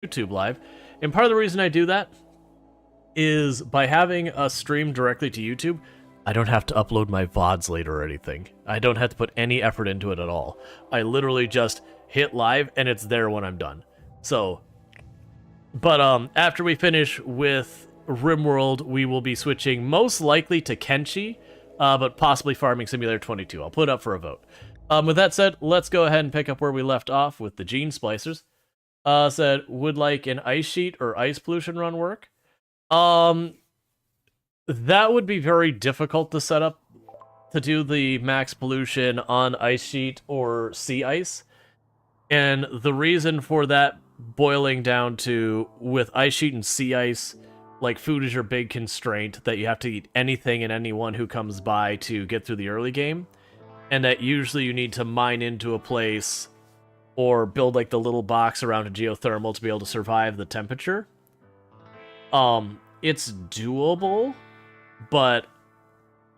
YouTube Live. And part of the reason I do that is by having a stream directly to YouTube, I don't have to upload my VODs later or anything. I don't have to put any effort into it at all. I literally just hit live and it's there when I'm done. So, but after we finish with RimWorld, we will be switching most likely to Kenshi, but possibly Farming Simulator 22. I'll put it up for a vote. With that said, let's go ahead and pick up where we left off with the Gene Splicers. Said, would like an ice sheet or ice pollution run work? That would be very difficult to set up to do the max pollution on ice sheet or sea ice. And the reason for that boiling down to, with ice sheet and sea ice, like food is your big constraint, that you have to eat anything and anyone who comes by to get through the early game. And that usually you need to mine into a place or build like the little box around a geothermal to be able to survive the temperature. It's doable, but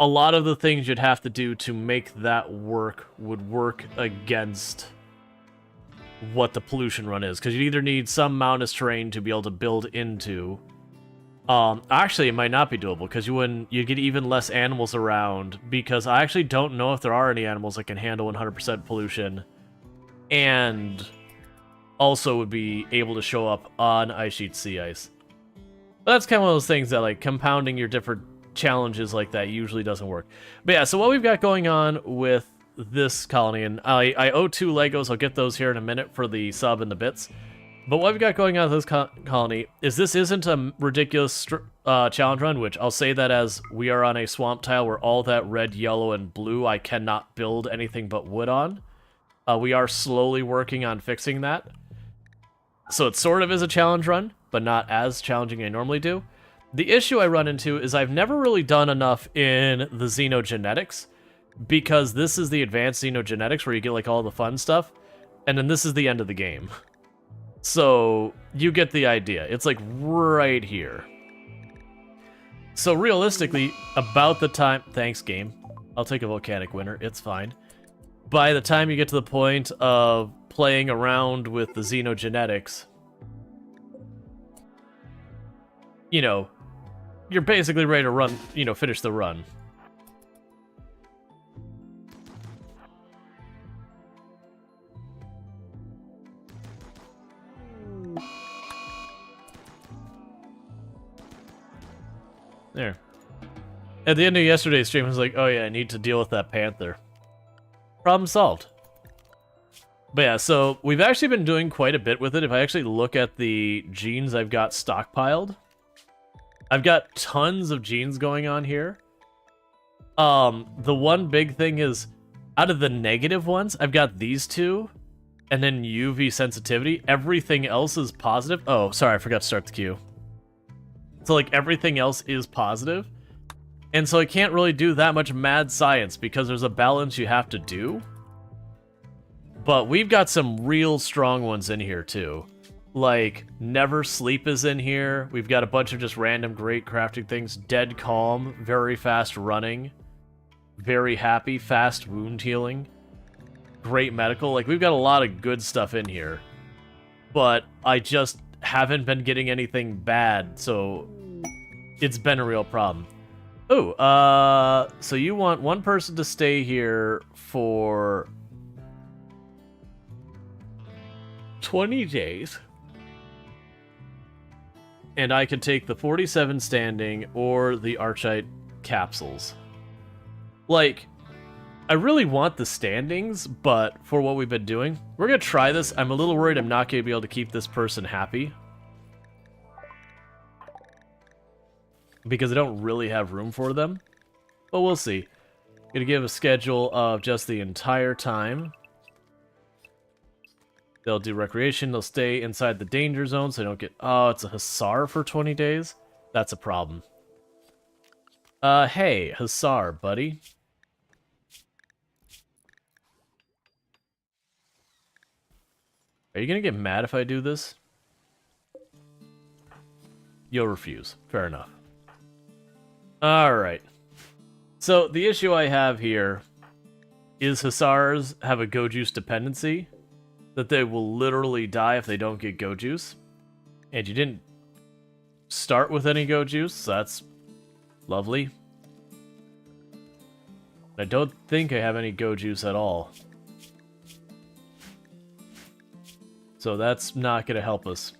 a lot of the things you'd have to do to make that work would work against what the pollution run is, because you either need some mountainous terrain to be able to build into. Actually, it might not be doable, because you'd get even less animals around, because I actually don't know if there are any animals that can handle 100% pollution, and also would be able to show up on ice sheet sea ice. But that's kind of one of those things that, like, compounding your different challenges like that usually doesn't work. But yeah, so what we've got going on with this colony, and I owe 2 Legos, I'll get those here in a minute for the sub and the bits. But what we've got going on with this colony is this isn't a ridiculous challenge run, which I'll say that as we are on a swamp tile where all that red, yellow, and blue I cannot build anything but wood on. We are slowly working on fixing that. So it sort of is a challenge run, but not as challenging as I normally do. The issue I run into is I've never really done enough in the xenogenetics, because this is the advanced xenogenetics where you get like all the fun stuff, and then this is the end of the game. So you get the idea. It's like right here. So realistically, about the time... Thanks, game. I'll take a volcanic winter. It's fine. By the time you get to the point of playing around with the xenogenetics, you know, you're basically ready to run, you know, finish the run. There. At the end of yesterday's stream, I was like, oh yeah, I need to deal with that panther. Problem solved. But yeah, so we've actually been doing quite a bit with it. If I actually look at the genes I've got stockpiled, I've got tons of genes going on here. The one big thing is, out of the negative ones, I've got these 2, and then UV sensitivity. Everything else is positive. Oh, sorry, I forgot to start the queue. So, like, everything else is positive. And so I can't really do that much mad science because there's a balance you have to do. But we've got some real strong ones in here, too. Like, Never Sleep is in here. We've got a bunch of just random great crafting things. Dead Calm, very fast running. Very happy, fast wound healing. Great medical. Like, we've got a lot of good stuff in here. But I just haven't been getting anything bad, so it's been a real problem. Oh, so you want one person to stay here for 20 days. And I could take the 47 standing or the Archite capsules. Like, I really want the standings, but for what we've been doing, we're going to try this. I'm a little worried I'm not going to be able to keep this person happy, because I don't really have room for them. But we'll see. Gonna give a schedule of just the entire time. They'll do recreation. They'll stay inside the danger zone so they don't get... Oh, it's a Hussar for 20 days? That's a problem. Hey, Hussar, buddy. Are you gonna get mad if I do this? You'll refuse. Fair enough. Alright. So, the issue I have here is Hussars have a Go Juice dependency, that they will literally die if they don't get Go Juice. And you didn't start with any go juice, so that's lovely. I don't think I have any go juice at all. So that's not going to help us.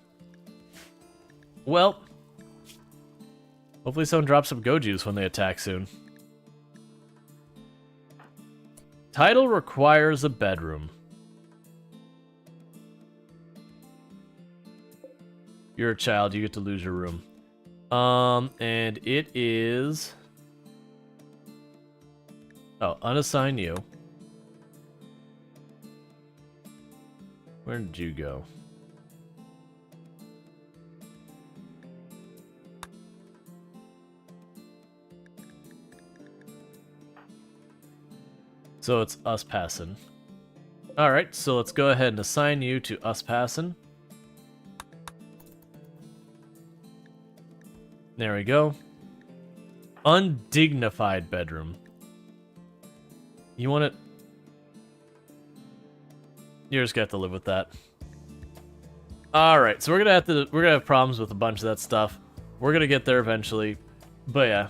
Well, hopefully someone drops some go juice when they attack soon. Title requires a bedroom. You're a child, you get to lose your room. And it is... Oh, unassign you. Where did you go? So it's us passing. Alright, so let's go ahead and assign you to us passing. There we go. Undignified bedroom. You want it? You're just gonna have to live with that. Alright, so we're gonna have problems with a bunch of that stuff. We're gonna get there eventually. But yeah.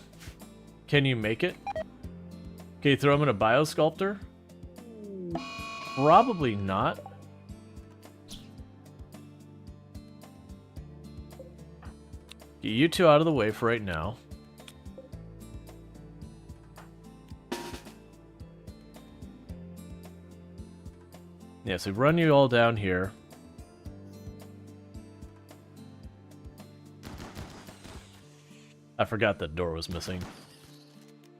Can you make it? Can you throw him in a biosculptor? Probably not. Get you two out of the way for right now. Yeah, so run you all down here. I forgot that door was missing.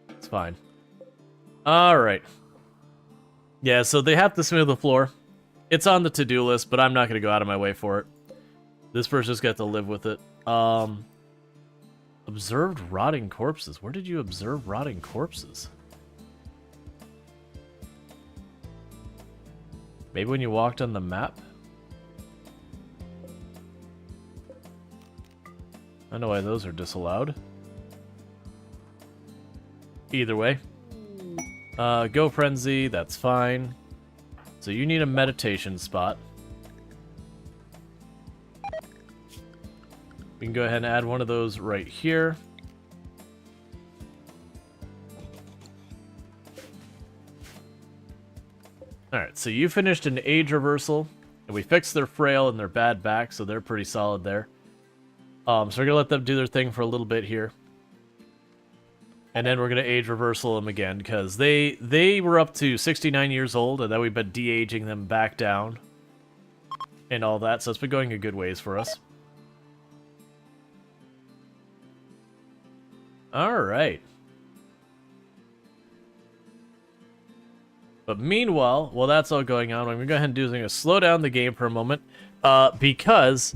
It's fine. Alright. Yeah, so they have to smooth the floor. It's on the to-do list, but I'm not going to go out of my way for it. This person's got to live with it. Observed rotting corpses. Where did you observe rotting corpses? Maybe when you walked on the map? I know why those are disallowed. Either way. Go Frenzy, that's fine. So you need a meditation spot. We can go ahead and add one of those right here. Alright, so you finished an age reversal, and we fixed their frail and their bad back, so they're pretty solid there. So we're gonna let them do their thing for a little bit here. And then we're gonna age reversal them again, because they were up to 69 years old, and then we've been de-aging them back down. And all that, so it's been going a good ways for us. Alright. But meanwhile, while that's all going on, what I'm going to go ahead and do is I'm going to slow down the game for a moment. Because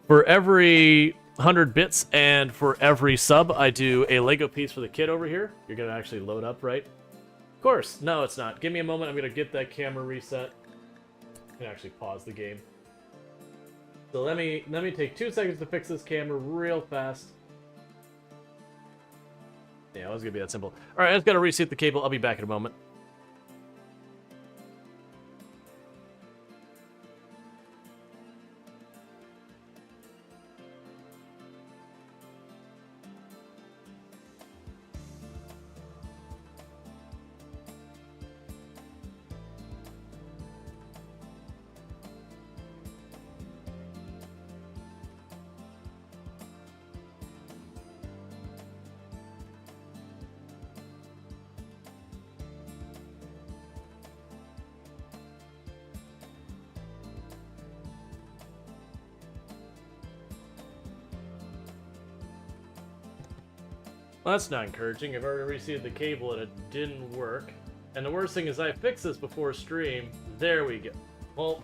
for every 100 bits and for every sub, I do a Lego piece for the kid over here. You're going to actually load up, right? Of course. No, it's not. Give me a moment. I'm going to get that camera reset. I can actually pause the game. So let me take 2 seconds to fix this camera real fast. Yeah, it was going to be that simple. Alright, I just got to reset the cable. I'll be back in a moment. Well, that's not encouraging. I've already received the cable and it didn't work. And the worst thing is I fixed this before stream. There we go. Well,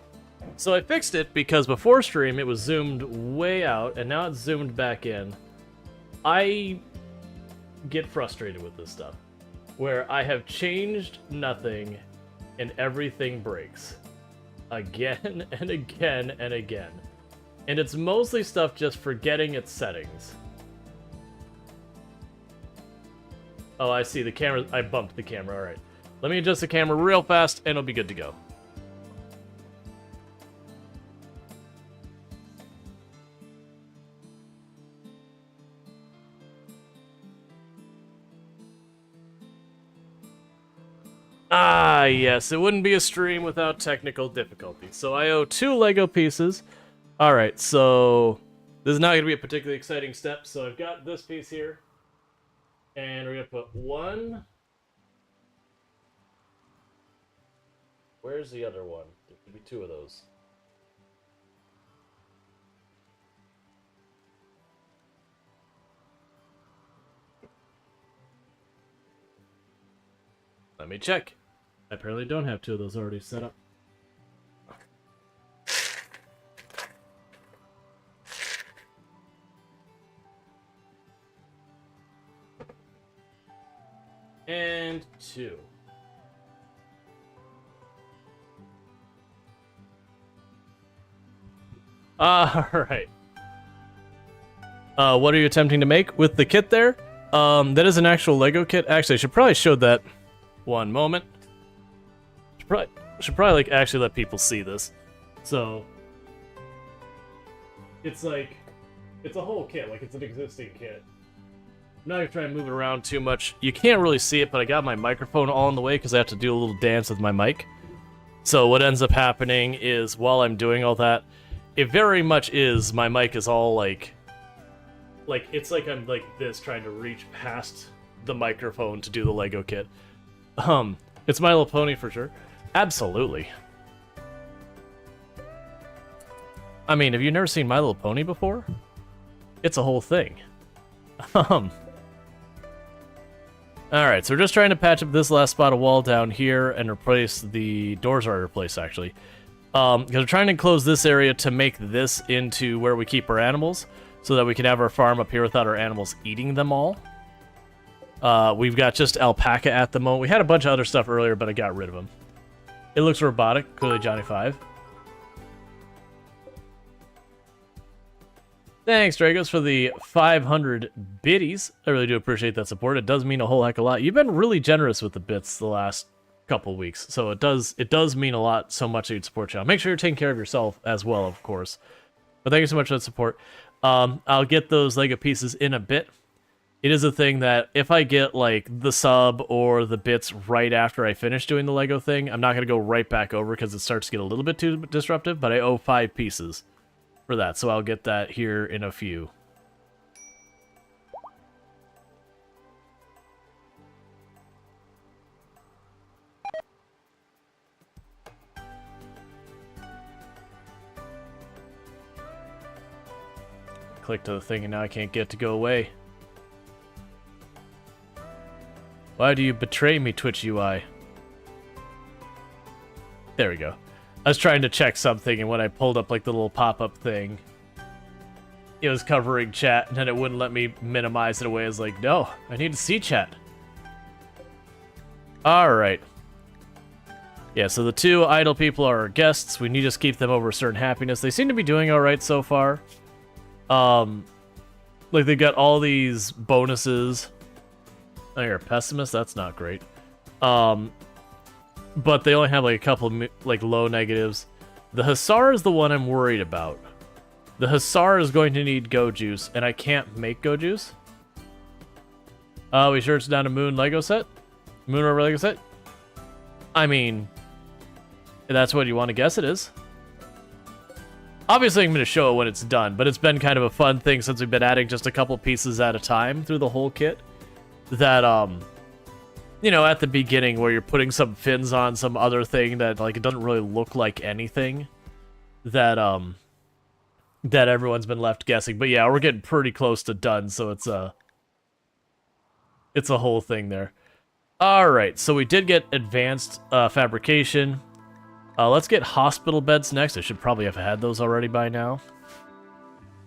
so I fixed it because before stream it was zoomed way out and now it's zoomed back in. I get frustrated with this stuff. Where I have changed nothing and everything breaks. Again and again and again. And it's mostly stuff just forgetting its settings. Oh, I see the camera. I bumped the camera. Alright. Let me adjust the camera real fast and it'll be good to go. Ah, yes, it wouldn't be a stream without technical difficulty. So I owe 2 Lego pieces. Alright, so this is not going to be a particularly exciting step. So I've got this piece here. And we're going to put 1. Where's the other one? There could be 2 of those. Let me check. I apparently don't have 2 of those already set up. And 2. Alright. What are you attempting to make with the kit there? That is an actual Lego kit. Actually, I should probably show that. One moment. Should probably like actually let people see this. So it's like it's a whole kit, like it's an existing kit. I'm not gonna try and move it around too much. You can't really see it, but I got my microphone all in the way because I have to do a little dance with my mic. So what ends up happening is while I'm doing all that, it very much is my mic is all like it's like I'm like this trying to reach past the microphone to do the Lego kit. It's My Little Pony for sure. Absolutely. I mean, have you never seen My Little Pony before? It's a whole thing. Alright, so we're just trying to patch up this last spot of wall down here and replace the doors are replaced actually. Because we're trying to enclose this area to make this into where we keep our animals so that we can have our farm up here without our animals eating them all. We've got just alpaca at the moment. We had a bunch of other stuff earlier, but I got rid of them. It looks robotic. Clearly Johnny 5. Thanks, Dragos, for the 500 biddies. I really do appreciate that support. It does mean a whole heck of a lot. You've been really generous with the bits the last couple weeks, so it does mean a lot so much that you'd support you. Make sure you're taking care of yourself as well, of course. But thank you so much for that support. I'll get those Lego pieces in a bit. It is a thing that if I get, like, the sub or the bits right after I finish doing the Lego thing, I'm not going to go right back over because it starts to get a little bit too disruptive, but I owe 5 pieces for that, so I'll get that here in a few. Click to the thing and now I can't get it to go away. Why do you betray me, Twitch UI? There we go. I was trying to check something, and when I pulled up like the little pop-up thing, it was covering chat, and then it wouldn't let me minimize it away. I was like, no, I need to see chat. Alright. Yeah, so the 2 idle people are our guests. We need to just keep them over a certain happiness. They seem to be doing alright so far. Like, they've got all these bonuses. Oh, you're a pessimist? That's not great. But they only have, like, a couple, like, low negatives. The Hussar is the one I'm worried about. The Hussar is going to need Go Juice, and I can't make Go Juice. We sure it's down a Moon Lego set? Moon River Lego set? I mean, that's what you want to guess it is. Obviously, I'm going to show it when it's done, but it's been kind of a fun thing since we've been adding just a couple pieces at a time through the whole kit. That, you know, at the beginning where you're putting some fins on some other thing that, like, it doesn't really look like anything. That, that everyone's been left guessing. But yeah, we're getting pretty close to done, so it's a whole thing there. Alright, so we did get advanced fabrication. Let's get hospital beds next. I should probably have had those already by now.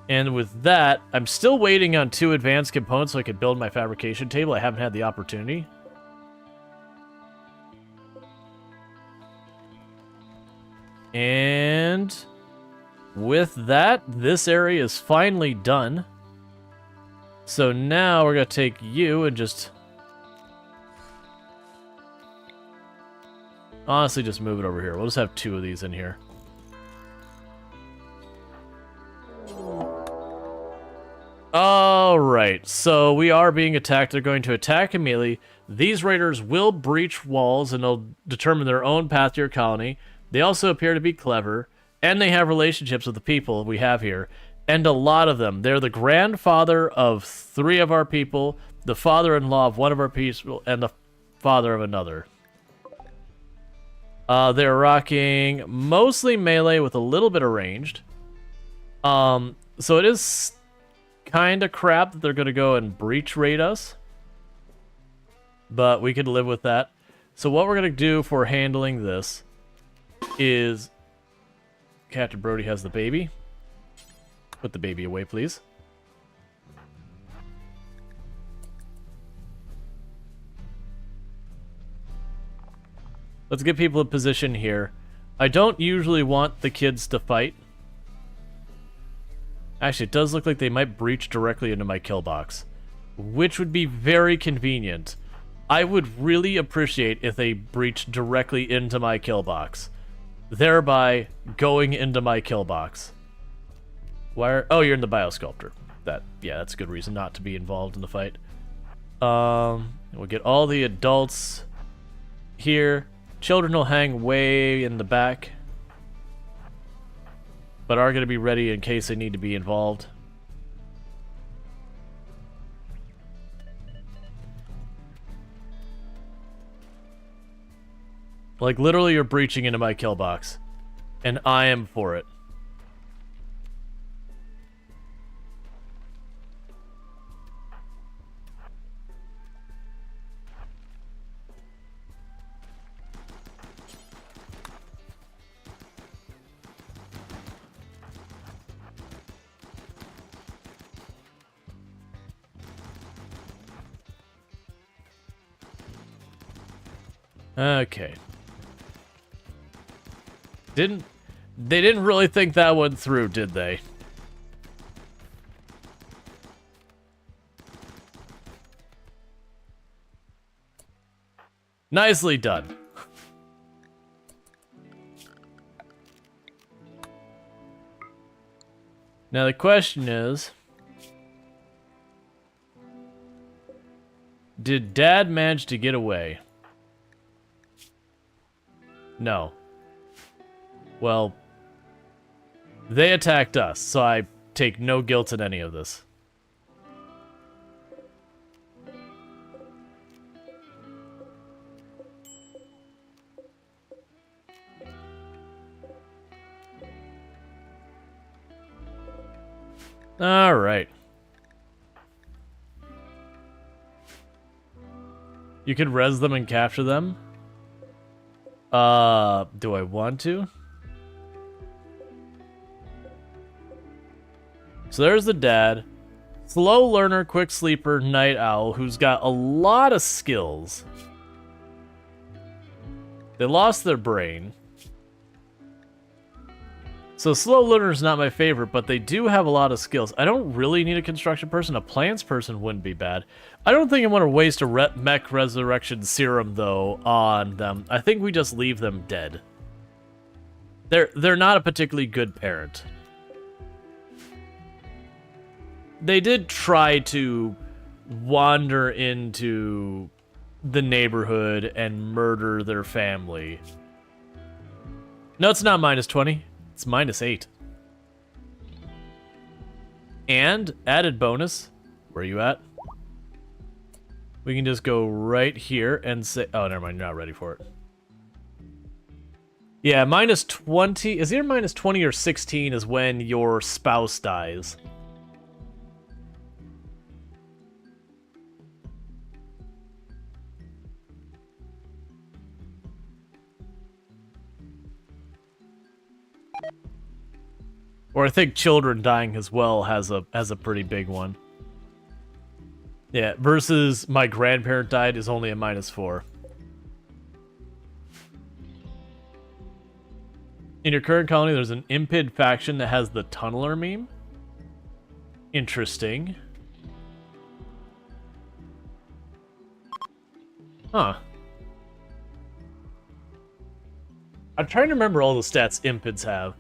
And with that, I'm still waiting on 2 advanced components so I could build my fabrication table. I haven't had the opportunity. And with that, this area is finally done. So now we're going to take you and just... honestly, just move it over here. We'll just have 2 of these in here. Alright, so we are being attacked. They're going to attack immediately. These raiders will breach walls and they'll determine their own path to your colony. They also appear to be clever, and they have relationships with the people we have here, and a lot of them. They're the grandfather of 3 of our people, the father-in-law of one of our people, and the father of another. They're rocking mostly melee with a little bit of ranged. So it is kind of crap that they're going to go and breach raid us. But we could live with that. So what we're going to do for handling this is... Captain Brody has the baby. Put the baby away, please. Let's get people in position here. I don't usually want the kids to fight. Actually, it does look like they might breach directly into my kill box, which would be very convenient. I would really appreciate if they breached directly into my kill box, thereby going into my kill box. Oh, you're in the biosculptor. Yeah, that's a good reason not to be involved in the fight. We'll get all the adults here. Children will hang way in the back, but are going to be ready in case they need to be involved. Like, literally, you're breaching into my kill box, and I am for it. Okay. They didn't really think that one through, did they? Nicely done. Now the question is, did Dad manage to get away? No. Well, they attacked us, so I take no guilt in any of this. All right. You can res them and capture them. Do I want to? So there's the dad. Slow learner, quick sleeper, night owl, who's got a lot of skills. They lost their brain. So slow learner is not my favorite, but they do have a lot of skills. I don't really need a construction person. A plants person wouldn't be bad. I don't think I want to waste a mech resurrection serum, though, on them. I think we just leave them dead. They're not a particularly good parent. They did try to wander into the neighborhood and murder their family. No, it's not minus 20. It's minus 8. And added bonus. Where are you at? We can just go right here and say... Oh, never mind. You're not ready for it. Yeah, minus 20. Is either minus 20 or 16 is when your spouse dies. Or I think children dying as well has a pretty big one. Yeah, versus my grandparent died is only a minus 4. In your current colony, there's an Impid faction that has the Tunneler meme. Interesting. Huh. I'm trying to remember all the stats Impids have.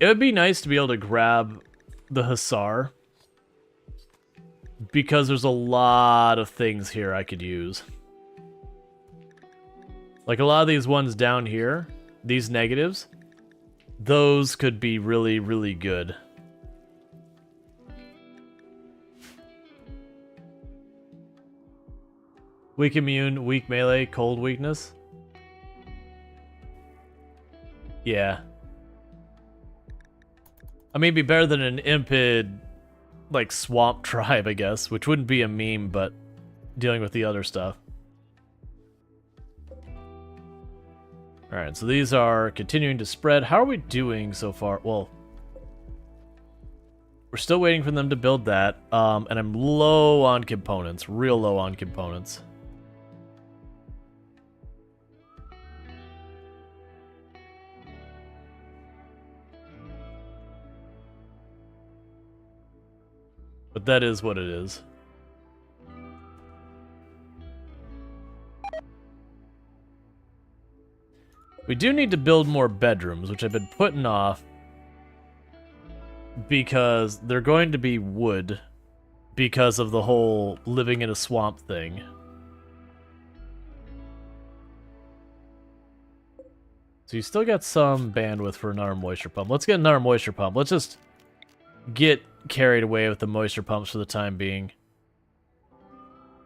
It would be nice to be able to grab the Hussar, because there's a lot of things here I could use. Like a lot of these ones down here, these negatives, those could be really, really good. Weak immune, weak melee, cold weakness. Yeah. I mean, it'd be better than an impid, like, swamp tribe, I guess, which wouldn't be a meme, but dealing with the other stuff. Alright, so these are continuing to spread. How are we doing so far? Well, we're still waiting for them to build that, and I'm low on components, real low on components. But that is what it is. We do need to build more bedrooms, which I've been putting off because they're going to be wood because of the whole living in a swamp thing. So you still got some bandwidth for another moisture pump. Let's get another moisture pump. Let's just get carried away with the moisture pumps for the time being.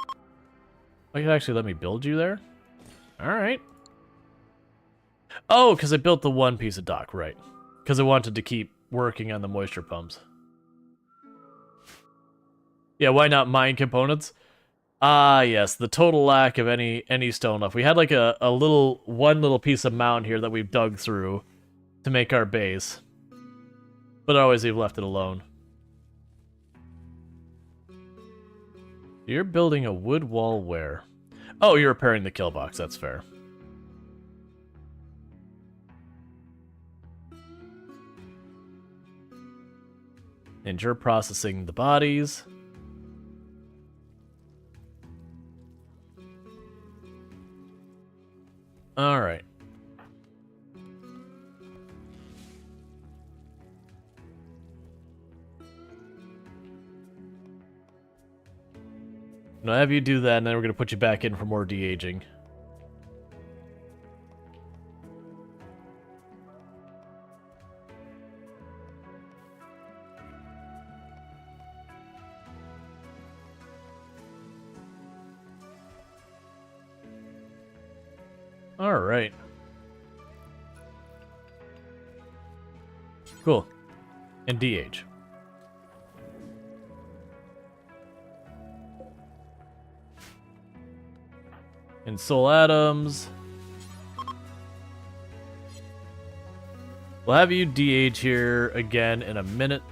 Oh, you can actually let me build you there? Alright. Oh, because I built the one piece of dock, right. Because I wanted to keep working on the moisture pumps. Yeah, why not mine components? Ah, yes, the total lack of any stone left. We had like one little piece of mound here that we've dug through to make our base. But always we've left it alone. You're building a wood wall where? Oh, you're repairing the kill box, that's fair. And you're processing the bodies. Alright. I'm gonna have you do that, and then we're gonna put you back in for more de-aging. Alright. Cool. And de-age. And soul atoms. We'll have you de-age here again in a minute.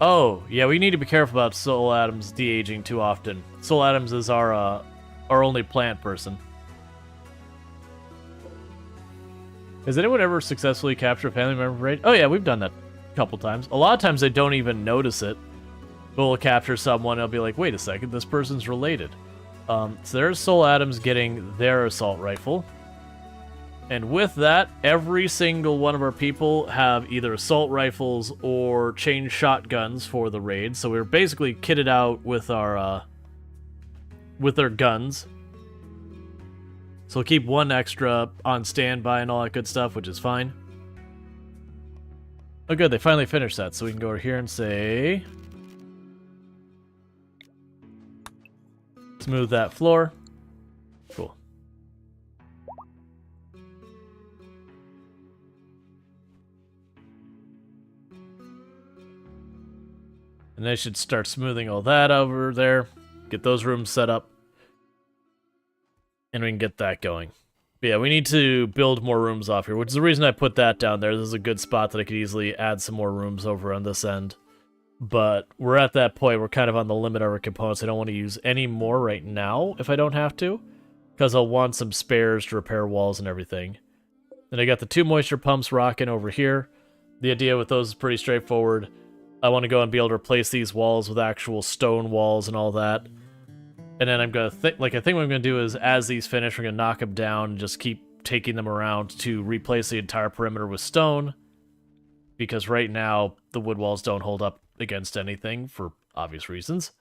Oh, yeah, we need to be careful about soul atoms de-aging too often. Soul atoms is our only plant person. Has anyone ever successfully captured a family member raid? Oh yeah, we've done that a couple times. A lot of times they don't even notice it. But we'll capture someone and I'll be like, wait a second, this person's related. So there's Soul Atoms getting their assault rifle. And with that, every single one of our people have either assault rifles or chain shotguns for the raid. So we're basically kitted out with our guns. So we'll keep one extra on standby and all that good stuff, which is fine. Oh good, they finally finished that, so we can go over here and say... smooth that floor. Cool. And I should start smoothing all that over there. Get those rooms set up. And we can get that going. But yeah, we need to build more rooms off here, which is the reason I put that down there. This is a good spot that I could easily add some more rooms over on this end. But we're at that point, we're kind of on the limit of our components. I don't want to use any more right now if I don't have to, because I'll want some spares to repair walls and everything. Then I got the 2 moisture pumps rocking over here. The idea with those is pretty straightforward. I want to go and be able to replace these walls with actual stone walls and all that. And then I'm going to think what I'm going to do is, as these finish, we're going to knock them down and just keep taking them around to replace the entire perimeter with stone, because right now the wood walls don't hold up against anything for obvious reasons.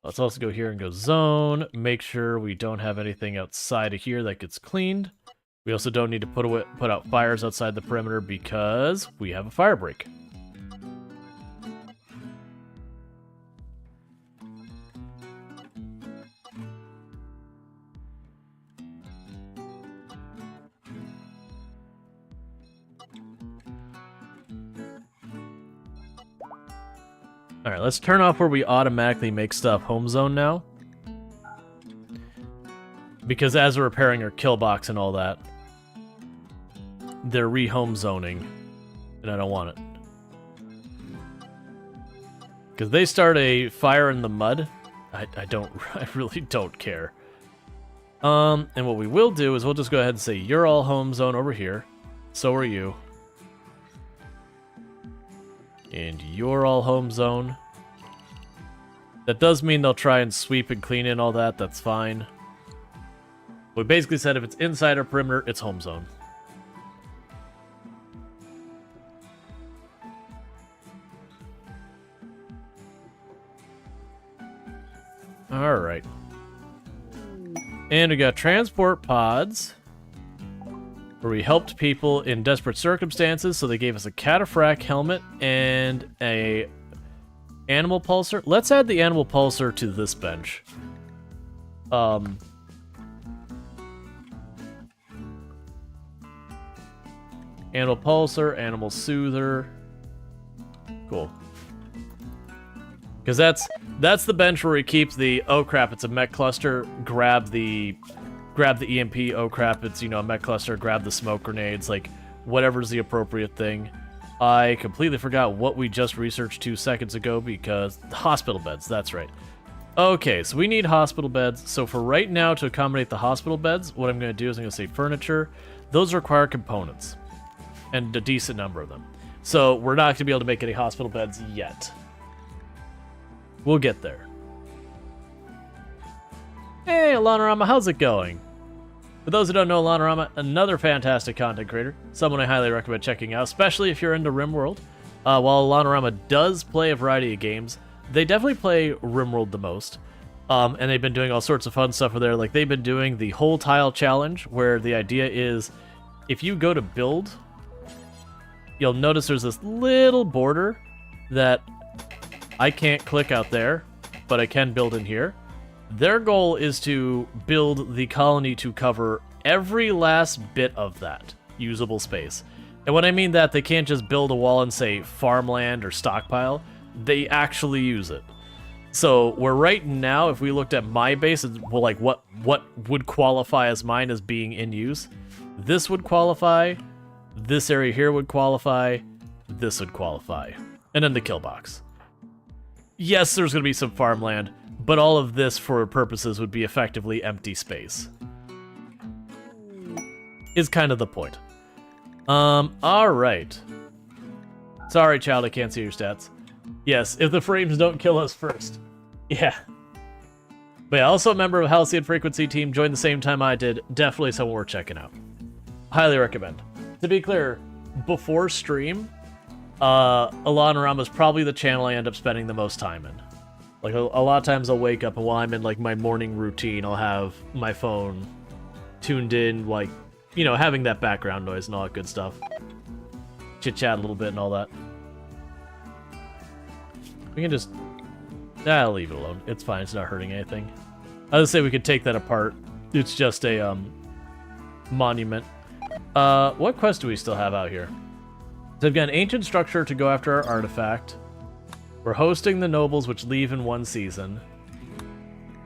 Let's also go here and go zone, make sure we don't have anything outside of here that gets cleaned. We also don't need to put out fires outside the perimeter because we have a fire break. Alright, let's turn off where we automatically make stuff home zone now. Because as we're repairing our kill box and all that, they're re-home zoning, and I don't want it. Because they start a fire in the mud, I really don't care. And what we will do is we'll just go ahead and say, you're all home zone over here, so are you. And you're all home zone. That does mean they'll try and sweep and clean in all that, that's fine. We basically said if it's inside our perimeter, it's home zone. Alright. And we got transport pods, where we helped people in desperate circumstances, so they gave us a cataphract helmet and a animal pulsar. Let's add the animal pulsar to this bench. Animal pulsar, animal soother. Cool. Because that's the bench where we keep the, oh crap, it's a mech cluster, grab the EMP, oh crap, it's, you know, a mech cluster, grab the smoke grenades, like, whatever's the appropriate thing. I completely forgot what we just researched 2 seconds ago because hospital beds, that's right. Okay, so we need hospital beds. So for right now, to accommodate the hospital beds, what I'm going to do is I'm going to say furniture. Those require components, and a decent number of them. So we're not going to be able to make any hospital beds yet. We'll get there. Hey, Alanorama, how's it going? For those who don't know Alanorama, another fantastic content creator, someone I highly recommend checking out, especially if you're into RimWorld. While Alanorama does play a variety of games, they definitely play RimWorld the most. And they've been doing all sorts of fun stuff with there. Like, they've been doing the whole tile challenge, where the idea is, if you go to build, you'll notice there's this little border that I can't click out there, but I can build in here. Their goal is to build the colony to cover every last bit of that usable space. And when I mean that, they can't just build a wall and say farmland or stockpile. They actually use it. So where right now, if we looked at my base, well, like what would qualify as mine as being in use, this would qualify, this area here would qualify, this would qualify, and then the kill box. Yes, there's going to be some farmland, but all of this, for purposes, would be effectively empty space. Is kind of the point. Alright. Sorry, child, I can't see your stats. Yes, if the frames don't kill us first. Yeah. But yeah, also a member of Halcyon Frequency team, joined the same time I did. Definitely someone worth checking out. Highly recommend. To be clear, before stream, Alanorama is probably the channel I end up spending the most time in. Like, a lot of times I'll wake up, and while I'm in, like, my morning routine, I'll have my phone tuned in, like, you know, having that background noise and all that good stuff. Chit-chat a little bit and all that. We can just... I'll leave it alone. It's fine, it's not hurting anything. I would say we could take that apart. It's just a, monument. What quest do we still have out here? So we've got an ancient structure to go after our artifact. We're hosting the nobles, which leave in 1 season.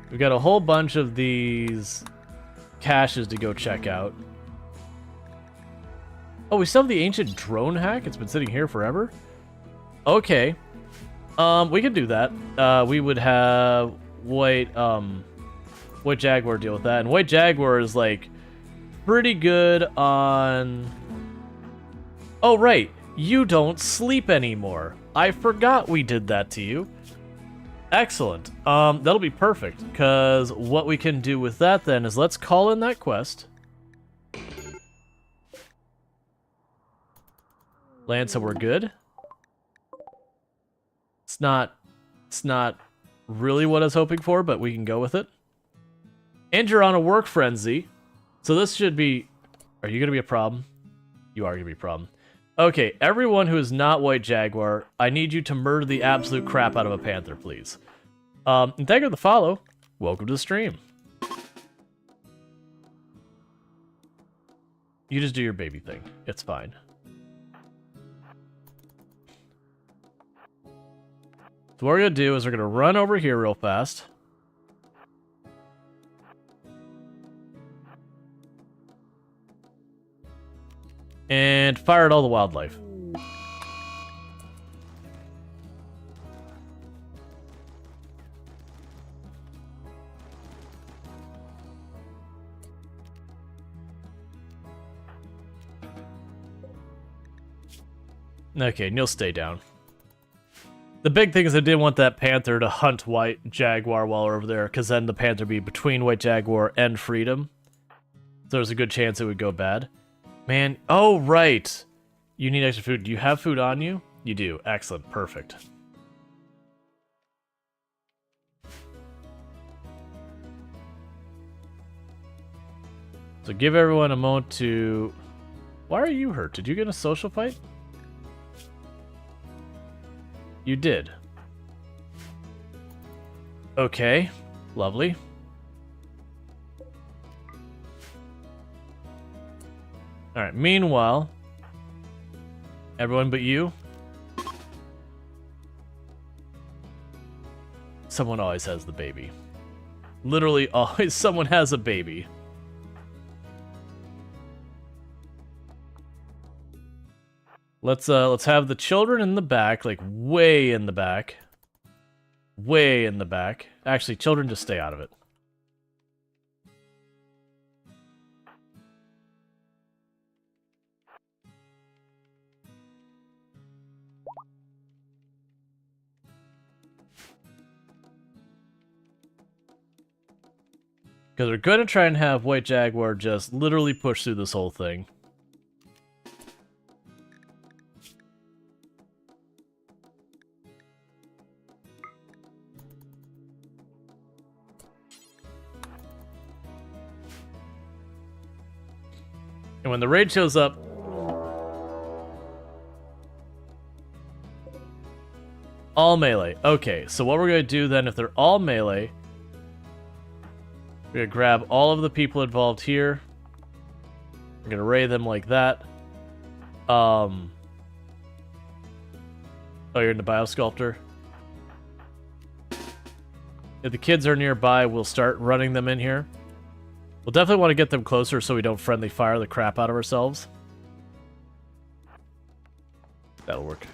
We've got a whole bunch of these caches to go check out. Oh, we still have the ancient drone hack? It's been sitting here forever? Okay. We could do that. We would have White Jaguar deal with that. And White Jaguar is, like, pretty good on... Oh, right. You don't sleep anymore. I forgot we did that to you. Excellent. That'll be perfect, because what we can do with that then is let's call in that quest. Lanza, we're good. It's not really what I was hoping for, but we can go with it. And you're on a work frenzy, so this should be... Are you gonna be a problem? You are gonna be a problem. Okay, everyone who is not White Jaguar, I need you to murder the absolute crap out of a panther, please. And thank you for the follow. Welcome to the stream. You just do your baby thing. It's fine. So what we're going to do is we're going to run over here real fast. And fire at all the wildlife. Okay, and you'll stay down. The big thing is I didn't want that panther to hunt White Jaguar while we're over there, because then the panther would be between White Jaguar and Freedom. So there's a good chance it would go bad. Man, oh, right. You need extra food. Do you have food on you? You do. Excellent. Perfect. So give everyone a moment to... Why are you hurt? Did you get in a social fight? You did. Okay. Lovely. Alright, meanwhile... Everyone but you? Someone always has the baby. Literally always someone has a baby. Let's have the children in the back, like way in the back. Way in the back. Actually, children just stay out of it. Because we're going to try and have White Jaguar just literally push through this whole thing. And when the raid shows up... All melee. Okay, so what we're going to do then, if they're all melee... We're going to grab all of the people involved here. We're going to raid them like that. Oh, you're in the Biosculptor? If the kids are nearby, we'll start running them in here. We'll definitely want to get them closer so we don't friendly fire the crap out of ourselves. That'll work.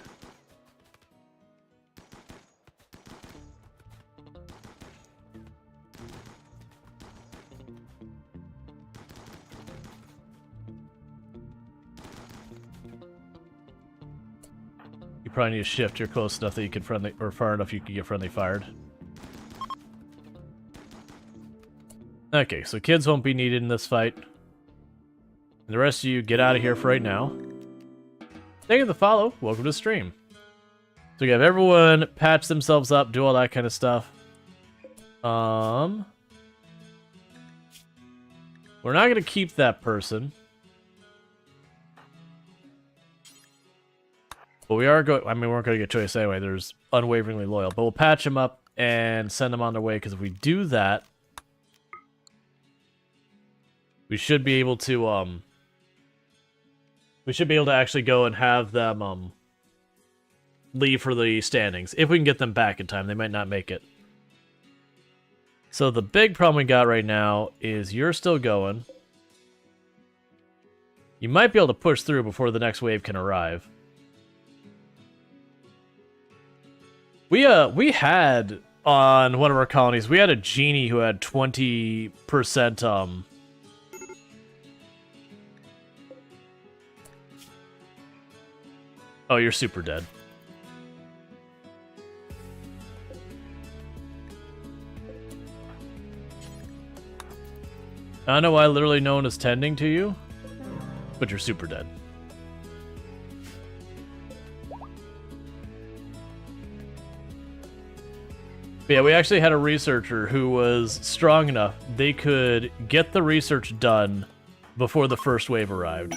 You probably need to shift. You're close enough that you can friendly, or far enough you can get friendly fired. Okay, so kids won't be needed in this fight. And the rest of you, get out of here for right now. Thank you for the follow. Welcome to the stream. So we have everyone patch themselves up, do all that kind of stuff. We're not going to keep that person. But we are going... I mean, we weren't going to get choice anyway. There's unwaveringly loyal. But we'll patch them up and send them on their way, because if we do that... We should be able to, we should be able to actually go and have them, leave for the standings. If we can get them back in time, they might not make it. So the big problem we got right now is you're still going. You might be able to push through before the next wave can arrive. We had, on one of our colonies, we had a genie who had 20%, Oh, you're super dead. I know why literally no one is tending to you, but you're super dead. But yeah, we actually had a researcher who was strong enough they could get the research done before the first wave arrived.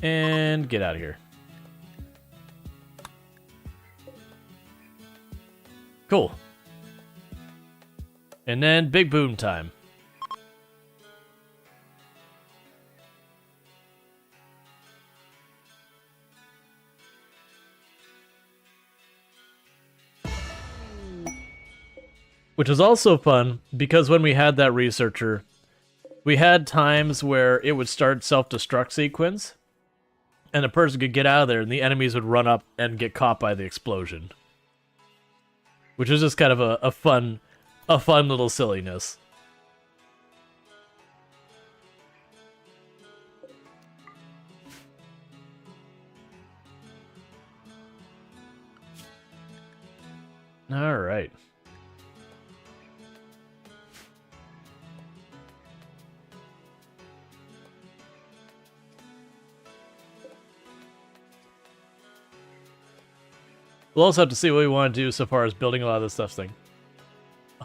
And get out of here. Cool. And then big boom time. Which was also fun, because when we had that researcher, we had times where it would start self-destruct sequence, and the person could get out of there, and the enemies would run up and get caught by the explosion. Which was just kind of a fun little silliness. All right. We'll also have to see what we want to do so far as building a lot of this stuff thing.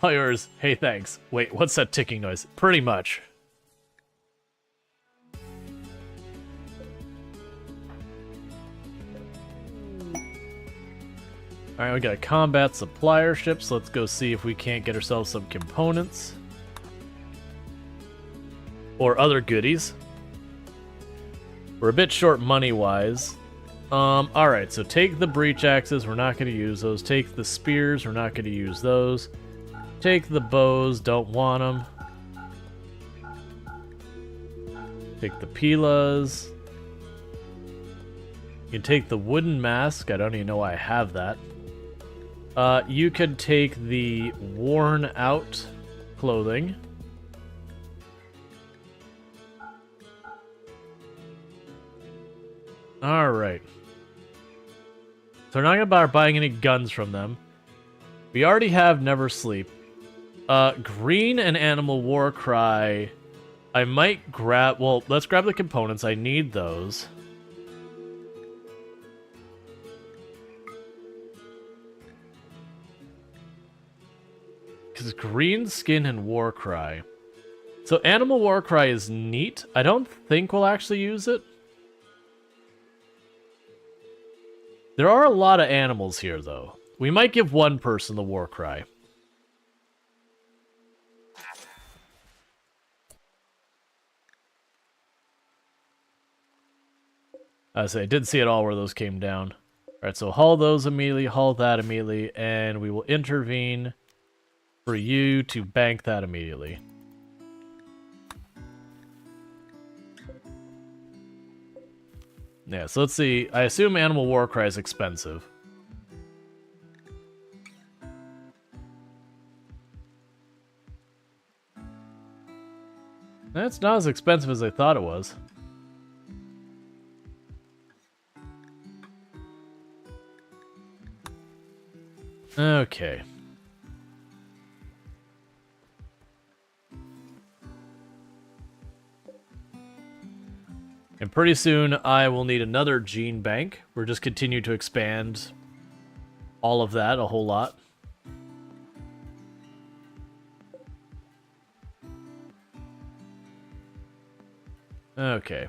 All yours. Hey, thanks. Wait, what's that ticking noise? Pretty much. Alright, we got a combat supplier ship, so let's go see if we can't get ourselves some components. Or other goodies. We're a bit short money-wise. Alright, so take the breach axes, we're not going to use those. Take the spears, we're not going to use those. Take the bows, don't want them. Take the pilas. You can take the wooden mask, I don't even know why I have that. You could take the worn out clothing. Alright. So we're not going to bother buying any guns from them. We already have Never Sleep. Green and Animal War Cry. I might grab... Well, let's grab the components. I need those. Because Green Skin and War Cry. So Animal War Cry is neat. I don't think we'll actually use it. There are a lot of animals here, though. We might give one person the War Cry. I did see it all where those came down. Alright, so haul those immediately, haul that immediately, and we will intervene for you to bank that immediately. Yeah, so let's see. I assume Animal War Cry is expensive. That's not as expensive as I thought it was. Okay. And pretty soon, I will need another gene bank. We're just continue to expand all of that a whole lot. Okay.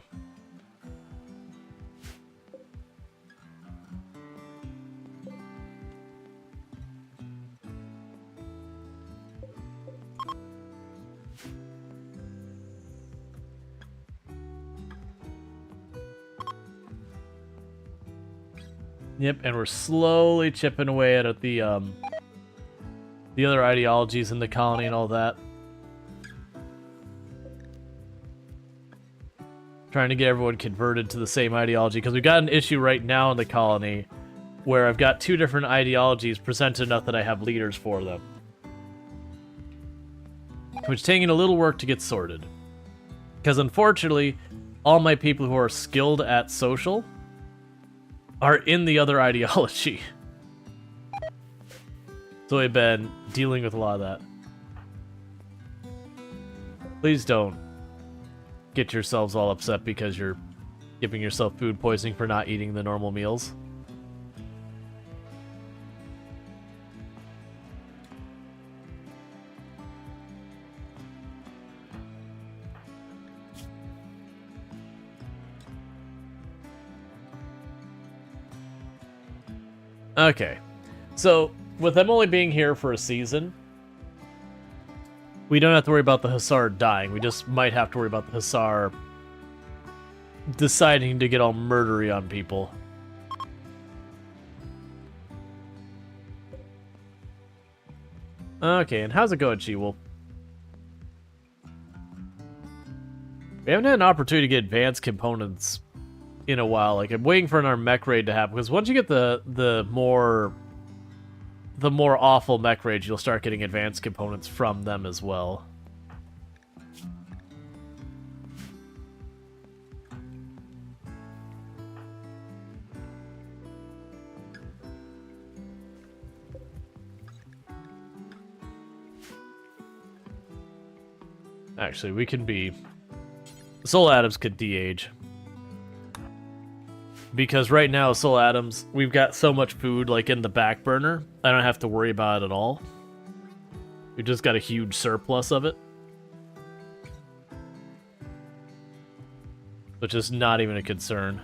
Yep, and we're slowly chipping away at the other ideologies in the colony and all that. Trying to get everyone converted to the same ideology, because we've got an issue right now in the colony where I've got two different ideologies presented enough that I have leaders for them. Which is taking a little work to get sorted. Because unfortunately, all my people who are skilled at social are in the other ideology. So we've been dealing with a lot of that. Please don't get yourselves all upset because you're giving yourself food poisoning for not eating the normal meals. Okay, so with them only being here for a season, we don't have to worry about the Hussar dying. We just might have to worry about the Hussar deciding to get all murdery on people. Okay, and how's it going, Rual? We haven't had an opportunity to get advanced components in a while. Like, I'm waiting for our mech raid to happen, because once you get the more awful mech raids, you'll start getting advanced components from them as well. Actually, we can be... Soul Atoms could de-age. Because right now, Soul Atoms, we've got so much food, like, in the back burner, I don't have to worry about it at all. We've just got a huge surplus of it. Which is not even a concern.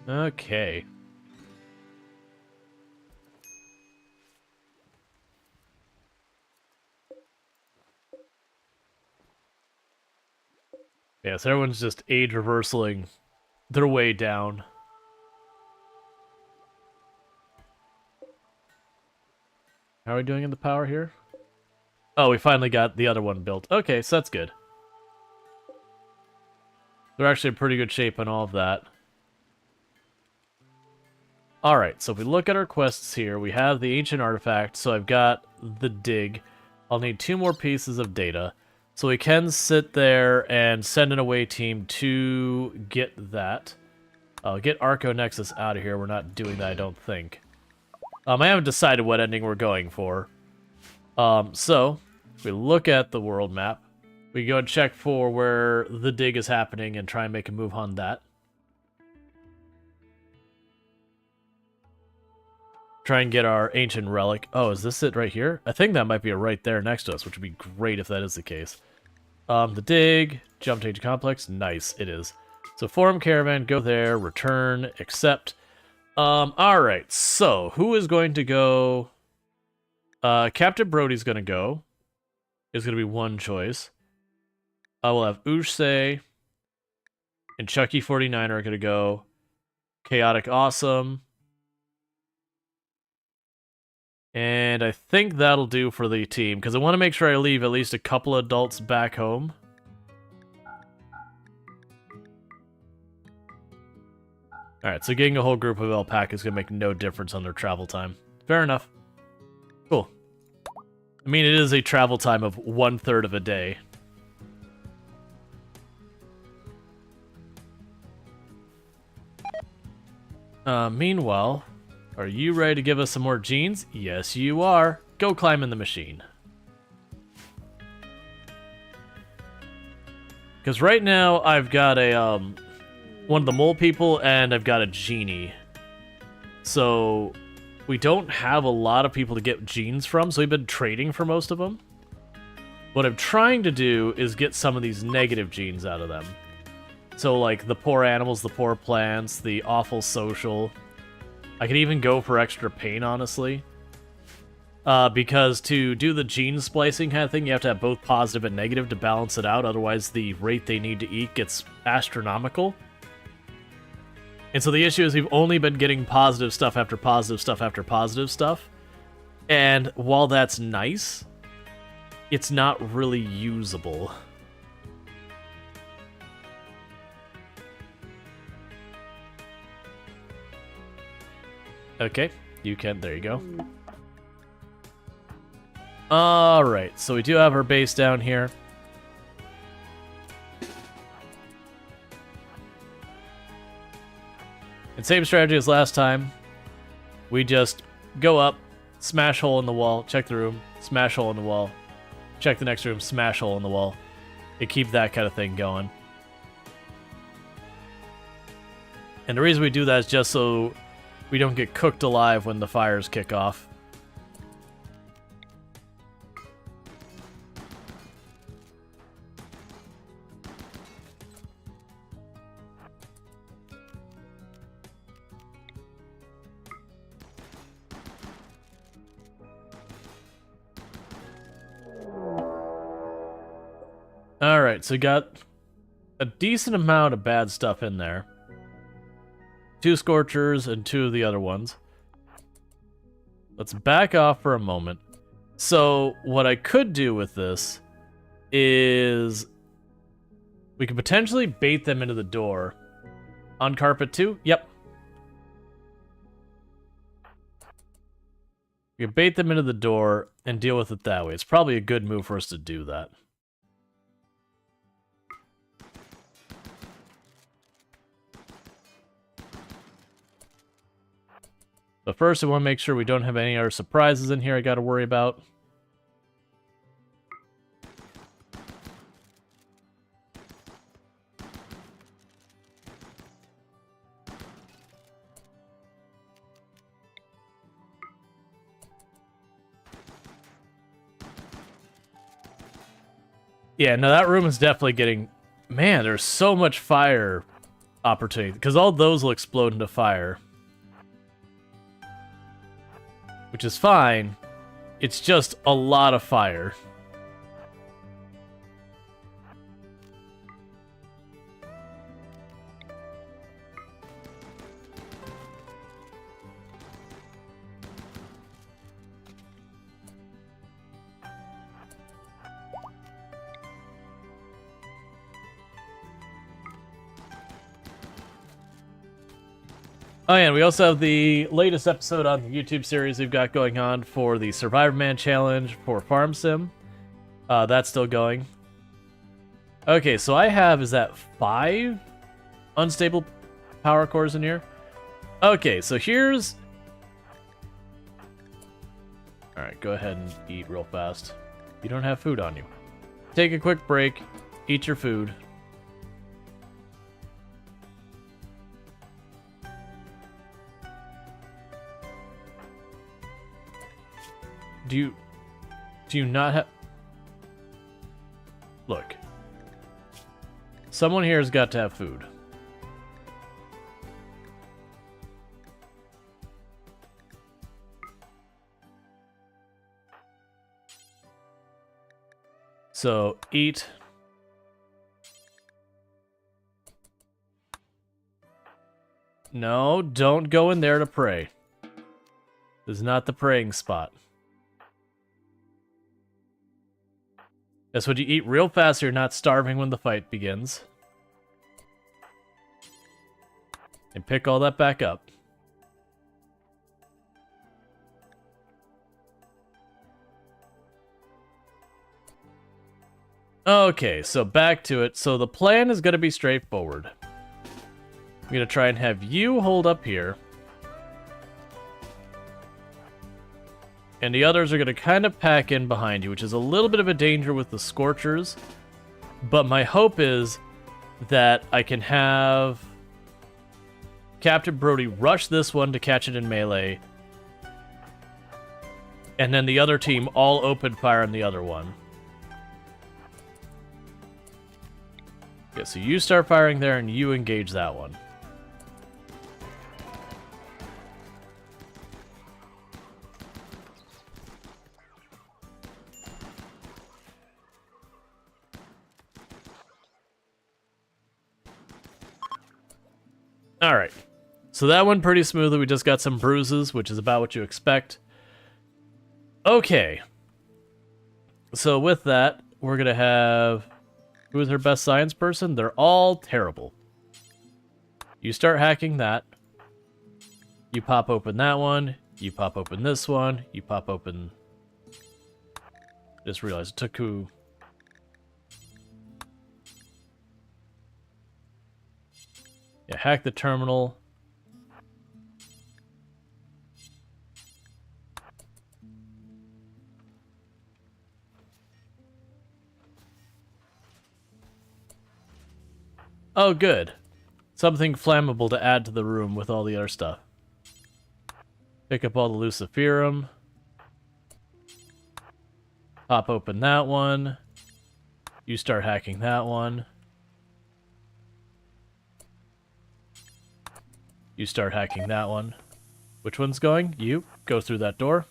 Okay. Yeah, so everyone's just age reversaling their way down. How are we doing in the power here? Oh, we finally got the other one built. Okay, so that's good. They're actually in pretty good shape on all of that. Alright, so if we look at our quests here, we have the ancient artifact, so I've got the dig. I'll need 2 more pieces of data. So we can sit there and send an away team to get that. I'll get Arco Nexus out of here. We're not doing that, I don't think. I haven't decided what ending we're going for. So, if we look at the world map, we go and check for where the dig is happening and try and make a move on that. Try and get our ancient relic. Oh, is this it right here? I think that might be right there next to us, which would be great if that is the case. The dig, jump to ancient complex. Nice, it is. So forum caravan, go there, return, accept. Alright, so who is going to go? Captain Brody's gonna go. Is gonna be one choice. We'll have Ushse and Chucky49 are gonna go. Chaotic Awesome. And I think that'll do for the team, because I want to make sure I leave at least a couple adults back home. Alright, so getting a whole group of alpacas is going to make no difference on their travel time. Fair enough. Cool. I mean, it is a travel time of 1/3 of a day. Meanwhile... Are you ready to give us some more genes? Yes, you are. Go climb in the machine. Because right now, I've got a, one of the mole people, and I've got a genie. So, we don't have a lot of people to get genes from, so we've been trading for most of them. What I'm trying to do is get some of these negative genes out of them. So, like, the poor animals, the poor plants, the awful social... I could even go for extra pain, honestly. Because to do the gene splicing kind of thing, you have to have both positive and negative to balance it out, otherwise the rate they need to eat gets astronomical. And so the issue is we've only been getting positive stuff after positive stuff after positive stuff. And while that's nice, it's not really usable. Okay, you can, there you go. Alright, so we do have our base down here. And same strategy as last time. We just go up, smash hole in the wall, check the room, smash hole in the wall, check the next room, smash hole in the wall. And keep that kind of thing going. And the reason we do that is just so we don't get cooked alive when the fires kick off. Alright, so we got a decent amount of bad stuff in there. 2 Scorchers and 2 of the other ones. Let's back off for a moment. So, what I could do with this is we could potentially bait them into the door. On carpet 2? Yep. We could bait them into the door and deal with it that way. It's probably a good move for us to do that. But first, I want to make sure we don't have any other surprises in here I got to worry about. Yeah, no, that room is definitely getting... Man, there's so much fire opportunity. Because all those will explode into fire. Which is fine. It's just a lot of fire. Oh yeah, and we also have the latest episode on the YouTube series we've got going on for the Survivor Man Challenge for Farm Sim. That's still going. Okay, so I have, is that 5 unstable power cores in here? Okay, so here's... Alright, go ahead and eat real fast. You don't have food on you. Take a quick break, eat your food. Do you not have... Look. Someone here has got to have food. So, eat. No, don't go in there to pray. This is not the praying spot. That's when you eat real fast so you're not starving when the fight begins. And pick all that back up. Okay, so back to it. So the plan is going to be straightforward. I'm going to try and have you hold up here. And the others are going to kind of pack in behind you, which is a little bit of a danger with the Scorchers. But my hope is that I can have Captain Brody rush this one to catch it in melee. And then the other team all open fire on the other one. Okay, so you start firing there and you engage that one. Alright, so that went pretty smoothly. We just got some bruises, which is about what you expect. Okay. So with that, we're going to have... Who is her best science person? They're all terrible. You start hacking that. You pop open that one. You pop open this one. You pop open Just realized it took who. Yeah, hack the terminal. Oh, good. Something flammable to add to the room with all the other stuff. Pick up all the luciferum. Pop open that one. You start hacking that one. You start hacking that one. Which one's going? You. Go through that door.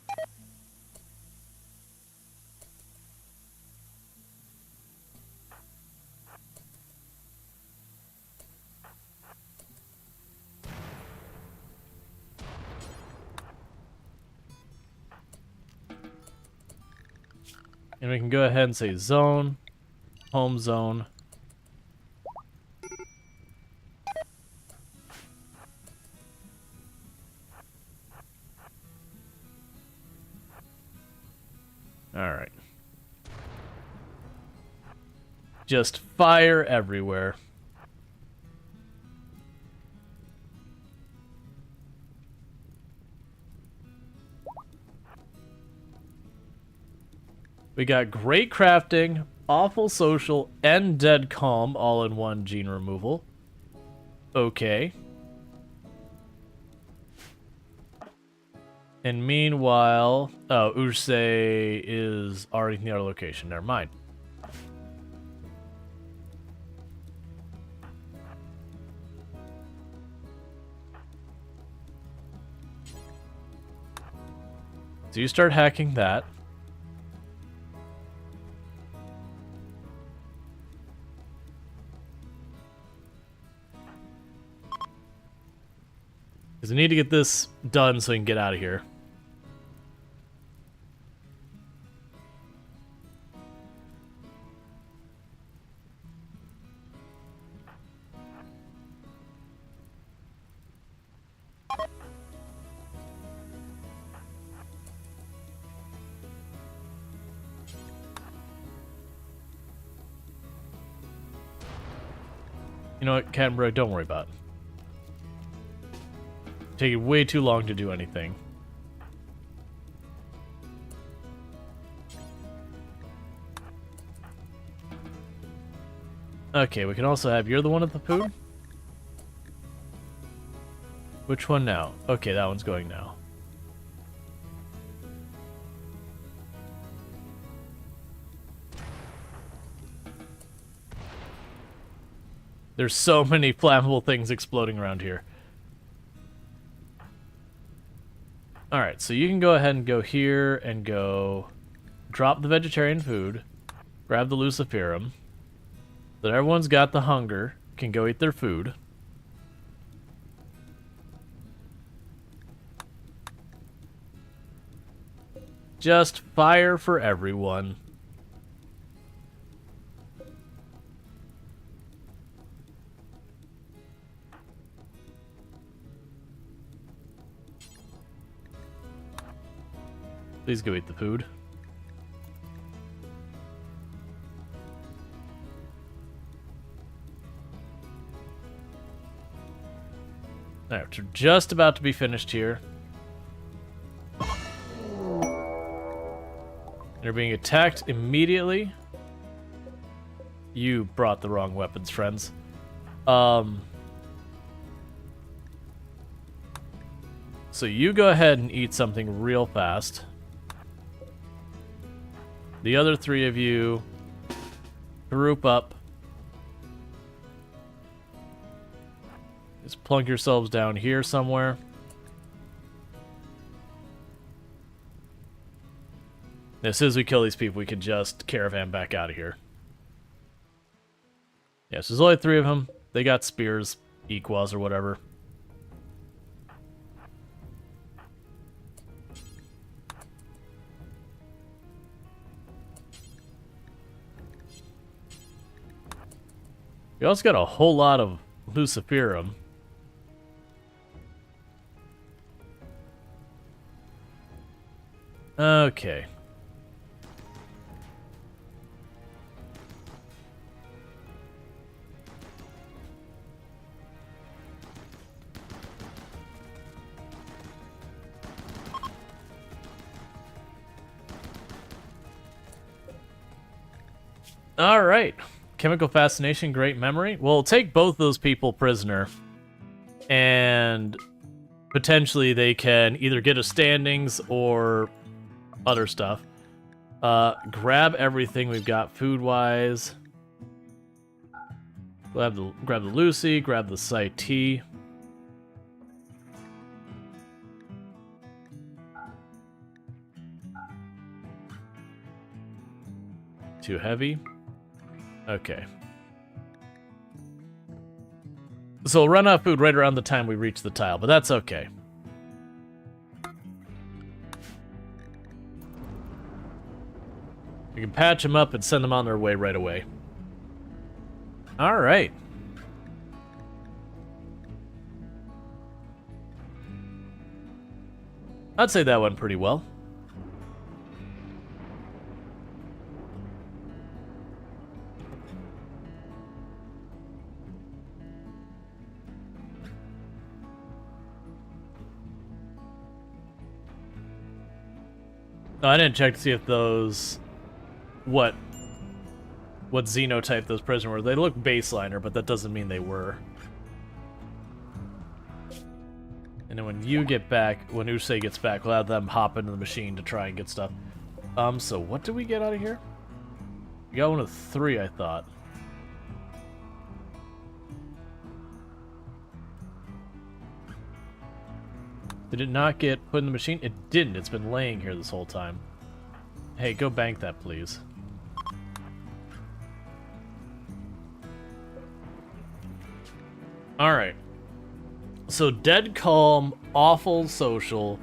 And we can go ahead and say zone, home zone. Alright. Just fire everywhere. We got great crafting, awful social, and dead calm all in one gene removal. Okay. And meanwhile... Oh, Urse is already in the other location. Never mind. So you start hacking that. Because we need to get this done so we can get out of here. You know what, Cattenbrook, don't worry about it. Taking way too long to do anything. Okay, we can also have you're the one at the poo. Which one now? Okay, that one's going now. There's so many flammable things exploding around here. Alright, so you can go ahead and go here and go drop the vegetarian food, grab the luciferum, so that everyone's got the hunger, can go eat their food. Just fire for everyone. Please go eat the food. Alright, we're just about to be finished here. They're being attacked immediately. You brought the wrong weapons, friends. So you go ahead and eat something real fast. The other three of you group up. Just plunk yourselves down here somewhere. As soon as we kill these people, we can just caravan back out of here. Yes, there's only three of them. They got spears, equals, or whatever. We also got a whole lot of luciferum. Okay. All right. Chemical fascination, great memory. We'll take both those people prisoner, and potentially they can either get a standings or other stuff. Grab everything we've got food-wise. Grab the Lucy, grab the Site T. Too heavy? Okay. So we'll run out of food right around the time we reach the tile, but that's okay. We can patch them up and send them on their way right away. Alright. I'd say that went pretty well. No, I didn't check to see if those... What xenotype those prisoners were. They look baseliner, but that doesn't mean they were. And then when you get back, when Usei gets back, we'll have them hop into the machine to try and get stuff. So what did we get out of here? We got one of 3, I thought. Did it not get put in the machine? It didn't. It's been laying here this whole time. Hey, go bank that, please. Alright. So, dead calm, awful social,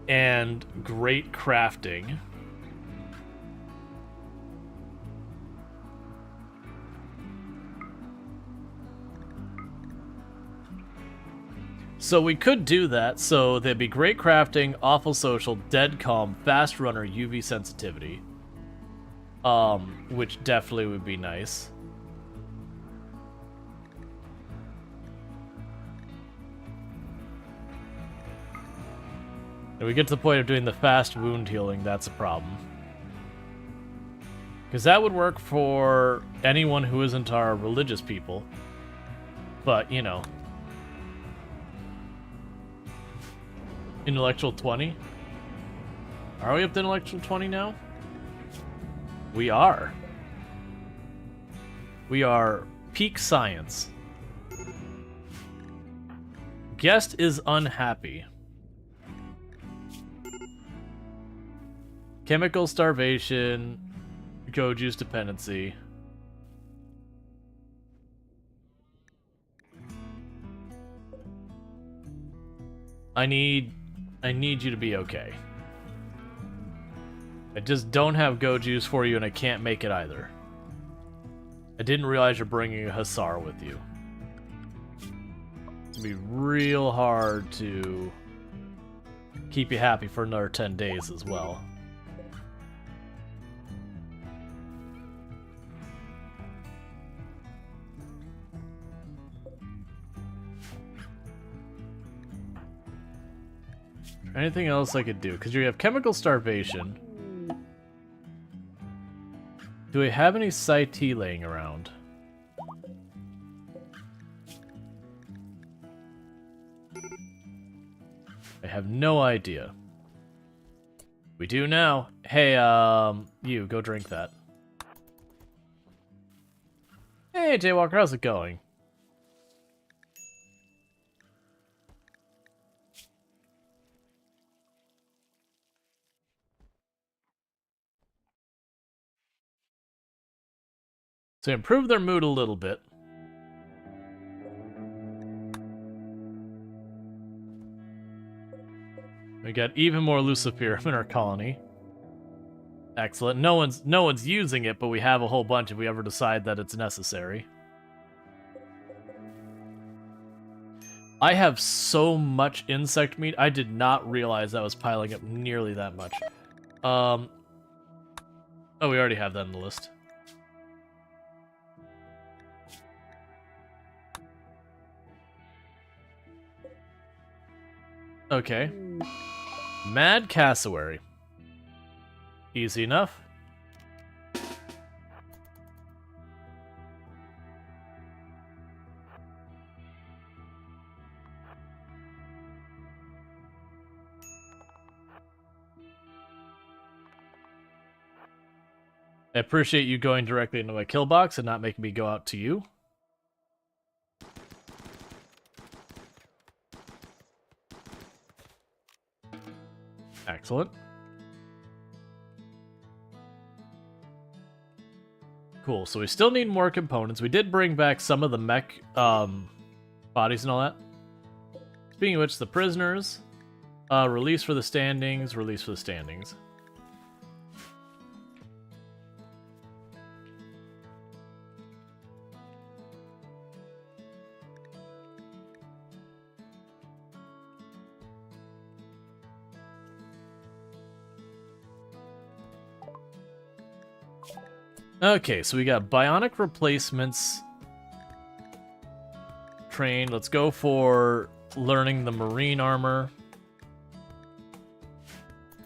and great crafting. So we could do that. So there'd be great crafting, awful social, dead calm, fast runner, UV sensitivity. Which definitely would be nice. If we get to the point of doing the fast wound healing, that's a problem. Because that would work for anyone who isn't our religious people. But, you know. Intellectual 20? Are we up to intellectual 20 now? We are. We are peak science. Guest is unhappy. Chemical starvation. Goju's dependency. I need you to be okay. I just don't have Goju's for you, and I can't make it either. I didn't realize you're bringing a Hussar with you. It's gonna be real hard to keep you happy for another 10 days as well. Anything else I could do? Because you have chemical starvation. Do we have any Site T laying around? I have no idea. We do now. Hey, you, go drink that. Hey, Jaywalker, how's it going? To improve their mood a little bit. We got even more Luciferum in our colony. Excellent. No one's using it, but we have a whole bunch if we ever decide that it's necessary. I have so much insect meat. I did not realize that was piling up nearly that much. Oh, we already have that on the list. Okay. Mad Cassowary. Easy enough. I appreciate you going directly into my kill box and not making me go out to you. Excellent. Cool, so we still need more components. We did bring back some of the mech bodies and all that. Speaking of which, the prisoners. Release for the standings, release for the standings. Okay, so we got bionic replacements trained. Let's go for learning the marine armor.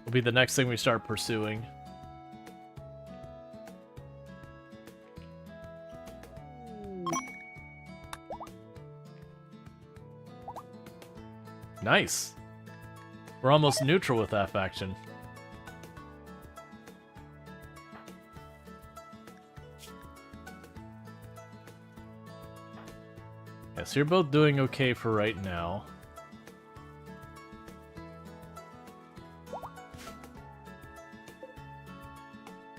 Will be the next thing we start pursuing. Nice. We're almost neutral with that faction. So you're both doing okay for right now.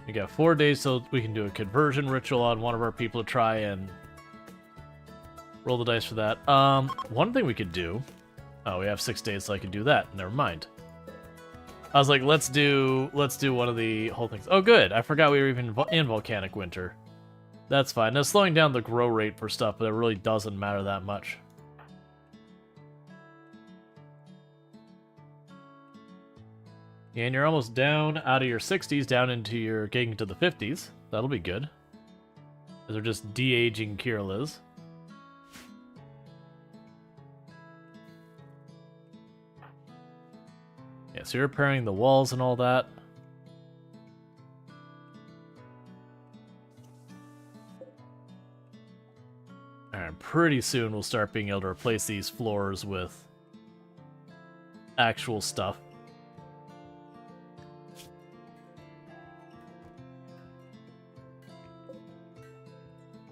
We got 4 days so we can do a conversion ritual on one of our people to try and roll the dice for that. One thing we could do... Oh, we have 6 days so I can do that. Never mind. I was like, let's do one of the whole things. Oh, good. I forgot we were even in Volcanic Winter. That's fine. Now, slowing down the grow rate for stuff, but it really doesn't matter that much. And you're almost down out of your 60s, down into your getting to the 50s. That'll be good. They're just de-aging Kirillahs. Yeah, so you're repairing the walls and all that. Alright, pretty soon we'll start being able to replace these floors with actual stuff.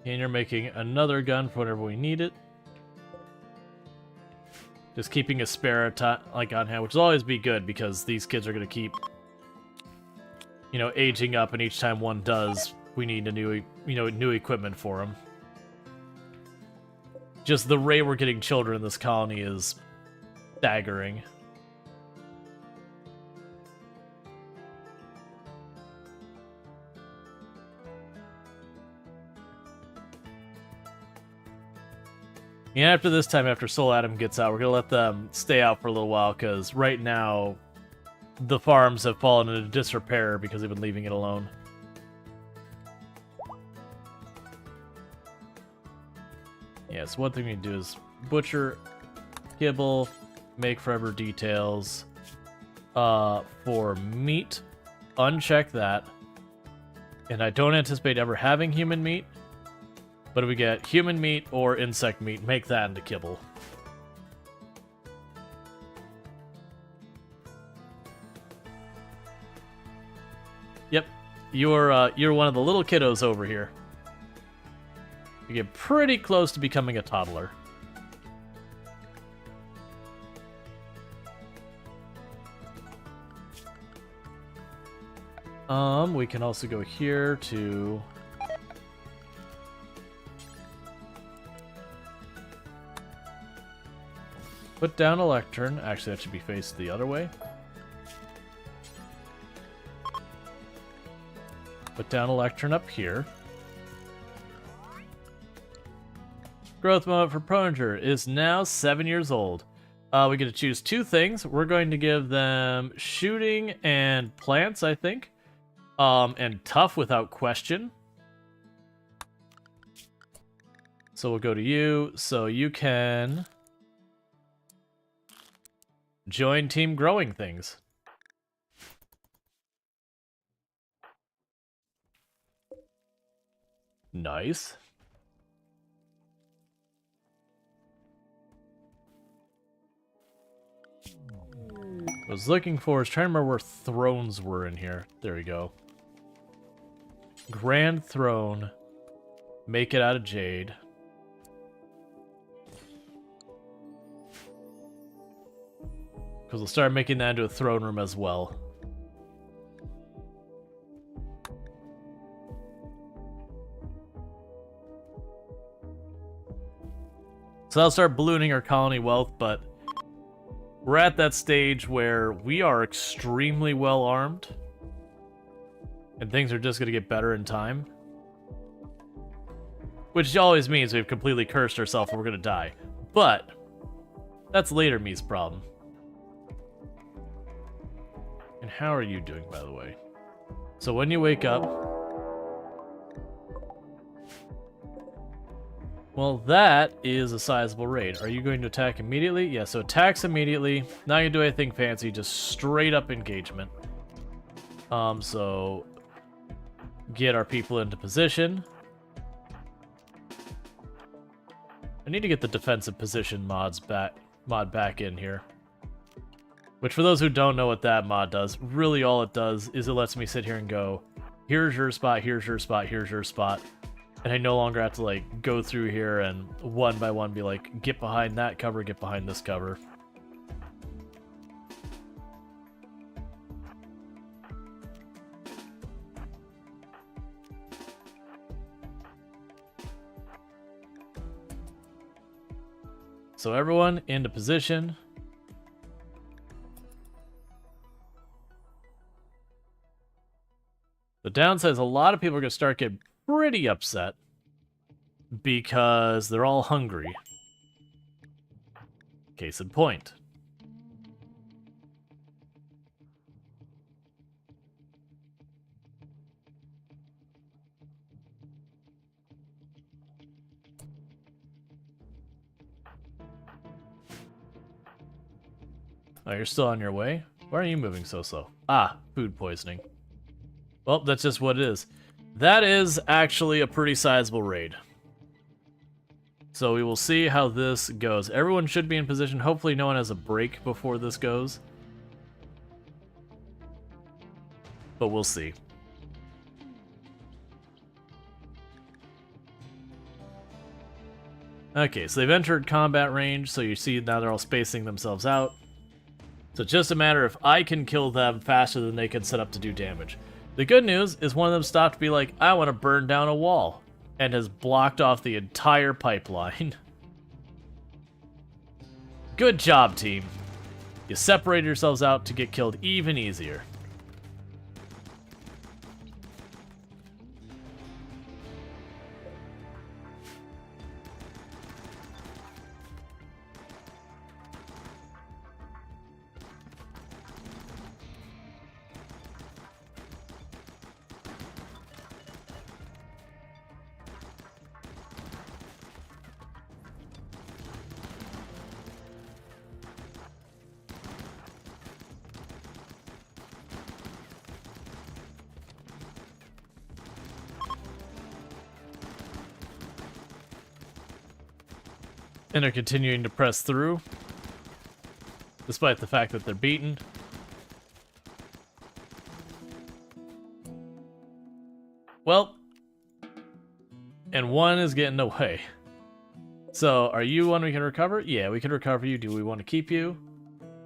And you're making another gun for whenever we need it. Just keeping a spare like on hand, which will always be good because these kids are going to keep, you know, aging up, and each time one does, we need a new, new equipment for them. Just the rate we're getting children in this colony is staggering. And after this time, after Soul Adam gets out, we're going to let them stay out for a little while, because right now, the farms have fallen into disrepair because they've been leaving it alone. Yeah, so one thing we can do is butcher, kibble, make forever details. For meat, uncheck that. And I don't anticipate ever having human meat. But if we get human meat or insect meat, make that into kibble. Yep, you're one of the little kiddos over here. You get pretty close to becoming a toddler. We can also go here to... put down a lectern. Actually, that should be faced the other way. Put down a lectern up here. Growth moment for Proninger is now 7 years old. We get to choose 2 things. We're going to give them shooting and plants, I think. And tough without question. So we'll go to you. So you can... join team growing things. Nice. What I was looking for is trying to remember where thrones were in here. There we go. Grand Throne. Make it out of jade. Because we'll start making that into a throne room as well. So that'll start ballooning our colony wealth, but we're at that stage where we are extremely well armed. And things are just going to get better in time. Which always means we've completely cursed ourselves and we're going to die. But that's later me's problem. And how are you doing, by the way? So when you wake up... Well, that is a sizable raid. Are you going to attack immediately? Yeah, so attacks immediately. Not going to do anything fancy, just straight up engagement. So... Get our people into position. I need to get the defensive position mod back in here. Which, for those who don't know what that mod does, really all it does is it lets me sit here and go, here's your spot, here's your spot, here's your spot. And I no longer have to, like, go through here and one by one be like, get behind that cover, get behind this cover. So everyone into position. The downside is a lot of people are going to start getting pretty upset because they're all hungry. Case in point. Oh, you're still on your way? Why are you moving so slow? Ah, food poisoning. Well, that's just what it is. That is actually a pretty sizable raid. So we will see how this goes. Everyone should be in position. Hopefully no one has a break before this goes. But we'll see. Okay, so they've entered combat range, so you see now they're all spacing themselves out. So it's just a matter if I can kill them faster than they can set up to do damage. The good news is one of them stopped to be like, I want to burn down a wall, and has blocked off the entire pipeline. Good job, team. You separated yourselves out to get killed even easier. And they're continuing to press through, despite the fact that they're beaten. Well, and one is getting away. So, are you one we can recover? Yeah, we can recover you. Do we want to keep you?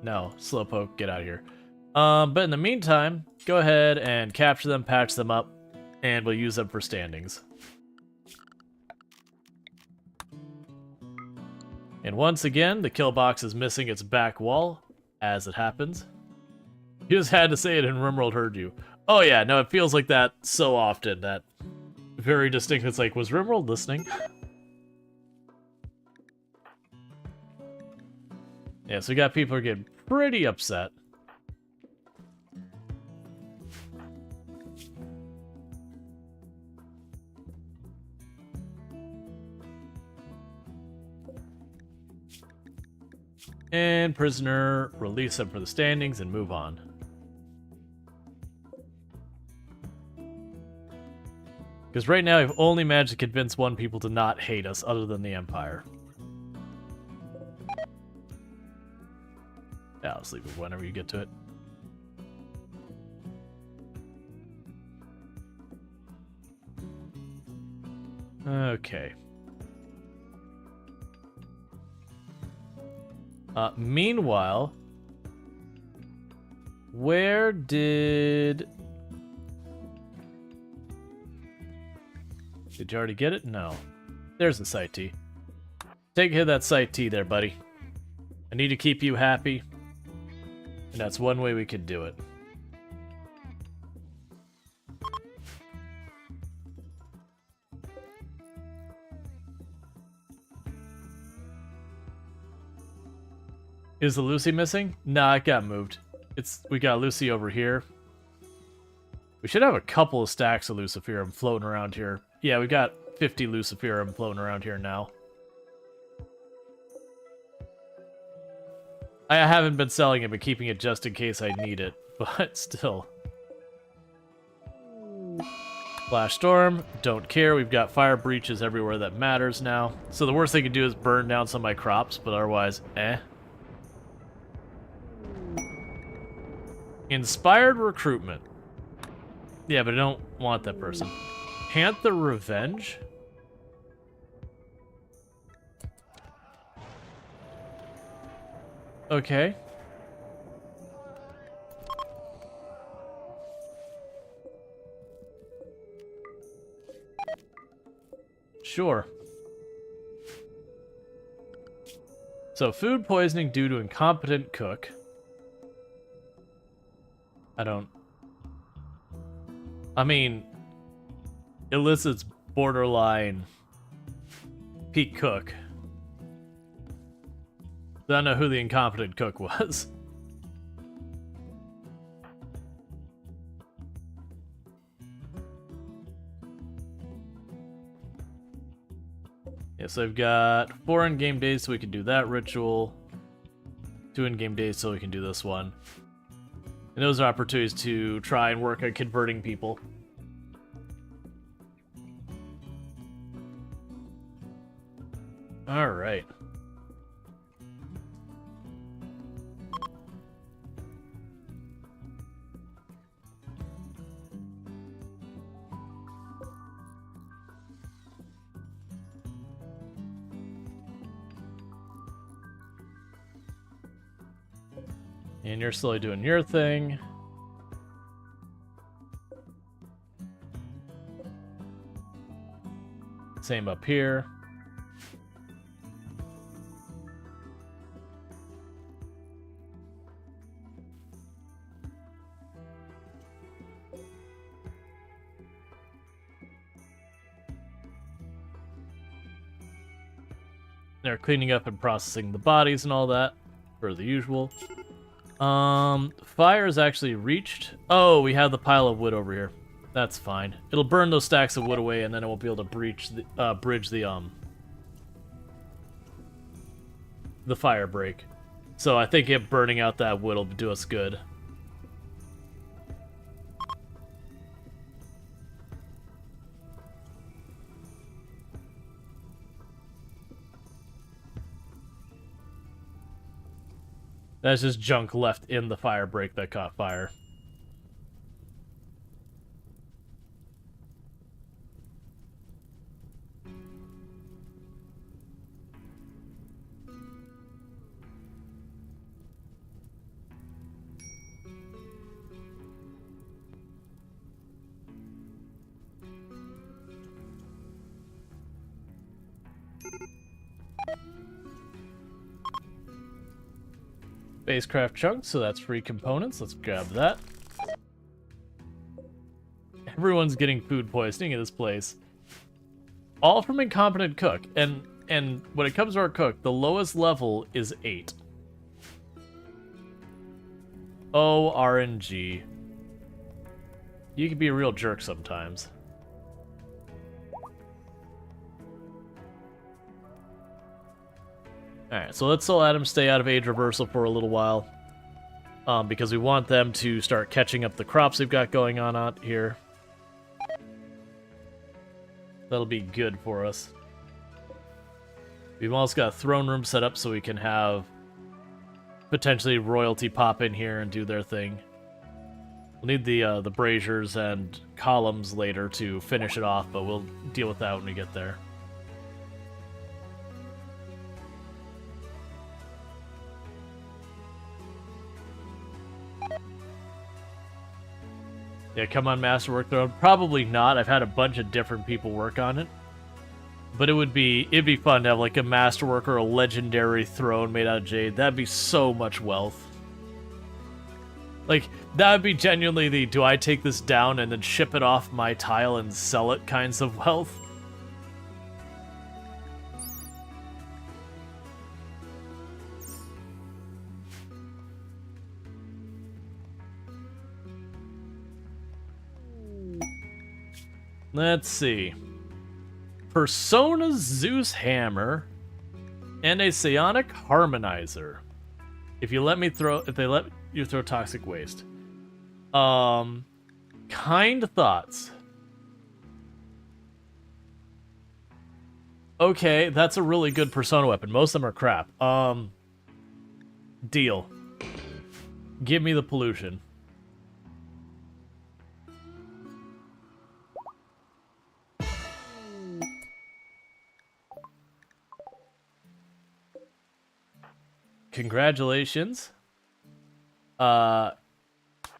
No, Slowpoke, get out of here. But in the meantime, go ahead and capture them, patch them up, and we'll use them for standings. And once again, the kill box is missing its back wall, as it happens. You just had to say it and RimWorld heard you. Oh yeah, no, it feels like that so often, that very distinct. It's like, was RimWorld listening? Yeah, so we got people who are getting pretty upset. And prisoner, release them for the standings and move on. Because right now, we've only managed to convince one people to not hate us other than the Empire. Yeah, I'll sleep it whenever you get to it. Okay. Meanwhile, where did you already get it? No. There's the site T. Take a hit of that site T there, buddy. I need to keep you happy, and that's one way we could do it. Is the Lucy missing? Nah, it got moved. We got Lucy over here. We should have a couple of stacks of Luciferum floating around here. Yeah, we got 50 Luciferum floating around here now. I haven't been selling it, but keeping it just in case I need it. But still. Flash Storm, don't care. We've got fire breaches everywhere that matters now. So the worst they could do is burn down some of my crops, but otherwise, eh. Inspired recruitment. Yeah, but I don't want that person. Panther Revenge? Okay. Sure. So, food poisoning due to incompetent cook. I mean, elicits borderline peak cook. I don't know who the incompetent cook was. Yeah, so I've got 4 in-game days so we can do that ritual. 2 in-game days so we can do this one. And those are opportunities to try and work on converting people. Alright. And you're slowly doing your thing. Same up here. They're cleaning up and processing the bodies and all that, per the usual. Fire is actually reached. Oh, we have the pile of wood over here. That's fine. It'll burn those stacks of wood away, and then it will be able to bridge the fire break. So I think it burning out that wood will do us good. That's just junk left in the fire break that caught fire. Spacecraft chunks, so that's free components. Let's grab that. Everyone's getting food poisoning in this place. All from incompetent cook. And when it comes to our cook, the lowest level is 8. Oh, RNG. You can be a real jerk sometimes. Alright, so let's let them stay out of age reversal for a little while. Because we want them to start catching up the crops they've got going on out here. That'll be good for us. We've also got a throne room set up so we can have potentially royalty pop in here and do their thing. We'll need the braziers and columns later to finish it off, but we'll deal with that when we get there. Yeah, come on, Masterwork Throne. Probably not. I've had a bunch of different people work on it. But it'd be fun to have like a Masterwork or a legendary throne made out of jade. That'd be so much wealth. Like, that would be genuinely the do I take this down and then ship it off my tile and sell it kinds of wealth. Let's see. Persona Zeus Hammer and a Psionic Harmonizer. If they let you throw toxic waste. Kind thoughts. Okay, that's a really good Persona weapon. Most of them are crap. Deal. Give me the pollution. Congratulations.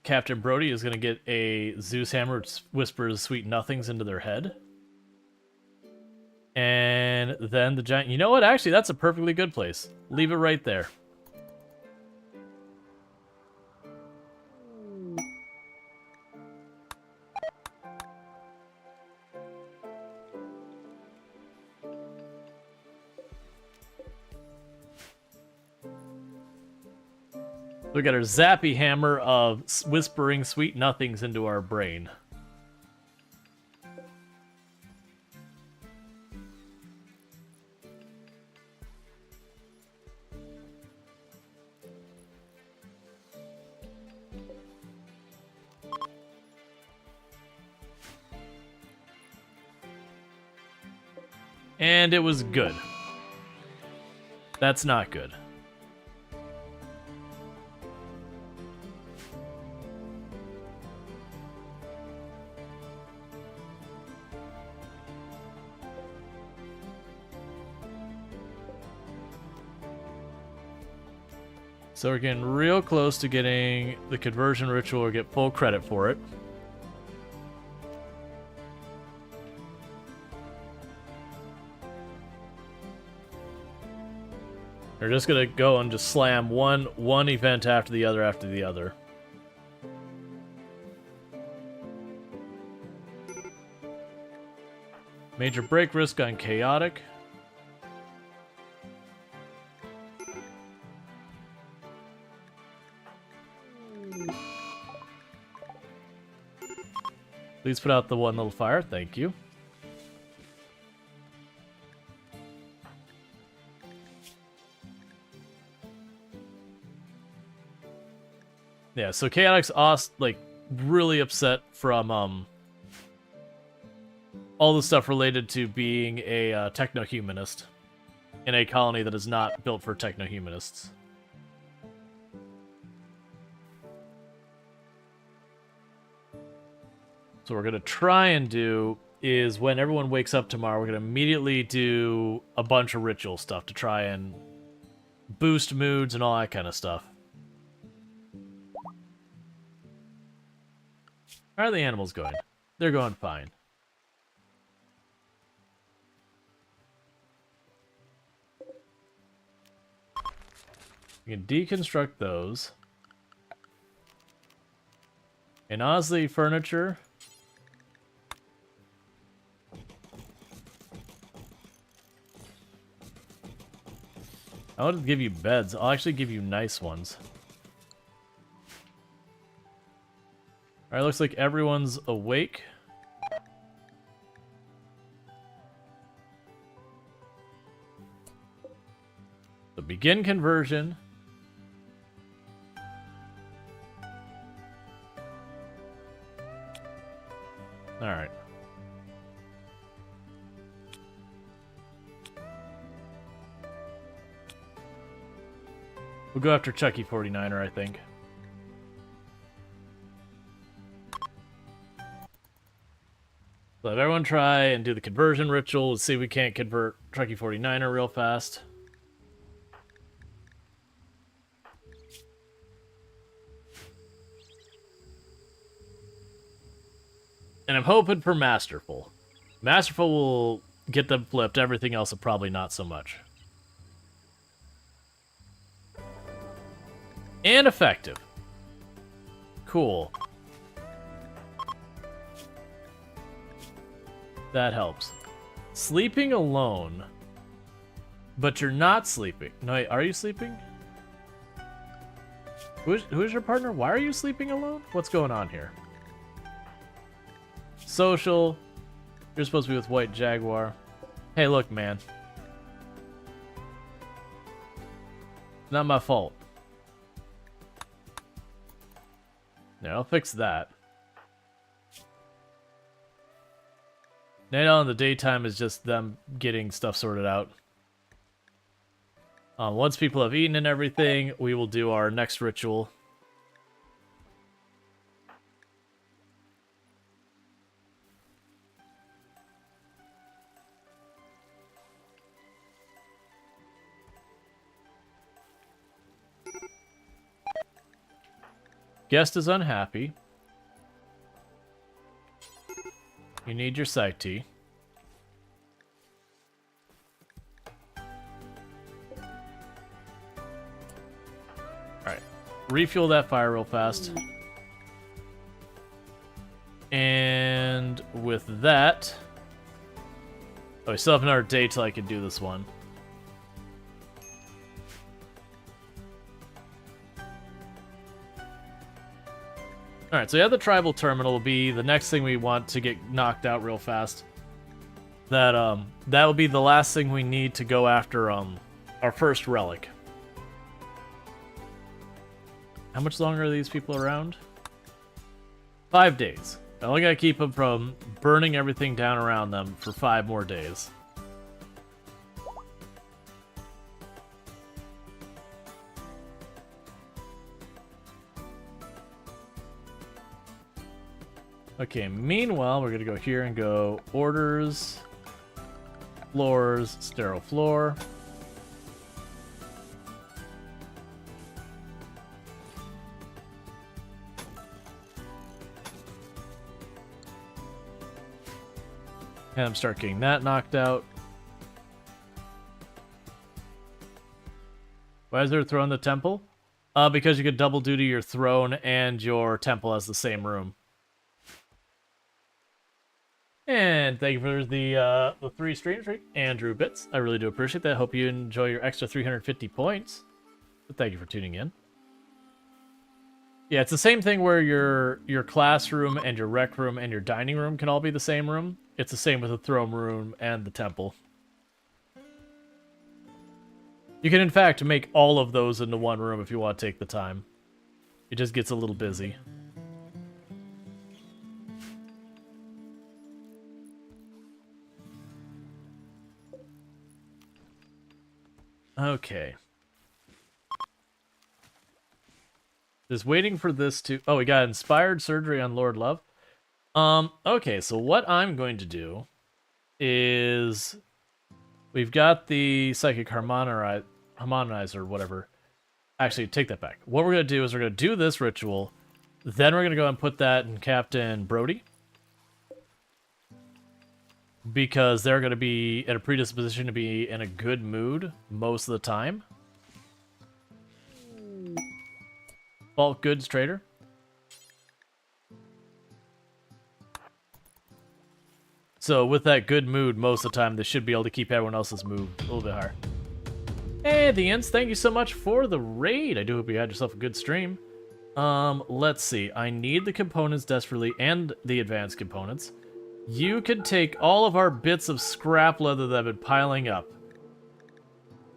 Captain Brody is going to get a Zeus Hammer which whispers sweet nothings into their head. And then the giant... You know what? Actually, that's a perfectly good place. Leave it right there. We got our zappy hammer of whispering sweet nothings into our brain. And it was good. That's not good. So we're getting real close to getting the conversion ritual or get full credit for it. We're just gonna go and just slam one event after the other. Major break risk on chaotic. Please put out the one little fire, thank you. Yeah, so Chaotic's like really upset from all the stuff related to being a techno-humanist in a colony that is not built for techno-humanists. So what we're going to try and do is when everyone wakes up tomorrow, we're going to immediately do a bunch of ritual stuff to try and boost moods and all that kind of stuff. How are the animals going? They're going fine. We can deconstruct those. And honestly, furniture... I would give you beds. I'll actually give you nice ones. Alright, looks like everyone's awake. So begin conversion. Alright. We'll go after Chucky 49er, I think. Let everyone try and do the conversion ritual. Let's see if we can't convert Trekkie 49er real fast. And I'm hoping for Masterful. Masterful will get them flipped. Everything else will probably not so much. And effective. Cool. That helps. Sleeping alone. But you're not sleeping. No, are you sleeping? Who's your partner? Why are you sleeping alone? What's going on here? Social. You're supposed to be with White Jaguar. Hey, look, man. Not my fault. Yeah, I'll fix that. Night out in the daytime is just them getting stuff sorted out. Once people have eaten and everything, we will do our next ritual. Guest is unhappy. You need your sight tea. Alright. Refuel that fire real fast. And with that... Oh, we still have another day till I can do this one. Alright, so yeah, the tribal terminal will be the next thing we want to get knocked out real fast. That will be the last thing we need to go after our first relic. How much longer are these people around? 5 days. I only gotta keep them from burning everything down around them for 5 more days. Okay, meanwhile, we're gonna go here and go orders, floors, sterile floor. And start getting that knocked out. Why is there a throne in the temple? Because you could double duty your throne and your temple as the same room. And thank you for the 3 stream streak, Andrew Bits. I really do appreciate that. Hope you enjoy your extra 350 points. But thank you for tuning in. Yeah, it's the same thing where your classroom and your rec room and your dining room can all be the same room. It's the same with the throne room and the temple. You can, in fact, make all of those into one room if you want to take the time. It just gets a little busy. Okay. Just waiting for this to... Oh, we got inspired surgery on Lord Love. Okay, so what I'm going to do is... We've got the Psychic Harmonizer, whatever. Actually, take that back. What we're going to do is we're going to do this ritual. Then we're going to go and put that in Captain Brody. Because they're going to be in a predisposition to be in a good mood most of the time. Bulk goods trader. So with that good mood most of the time, they should be able to keep everyone else's mood a little bit higher. Hey, the Ents, thank you so much for the raid. I do hope you had yourself a good stream. Let's see. I need the components desperately and the advanced components. You can take all of our bits of scrap leather that have been piling up.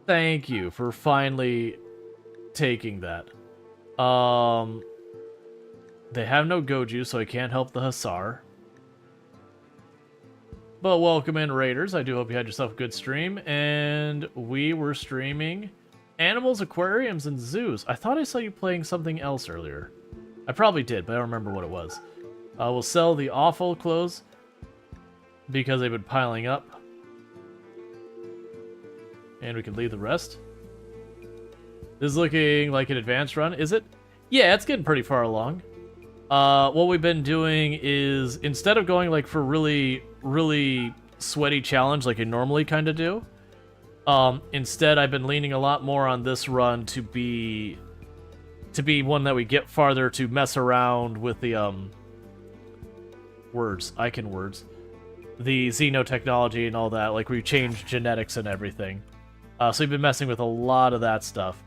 Thank you for finally taking that. They have no Goju, so I can't help the Hussar. But welcome in, Raiders. I do hope you had yourself a good stream. And we were streaming animals, aquariums, and zoos. I thought I saw you playing something else earlier. I probably did, but I don't remember what it was. We'll sell the awful clothes. because they've been piling up. And we can leave the rest. This is looking like an advanced run, is it? Yeah, it's getting pretty far along. What we've been doing is, instead of going like for really, really sweaty challenge like I normally kind of do, instead I've been leaning a lot more on this run to be one that we get farther to mess around with the, words, the xenotechnology and all that, like we change genetics and everything. So we've been messing with a lot of that stuff.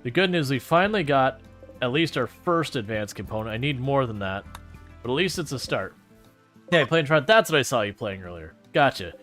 The good news, we finally got at least our first advanced component. I need more than that, but at least it's a start. Hey, playing Trot, that's what I saw you playing earlier. Gotcha.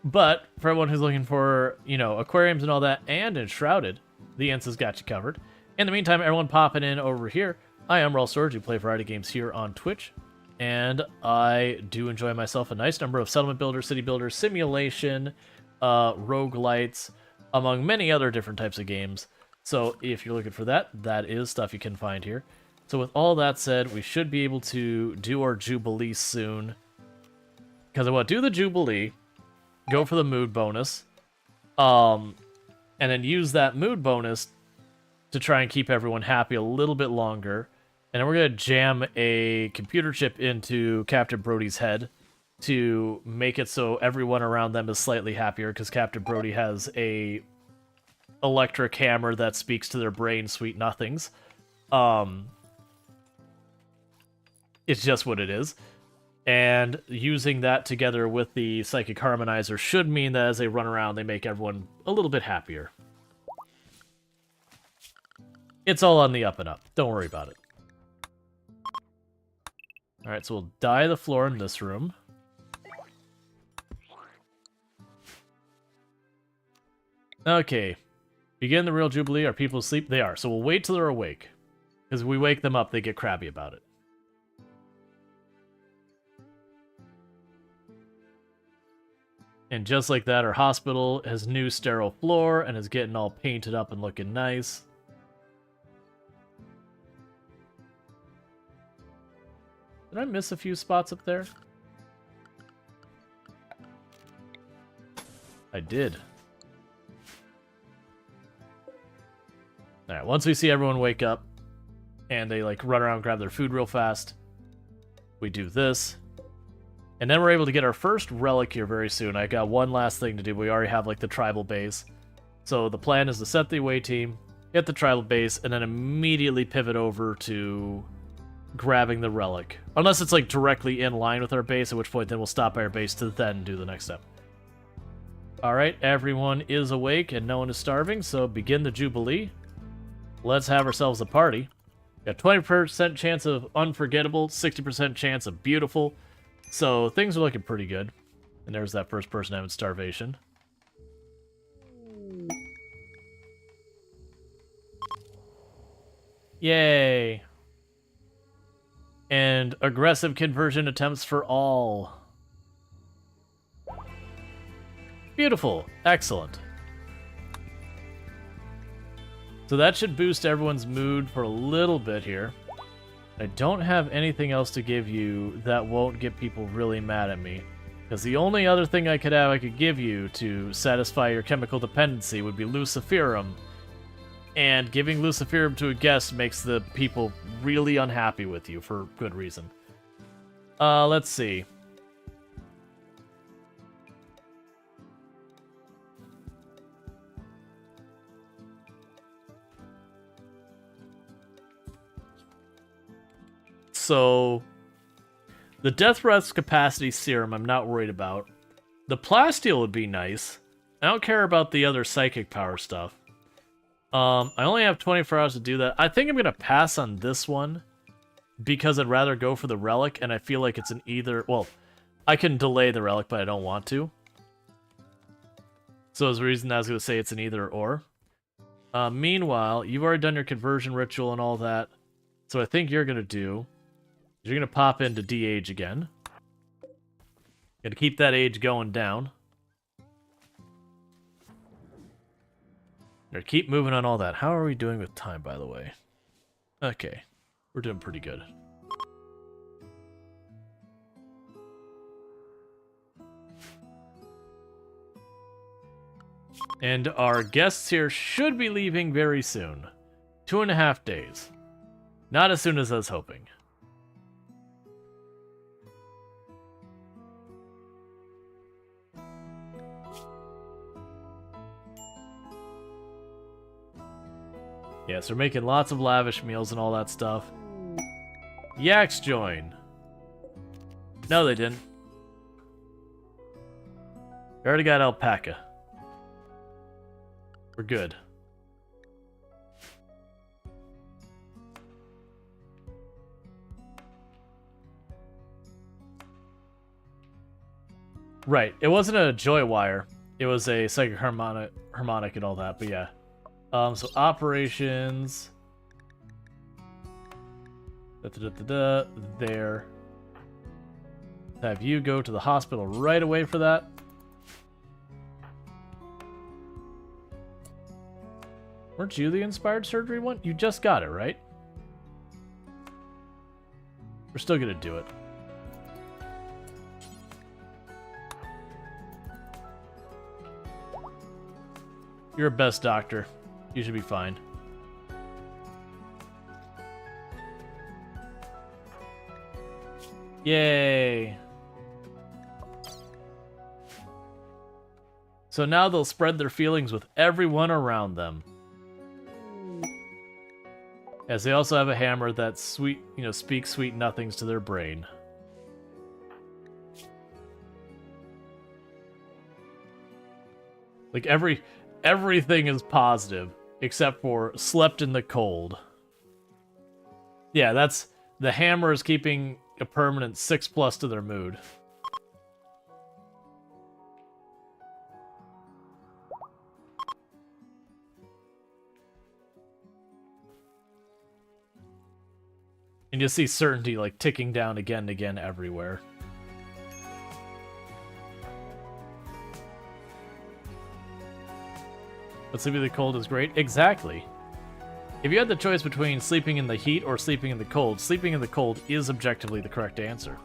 But for everyone who's looking for, you know, aquariums and all that, and Enshrouded, the Ents has got you covered. In the meantime, everyone popping in over here. I am Rual Storge, who play variety games here on Twitch, and I do enjoy myself a nice number of settlement builders, city builders, simulation, roguelites, among many other different types of games. So if you're looking for that, that is stuff you can find here. So with all that said, we should be able to do our Jubilee soon. Because I want to do the Jubilee, go for the mood bonus, and then use that mood bonus to try and keep everyone happy a little bit longer. And then we're going to jam a computer chip into Captain Brody's head to make it so everyone around them is slightly happier, because Captain Brody has a electric hammer that speaks to their brain sweet nothings. It's just what it is. And using that together with the Psychic Harmonizer should mean that as they run around, they make everyone a little bit happier. It's all on the up and up. Don't worry about it. Alright, so we'll dye the floor in this room. Okay. Begin the real Jubilee. Are people asleep? They are. So we'll wait till they're awake. Because if we wake them up, they get crabby about it. And just like that, our hospital has new sterile floor and is getting all painted up and looking nice. Did I miss a few spots up there? I did. Alright, once we see everyone wake up and they like run around and grab their food real fast, we do this. And then we're able to get our first relic here very soon. I got one last thing to do. We already have like the tribal base. So the plan is to set the away team, hit the tribal base, and then immediately pivot over to grabbing the relic. Unless it's like directly in line with our base, at which point then we'll stop by our base to then do the next step. Alright, everyone is awake and no one is starving, so begin the Jubilee. Let's have ourselves a party. Got 20% chance of unforgettable, 60% chance of beautiful. So things are looking pretty good. And there's that first person having starvation. Yay! And aggressive conversion attempts for all. Beautiful. Excellent. So that should boost everyone's mood for a little bit here. I don't have anything else to give you that won't get people really mad at me. Because the only other thing I could give you to satisfy your chemical dependency would be Luciferum. And giving Luciferum to a guest makes the people really unhappy with you for good reason. Let's see. So, the Death Rest Capacity Serum I'm not worried about. The Plasteel would be nice. I don't care about the other psychic power stuff. I only have 24 hours to do that. I think I'm going to pass on this one because I'd rather go for the relic, and I feel like it's an either... Well, I can delay the relic, but I don't want to. So as a reason I was going to say it's an either or. Meanwhile, you've already done your conversion ritual and all that. So I think you're going to do... You're going to pop into de-age again. Gonna keep that age going down. Gonna keep moving on all that. How are we doing with time, by the way? Okay. We're doing pretty good. And our guests here should be leaving very soon. 2.5 days. Not as soon as I was hoping. Yes, we're making lots of lavish meals and all that stuff. Yaks join. No, they didn't. We already got alpaca. We're good. Right. It wasn't a joy wire. It was a psychic harmonic and all that, but yeah. So operations. There. Have you go to the hospital right away for that. Weren't you the inspired surgery one? You just got it, right? We're still gonna do it. You're a best doctor. You should be fine. Yay! So now they'll spread their feelings with everyone around them. As they also have a hammer that speaks sweet nothings to their brain. Like everything is positive except for slept in the cold. Yeah, that's the hammer is keeping a permanent 6+ to their mood. And you see certainty like ticking down again and again everywhere. But sleeping in the cold is great. Exactly. If you had the choice between sleeping in the heat or sleeping in the cold, sleeping in the cold is objectively the correct answer.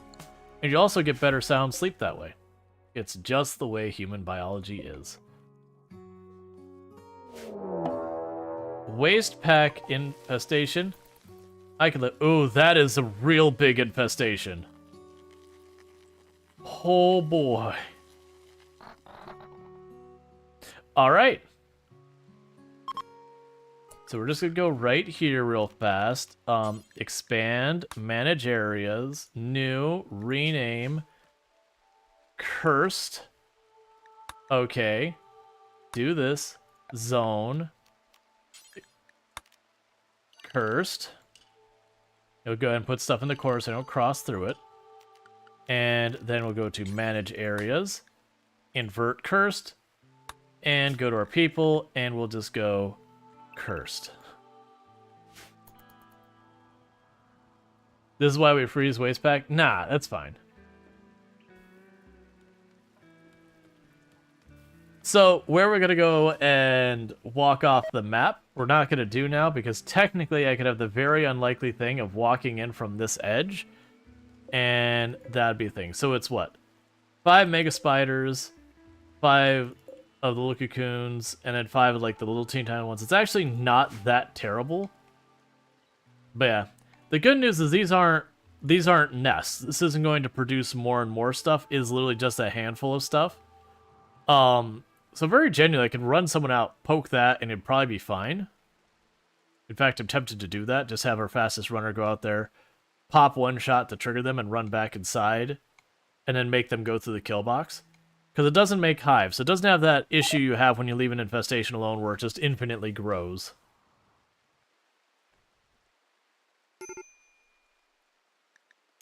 And you also get better sound sleep that way. It's just the way human biology is. Waste pack infestation. I can live. Ooh, that is a real big infestation. Oh boy. Alright. So we're just gonna go right here real fast. Expand, manage areas, new, rename, cursed. Okay. Do this. Zone. Cursed. We'll go ahead and put stuff in the corner so I don't cross through it. And then we'll go to manage areas, invert cursed, and go to our people, and we'll just go cursed. This is why we freeze waste pack? Nah, that's fine. So, where we're going to go and walk off the map, we're not going to do now, because technically I could have the very unlikely thing of walking in from this edge, and that'd be a thing. So it's what? 5 mega spiders, 5 of the little cocoons, and then 5 of like the little teeny tiny ones. It's actually not that terrible. But yeah, the good news is these aren't nests. This isn't going to produce more and more stuff. It is literally just a handful of stuff. So very genuinely, I can run someone out, poke that, and it'd probably be fine. In fact, I'm tempted to do that. Just have our fastest runner go out there, pop one shot to trigger them, and run back inside, and then make them go through the kill box. Because it doesn't make hives. So it doesn't have that issue you have when you leave an infestation alone where it just infinitely grows.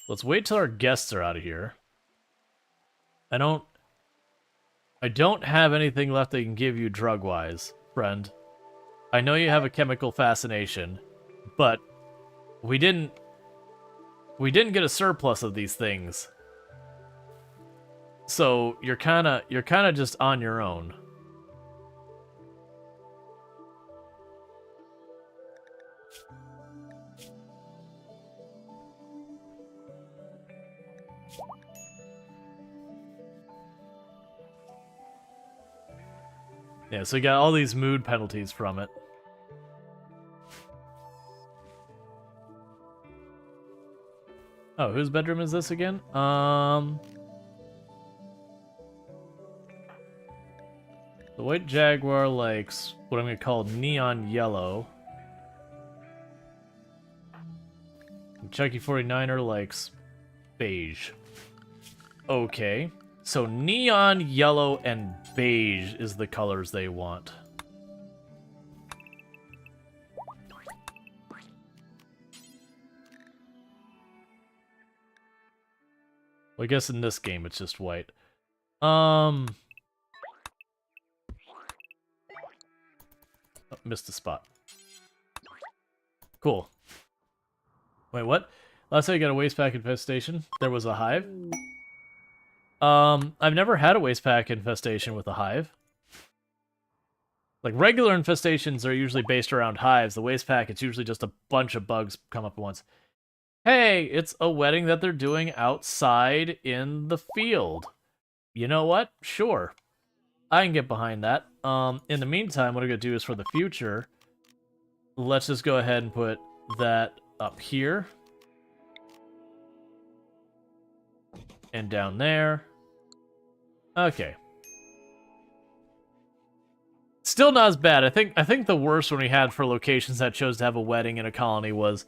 Let's wait till our guests are out of here. I don't have anything left I can give you drug-wise, friend. I know you have a chemical fascination, but we didn't get a surplus of these things. So you're kind of just on your own. Yeah, so you got all these mood penalties from it. Oh, whose bedroom is this again? The White Jaguar likes what I'm gonna call neon yellow. And Chucky 49er likes beige. Okay. So neon yellow and beige is the colors they want. Well, I guess in this game it's just white. Oh, missed a spot. Cool. Wait, what? Last time you got a waste pack infestation, there was a hive? I've never had a waste pack infestation with a hive. Like, regular infestations are usually based around hives. The waste pack, it's usually just a bunch of bugs come up at once. Hey, it's a wedding that they're doing outside in the field. You know what? Sure. I can get behind that. In the meantime, what I'm going to do is for the future, let's just go ahead and put that up here. And down there. Okay. Still not as bad. I think the worst one we had for locations that chose to have a wedding in a colony was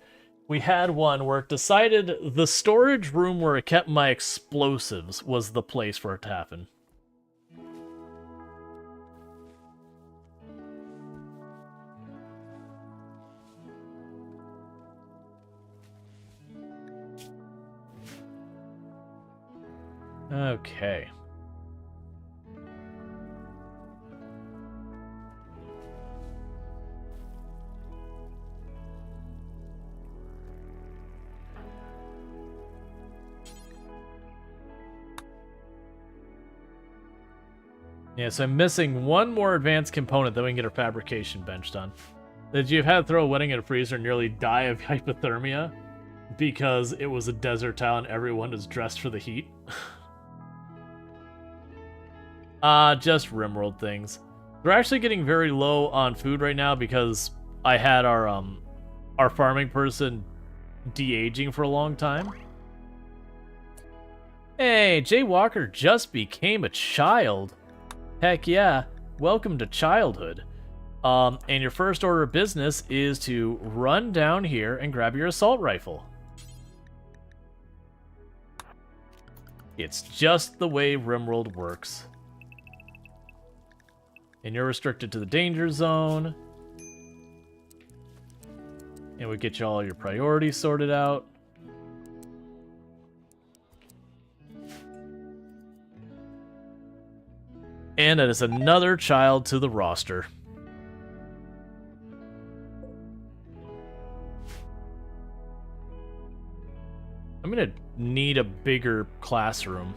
we had one where it decided the storage room where it kept my explosives was the place for it to happen. Okay. Yeah, so I'm missing one more advanced component that we can get our fabrication bench done. Did you have had to throw a wedding in a freezer and nearly die of hypothermia because it was a desert town and everyone is dressed for the heat? Just RimWorld things. We're actually getting very low on food right now because I had our farming person de-aging for a long time. Hey, Jay Walker just became a child. Heck yeah, welcome to childhood. And your first order of business is to run down here and grab your assault rifle. It's just the way RimWorld works. And you're restricted to the danger zone. And we get you all your priorities sorted out. And that is another child to the roster. I'm gonna need a bigger classroom.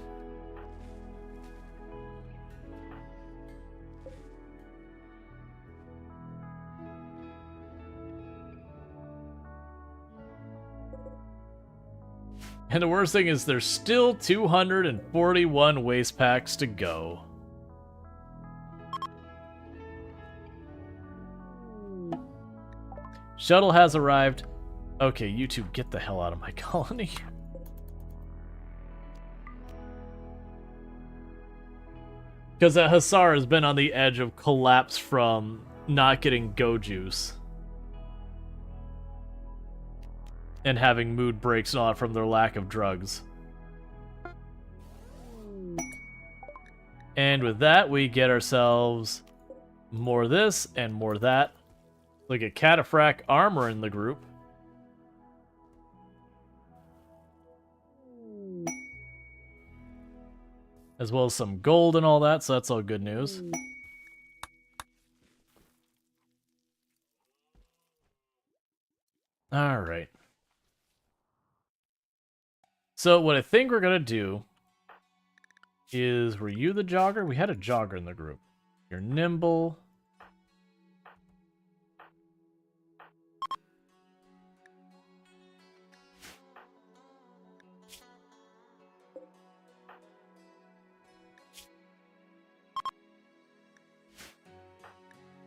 And the worst thing is there's still 241 waste packs to go. Shuttle has arrived. Okay, you two get the hell out of my colony. Because that Hussar has been on the edge of collapse from not getting go juice. And having mood breaks and all that from their lack of drugs. And with that, we get ourselves more this and more that. Look at Cataphract armor in the group. As well as some gold and all that, so that's all good news. Alright. So what I think we're going to do is, were you the jogger? We had a jogger in the group. You're nimble.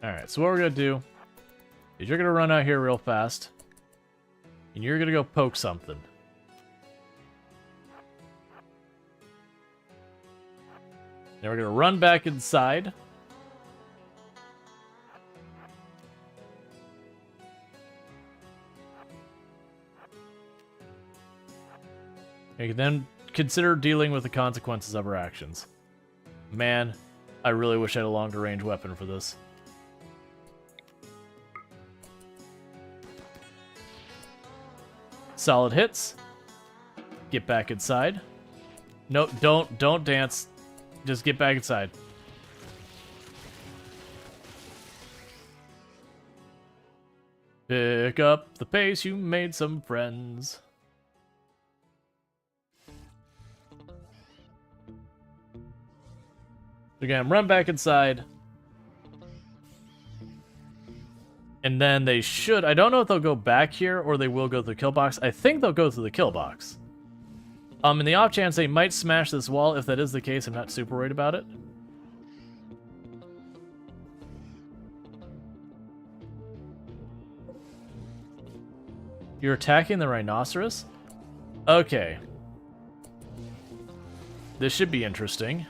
Alright, so what we're going to do is you're going to run out here real fast. And you're going to go poke something. Then we're going to run back inside. You can then consider dealing with the consequences of our actions. Man, I really wish I had a longer range weapon for this. Solid hits. Get back inside. No, don't dance. Just get back inside. Pick up the pace, you made some friends. Again, run back inside. And then they should... I don't know if they'll go back here or they will go through the kill box. I think they'll go through the kill box. In the off chance they might smash this wall, if that is the case, I'm not super worried about it. You're attacking the rhinoceros? Okay. This should be interesting.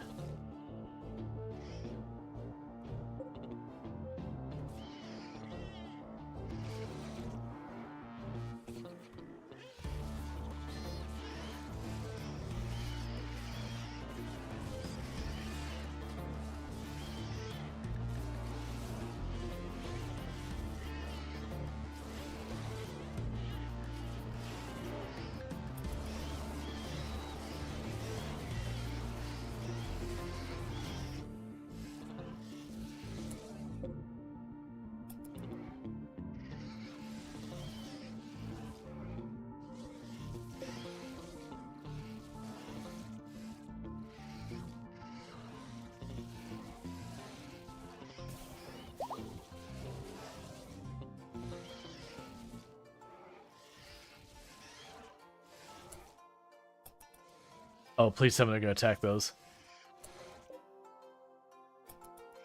Oh, please tell me they're going to attack those.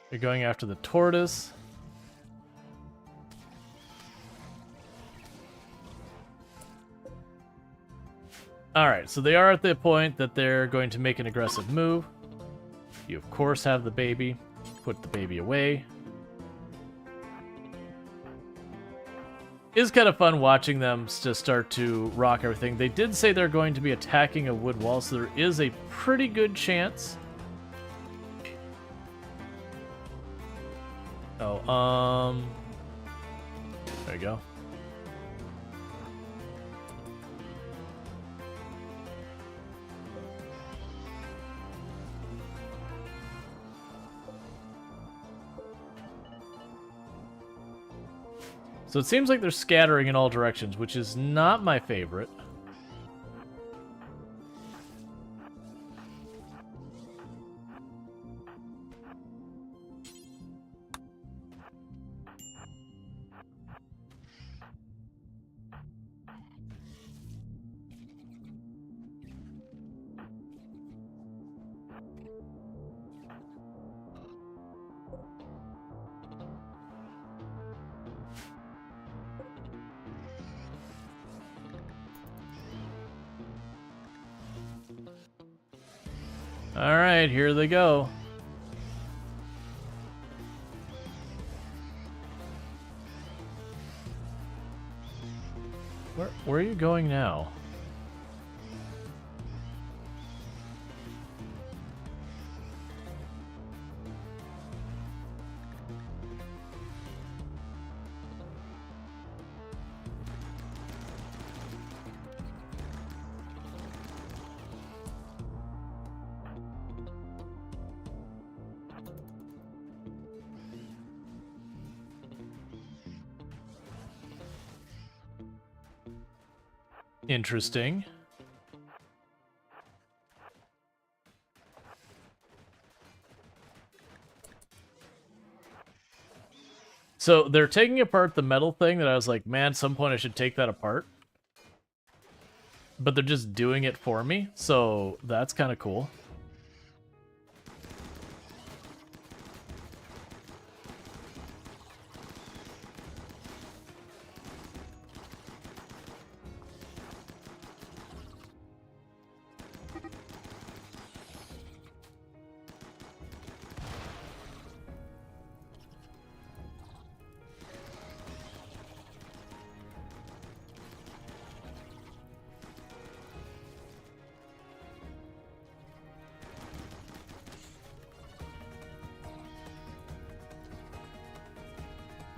They're going after the tortoise. Alright, so they are at the point that they're going to make an aggressive move. You, of course, have the baby. Put the baby away. It's kind of fun watching them just start to rock everything. They did say they're going to be attacking a wood wall, so there is a pretty good chance. Oh, there you go. So it seems like they're scattering in all directions, which is not my favorite. Alright, here they go. Where are you going now? Interesting. So they're taking apart the metal thing that I was like, man, at some point I should take that apart. But they're just doing it for me, so that's kind of cool.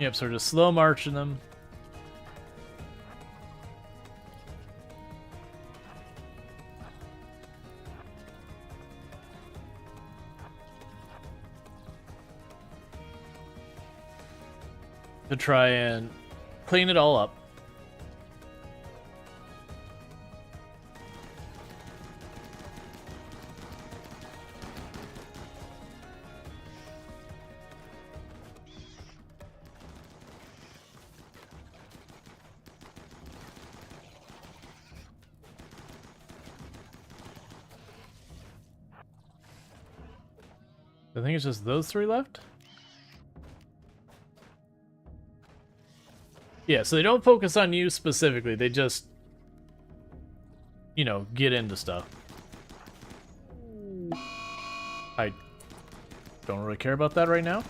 Yep, so we're just slow marching them. To try and clean it all up. I think it's just those three left. Yeah, so they don't focus on you specifically. They just, you know, get into stuff. I don't really care about that right now.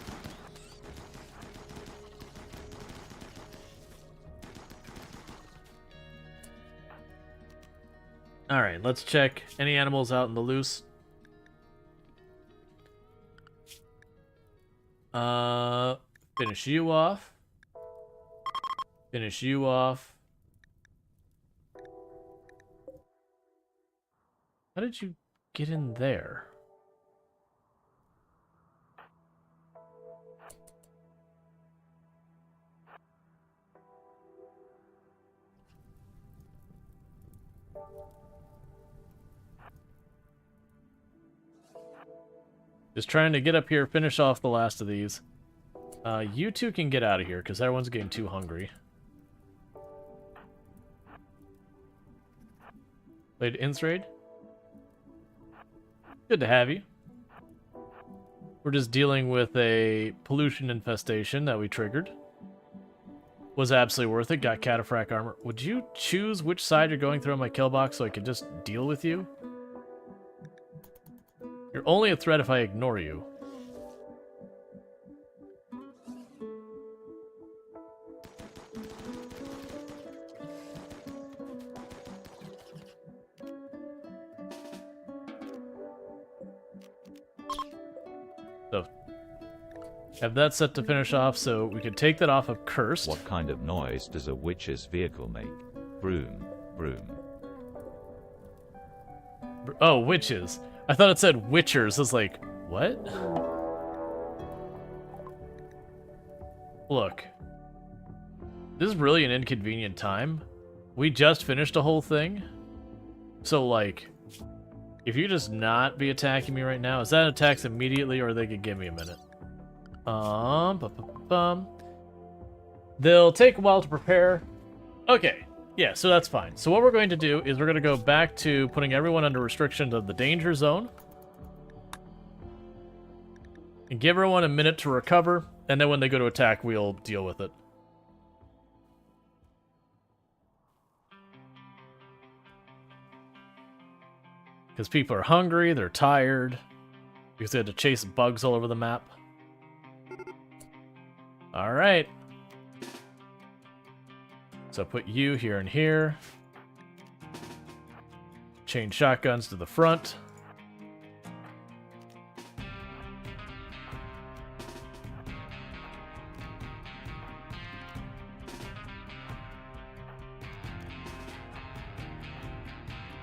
Alright, let's check any animals out in the loose. Finish you off. Finish you off. How did you get in there? Just trying to get up here, finish off the last of these. You two can get out of here, because everyone's getting too hungry. Played Ints Raid? Good to have you. We're just dealing with a pollution infestation that we triggered. Was absolutely worth it, got cataphract armor. Would you choose which side you're going through on my kill box so I could just deal with you? You're only a threat if I ignore you. So, have that set to finish off so we can take that off of Cursed. What kind of noise does a witch's vehicle make? Broom, broom. Oh, witches. I thought it said witchers. I was like, what? Look. This is really an inconvenient time. We just finished a whole thing. So, like, if you just not be attacking me right now, is that attacks immediately or they could give me a minute? They'll take a while to prepare. Okay. Yeah, so that's fine. So what we're going to do is we're going to go back to putting everyone under restrictions of the danger zone. And give everyone a minute to recover, and then when they go to attack, we'll deal with it. Because people are hungry, they're tired, because they had to chase bugs all over the map. Alright. So put you here and here. Chain shotguns to the front.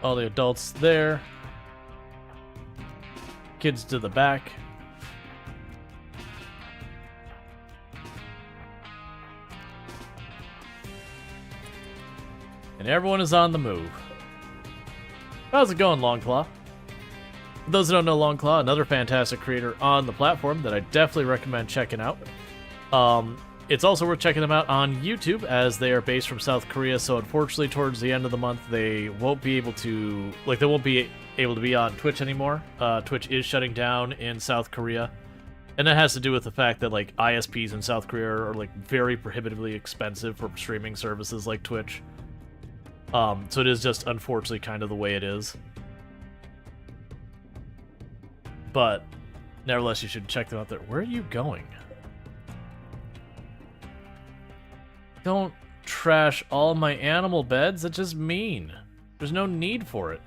All the adults there. Kids to the back. And everyone is on the move. How's it going, Longclaw? For those who don't know Longclaw, another fantastic creator on the platform that I definitely recommend checking out. It's also worth checking them out on YouTube, as they are based from South Korea, so unfortunately towards the end of the month they won't be able to, like, they won't be able to be on Twitch anymore. Twitch is shutting down in South Korea. And that has to do with the fact that, like, ISPs in South Korea are, like, very prohibitively expensive for streaming services like Twitch. So it is just unfortunately kind of the way it is. But nevertheless, you should check them out there. Where are you going? Don't trash all my animal beds. That's just mean. There's no need for it.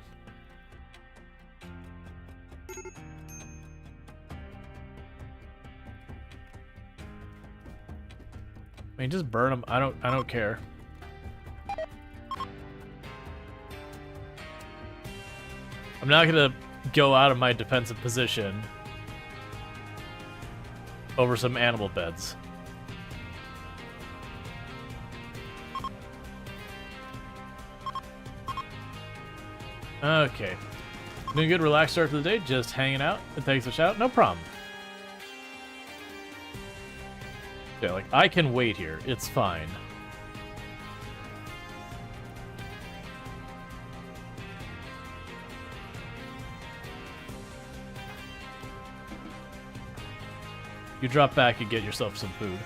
I mean, just burn them. I don't care. I'm not gonna go out of my defensive position over some animal beds. Okay. Doing a good, relaxed start to the day, just hanging out. And thanks for the shout. No problem. Yeah, like, I can wait here. It's fine. You drop back and get yourself some food.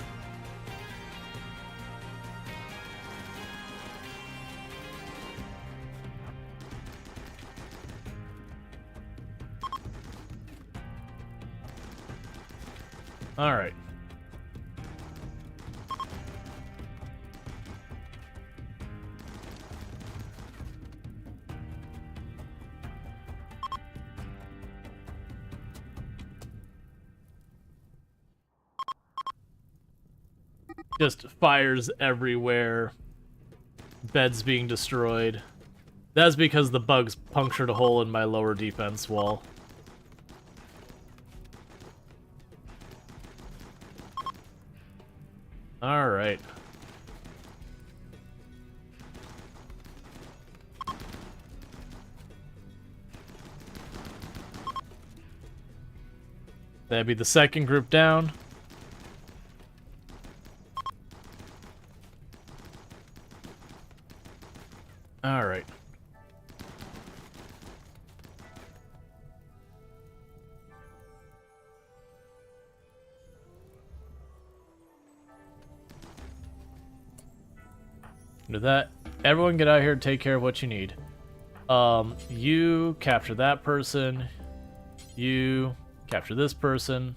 All right. Just fires everywhere. Beds being destroyed. That's because the bugs punctured a hole in my lower defense wall. Alright. That'd be the second group down. Alright. Do that. Everyone get out here and take care of what you need. You capture that person. You capture this person.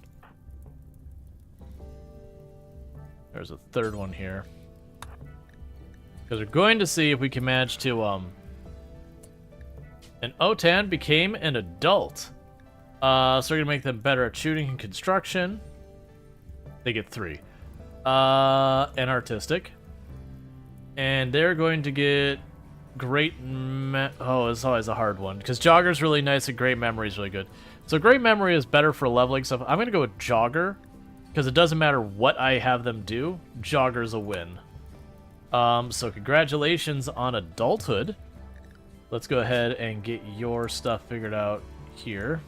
There's a third one here. Because we're going to see if we can manage to, An Otan became an adult. So we're going to make them better at shooting and construction. They get 3. And artistic. And they're going to get great... Oh, it's always a hard one. Because Jogger's really nice and Great Memory is really good. So Great Memory is better for leveling stuff. I'm going to go with Jogger. Because it doesn't matter what I have them do. Jogger's a win. So congratulations on adulthood. Let's go ahead and get your stuff figured out here.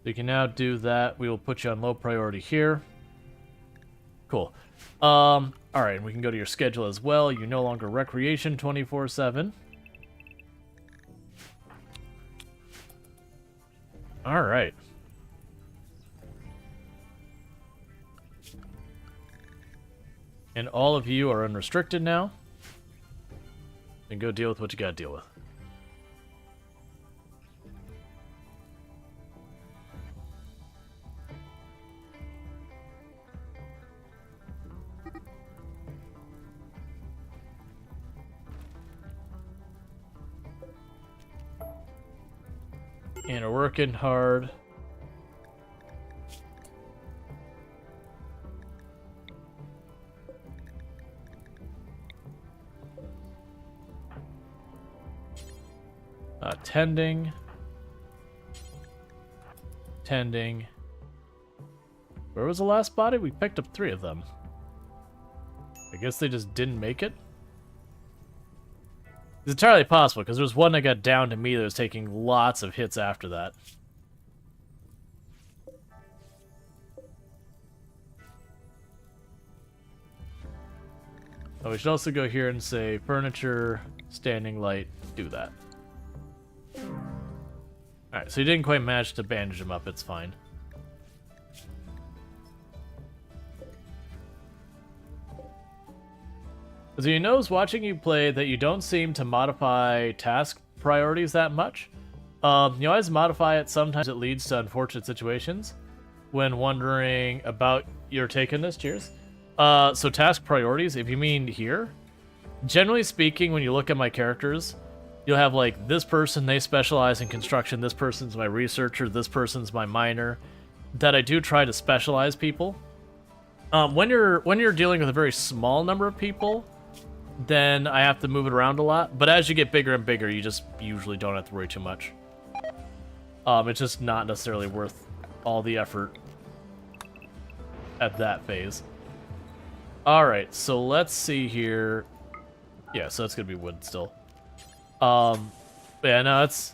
You can now do that. We will put you on low priority here. Cool. Alright, and we can go to your schedule as well. You no longer recreation 24/7. Alright. And all of you are unrestricted now. And go deal with what you gotta deal with. And are working hard. Tending. Tending. Where was the last body? We picked up 3 of them. I guess they just didn't make it? It's entirely possible, because there was one that got down to me that was taking lots of hits after that. Oh, we should also go here and say furniture, standing light, do that. Alright, so you didn't quite manage to bandage him up, it's fine. So you notice watching you play that you don't seem to modify task priorities that much. You always modify it, sometimes it leads to unfortunate situations when wondering about your take on this. Cheers. So task priorities, if you mean here, generally speaking, when you look at my characters, You'll have like this person, they specialize in construction, this person's my researcher, this person's my miner. That I do try to specialize people. When you're dealing with a very small number of people, then I have to move it around a lot. But as you get bigger and bigger, you just usually don't have to worry too much. It's just not necessarily worth all the effort at that phase. Alright, so let's see here. Yeah, so it's gonna be wood still. Yeah, no, it's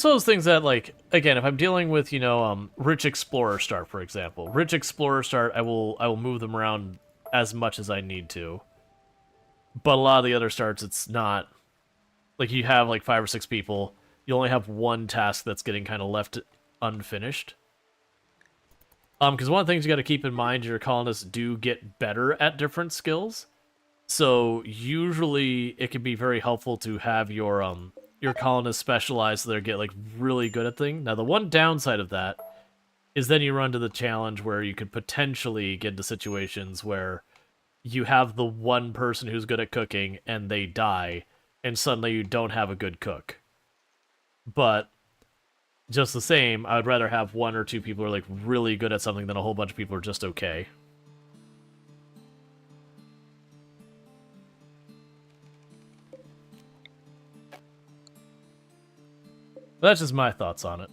those things that, like, again, if I'm dealing with, you know, Rich Explorer Start, for example. Rich Explorer Start, I will move them around as much as I need to. But a lot of the other starts, it's not. Like, you have, like, 5 or 6 people. You only have one task that's getting kind of left unfinished. Because one of the things you got to keep in mind, your colonists do get better at different skills. So usually it can be very helpful to have your colonists specialized so they get like really good at things. Now the one downside of that is then you run to the challenge where you could potentially get into situations where you have the one person who's good at cooking and they die, and suddenly you don't have a good cook. But just the same, I would rather have 1 or 2 people who are like really good at something than a whole bunch of people who are just okay. That's just my thoughts on it.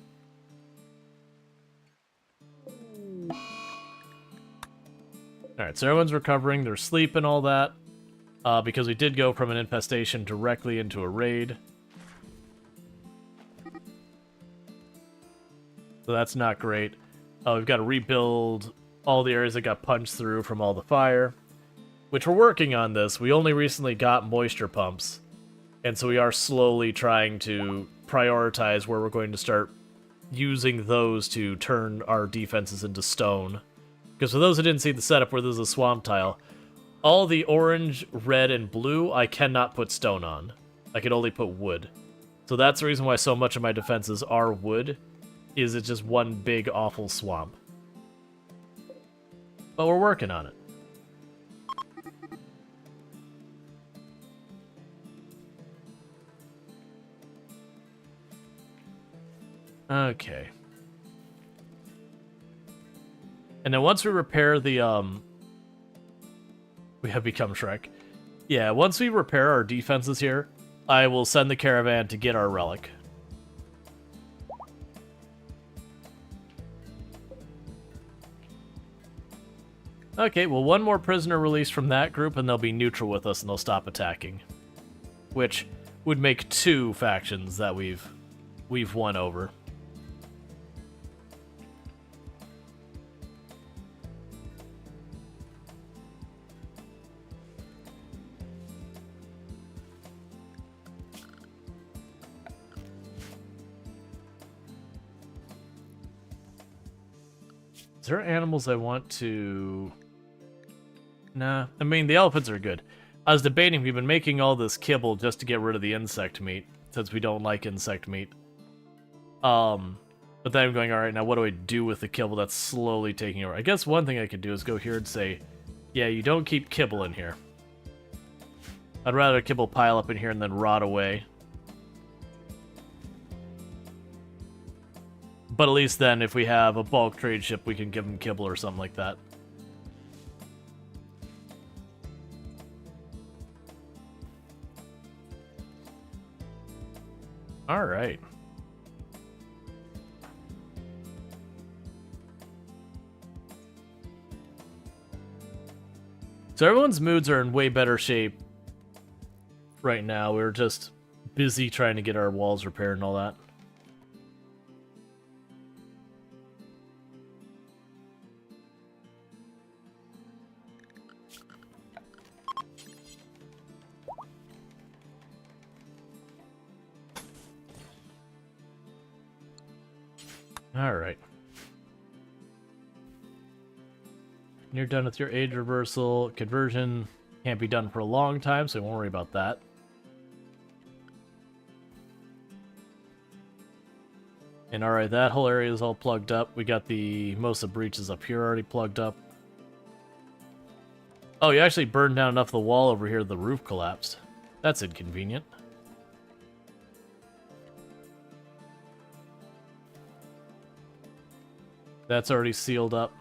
Alright, so everyone's recovering, they're asleep and all that. Because we did go from an infestation directly into a raid. So that's not great. We've got to rebuild all the areas that got punched through from all the fire. Which we're working on this. We only recently got moisture pumps. And so we are slowly trying to prioritize where we're going to start using those to turn our defenses into stone. Because for those who didn't see the setup where there's a swamp tile, all the orange, red, and blue I cannot put stone on. I can only put wood. So that's the reason why so much of my defenses are wood, is it's just one big awful swamp. But we're working on it. Okay. And then once we repair the, we have become Shrek. Yeah, once we repair our defenses here, I will send the caravan to get our relic. Okay, well, one more prisoner released from that group, and they'll be neutral with us, and they'll stop attacking. Which would make 2 factions that we've won over. Is there animals I want to... Nah, I mean, the elephants are good. I was debating, we've been making all this kibble just to get rid of the insect meat, since we don't like insect meat. But then I'm going, alright, now what do I do with the kibble that's slowly taking over? I guess one thing I could do is go here and say, yeah, you don't keep kibble in here. I'd rather kibble pile up in here and then rot away. But at least then, if we have a bulk trade ship, we can give them kibble or something like that. Alright. So everyone's moods are in way better shape right now. We're just busy trying to get our walls repaired and all that. Alright. You're done with your age reversal. Conversion can't be done for a long time, so we won't worry about that. And alright, that whole area is all plugged up. We got the most of the breaches up here already plugged up. Oh, you actually burned down enough of the wall over here the roof collapsed. That's inconvenient. That's already sealed up.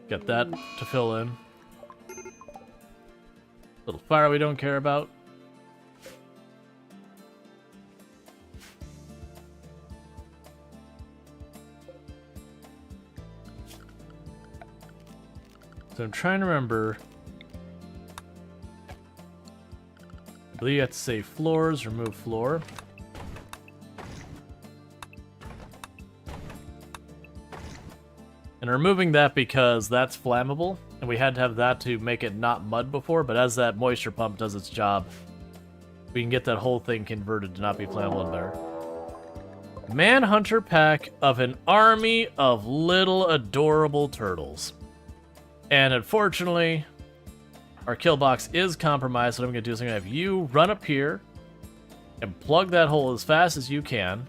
Get that to fill in. Little fire we don't care about. So I'm trying to remember. I believe you have to say floors, remove floor. And removing that because that's flammable, and we had to have that to make it not mud before, but as that moisture pump does its job, we can get that whole thing converted to not be flammable and better. Manhunter pack of an army of little adorable turtles. And unfortunately, our kill box is compromised, so what I'm going to do is I'm going to have you run up here and plug that hole as fast as you can.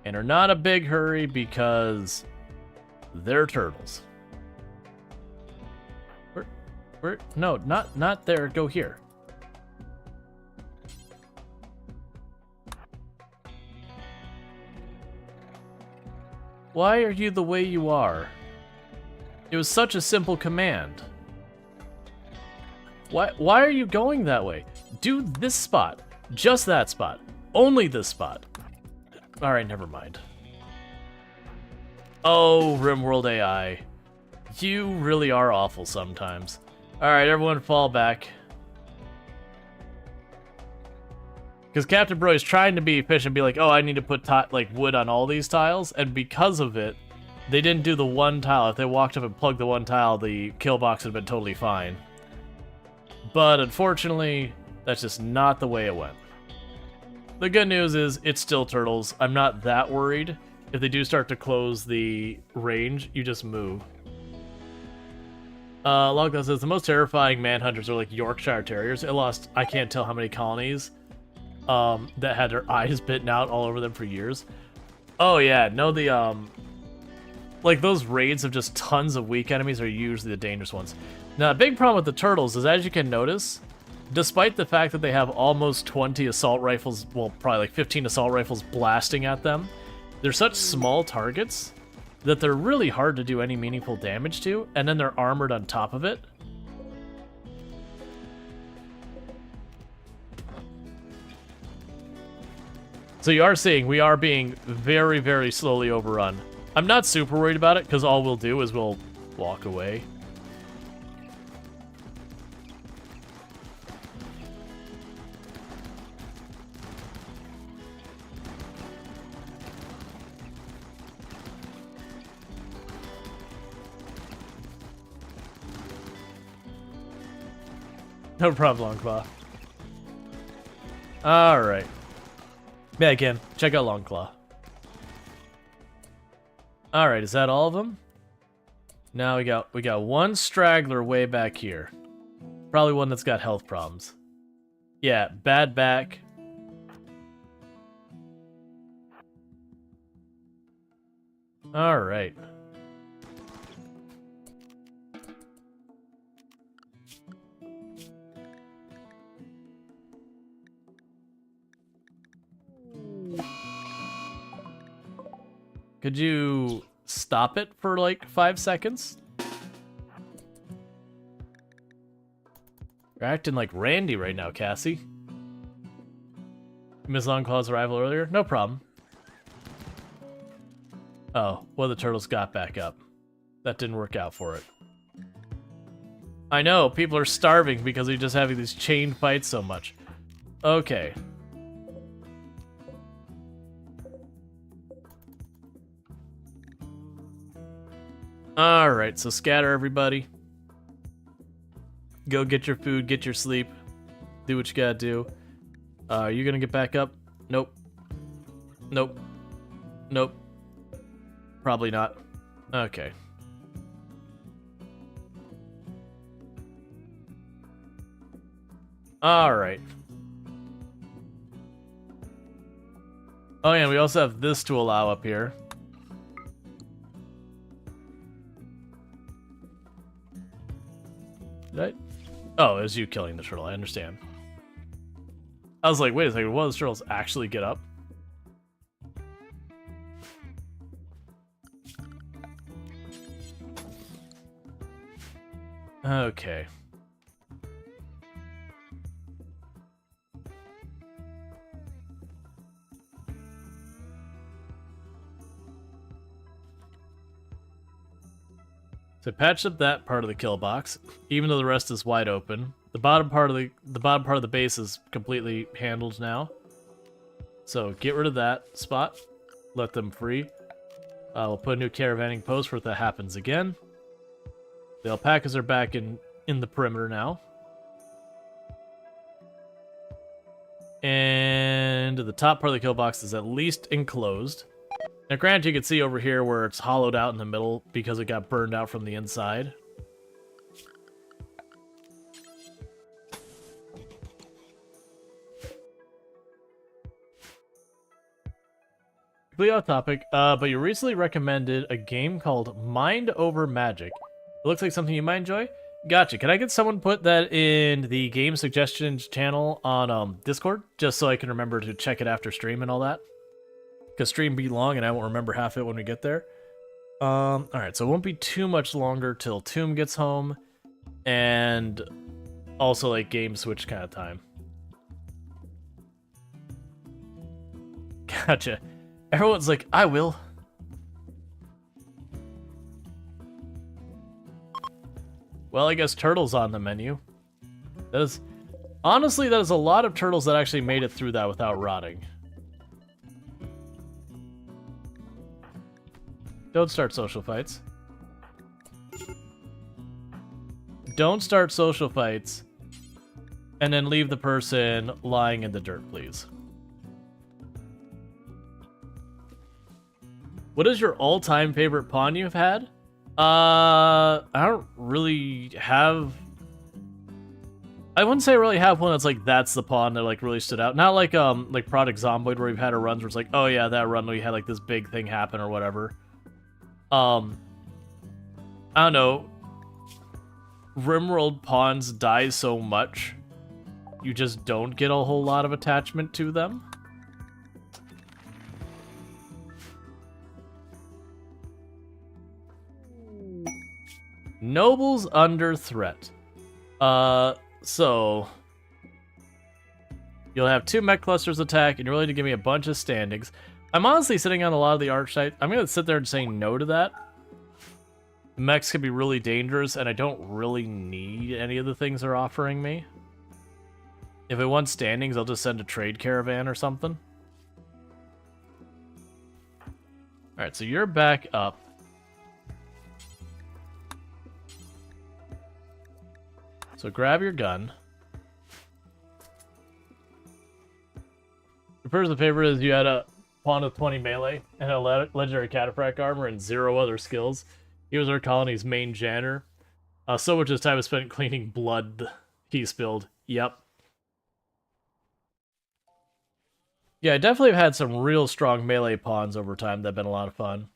And are not a big hurry because they're turtles. Where? No, not there. Go here. Why are you the way you are? It was such a simple command. Why are you going that way? Do this spot. Just that spot. Only this spot. Alright, never mind. Oh, RimWorld AI. You really are awful sometimes. Alright, everyone fall back. Because Captain Bro is trying to be efficient and be like, oh, I need to put like wood on all these tiles, and because of it, they didn't do the one tile. If they walked up and plugged the one tile, the kill box would have been totally fine. But unfortunately, that's just not the way it went. The good news is, it's still turtles. I'm not that worried. If they do start to close the range, you just move. Logdon says, the most terrifying manhunters are like Yorkshire Terriers. It lost, I can't tell how many colonies that had their eyes bitten out all over them for years. Oh yeah, no, the, like those raids of just tons of weak enemies are usually the dangerous ones. Now, a big problem with the turtles is, as you can notice, despite the fact that they have almost 20 assault rifles, well, probably like 15 assault rifles blasting at them, they're such small targets that they're really hard to do any meaningful damage to, and then they're armored on top of it. So you are seeing, we are being very, very slowly overrun. I'm not super worried about it, because all we'll do is we'll walk away. No problem, Longclaw. Alright. Yeah, again, check out Longclaw. Alright, is that all of them? Now we got one straggler way back here. Probably one that's got health problems. Yeah, bad back. Alright. Could you stop it for like 5 seconds? You're acting like Randy right now, Cassie. Miss Longclaw's arrival earlier? No problem. Oh, well, the turtles got back up. That didn't work out for it. I know, people are starving because they're just having these chain fights so much. Okay. Alright, so scatter everybody. Go get your food, get your sleep. Do what you gotta do. Are you gonna get back up? Nope. Nope. Nope. Probably not. Okay. Alright. Oh yeah, we also have this to allow up here. Did I? Oh, it was you killing the turtle, I understand. I was like, wait a second, will those turtles actually get up? Okay. So patched up that part of the kill box, even though the rest is wide open. The bottom part of the base is completely handled now. So get rid of that spot, let them free. We'll put a new caravanning post for if that happens again. The alpacas are back in the perimeter now. And the top part of the kill box is at least enclosed. Now granted, you can see over here where it's hollowed out in the middle because it got burned out from the inside. Completely off topic, but you recently recommended a game called Mind Over Magic. It looks like something you might enjoy. Gotcha. Can I get someone put that in the game suggestions channel on Discord, just so I can remember to check it after stream and all that? Because stream be long and I won't remember half it when we get there. Alright, so it won't be too much longer till Tomb gets home, and also like game switch kind of time. Gotcha. Everyone's like, I will. Well, I guess turtles on the menu. That is, honestly, that is a lot of turtles that actually made it through that without rotting. Don't start social fights. Don't start social fights. And then leave the person lying in the dirt, please. What is your all-time favorite pawn you've had? I don't really have... I wouldn't say I really have one that's like, that's the pawn that like really stood out. Not like Product Zomboid where we've had a runs where it's like, oh yeah, that run we had like this big thing happen or whatever. I don't know. RimWorld pawns die so much, you just don't get a whole lot of attachment to them. Nobles under threat. So you'll have 2 mech clusters attack, and you're willing to give me a bunch of standings. I'm honestly sitting on a lot of the archetypes. I'm gonna sit there and say no to that. Mechs can be really dangerous, and I don't really need any of the things they're offering me. If I want standings, I'll just send a trade caravan or something. Alright, so you're back up. So grab your gun. The person favorite is you had a pawn with 20 melee and a legendary cataphract armor and 0 other skills. He was our colony's main janitor. So much of his time was spent cleaning blood he spilled. Yep. Yeah, I definitely have had some real strong melee pawns over time that have been a lot of fun.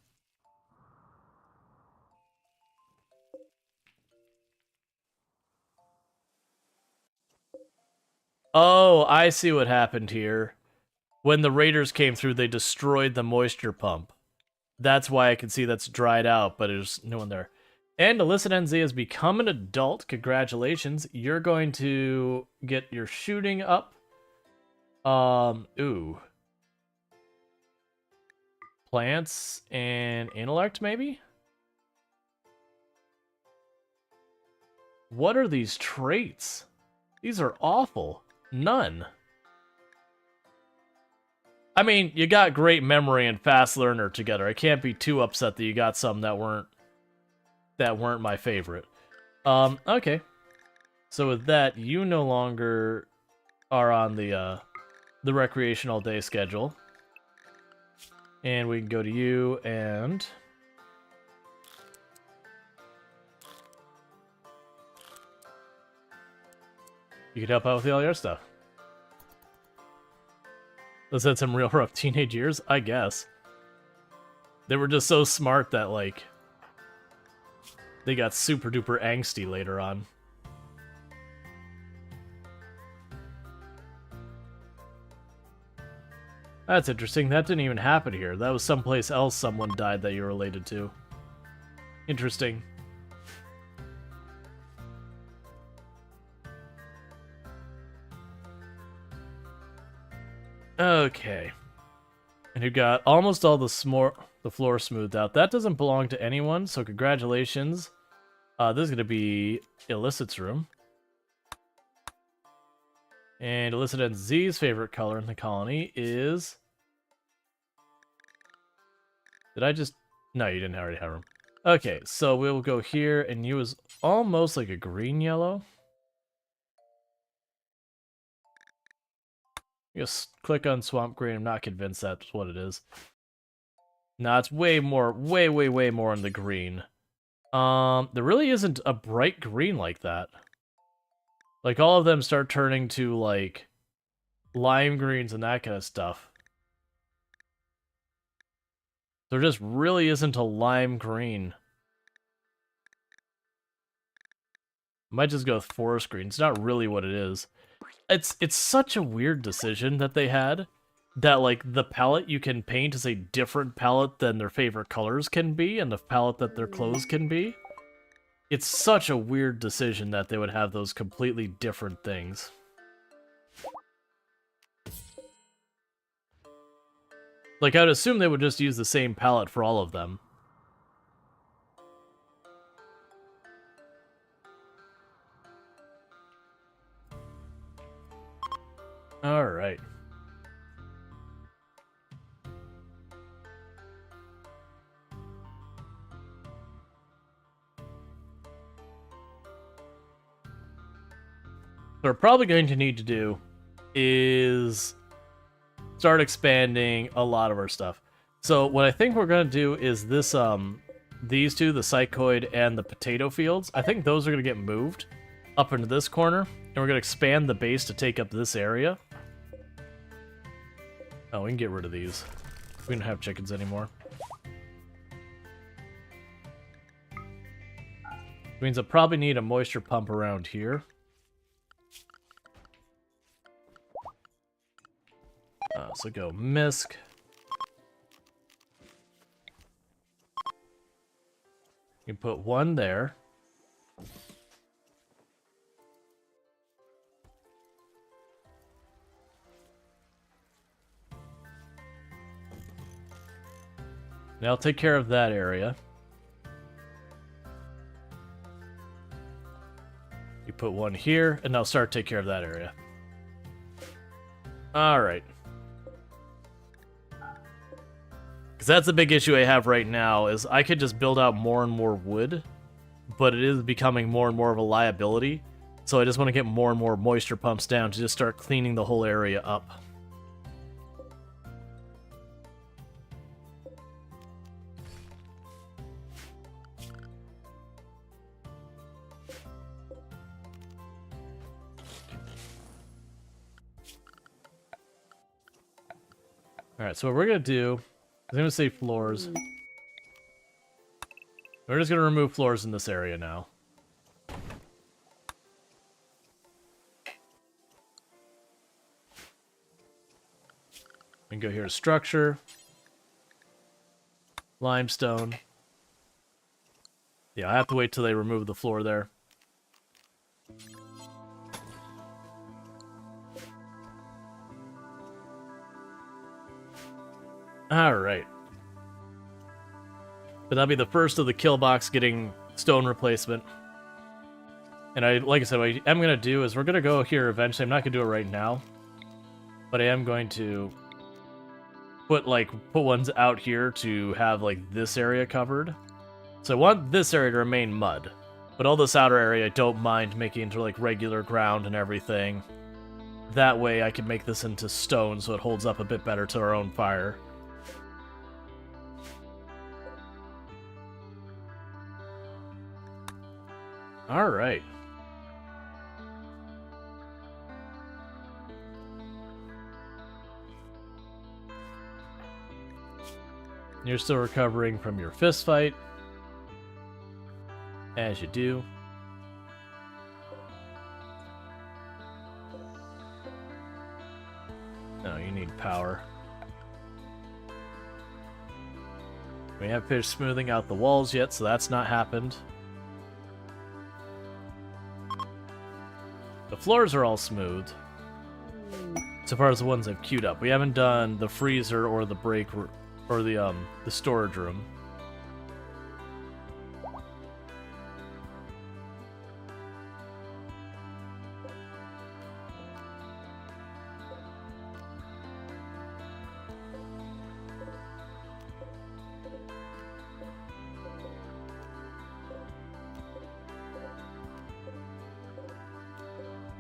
Oh, I see what happened here. When the raiders came through, they destroyed the moisture pump. That's why I can see that's dried out, but there's no one there. And Alyssa NZ has become an adult. Congratulations. You're going to get your shooting up. Ooh. Plants and intellect, maybe? What are these traits? These are awful. None. I mean, you got great memory and fast learner together. I can't be too upset that you got some that weren't my favorite. Okay. So with that, you no longer are on the recreation all day schedule. And we can go to you and You could help out with all your stuff. Those had some real rough teenage years, I guess. They were just so smart that, like, they got super duper angsty later on. That's interesting. That didn't even happen here. That was someplace else someone died that you're related to. Interesting. Okay. And you got almost all the floor smoothed out. That doesn't belong to anyone, so congratulations. This is going to be Illicit's room. And Illicit and Z's favorite color in the colony is... Did I just... No, you didn't already have room. Okay, so we'll go here, and you is almost like a green-yellow. Just click on Swamp Green. I'm not convinced that's what it is. No, it's way more, way more in the green. There really isn't a bright green like that. Like, all of them start turning to, like, lime greens and that kind of stuff. There just really isn't a lime green. Might just go with forest green. It's not really what it is. It's such a weird decision that they had, that, like, the palette you can paint is a different palette than their favorite colors can be, and the palette that their clothes can be. It's such a weird decision that they would have those completely different things. Like, I would assume they would just use the same palette for all of them. Alright. What we're probably going to need to do is start expanding a lot of our stuff. So what I think we're going to do is this, these two, the Psychoid and the Potato Fields, I think those are going to get moved up into this corner, and we're going to expand the base to take up this area. Oh, we can get rid of these. We don't have chickens anymore. Which means I probably need a moisture pump around here. So go Misk. You put one there. Now I'll take care of that area. You put one here, and I'll start to take care of that area. Alright. Because that's the big issue I have right now, is I could just build out more and more wood, but it is becoming more and more of a liability. So I just want to get more and more moisture pumps down to just start cleaning the whole area up. Alright, so what we're going to do, I'm going to say floors. We're just going to remove floors in this area now. We can go here to structure. Limestone. Yeah, I have to wait till they remove the floor there. Alright. But that'll be the first of the kill box getting stone replacement. And like I said, what I am going to do is we're going to go here eventually. I'm not going to do it right now. But I am going to put ones out here to have, like, this area covered. So I want this area to remain mud. But all this outer area I don't mind making into, like, regular ground and everything. That way I can make this into stone so it holds up a bit better to our own fire. Alright. You're still recovering from your fist fight. As you do. No, you need power. We haven't finished smoothing out the walls yet, so that's not happened. The floors are all smooth. So far as the ones I've queued up. We haven't done the freezer or the or the storage room.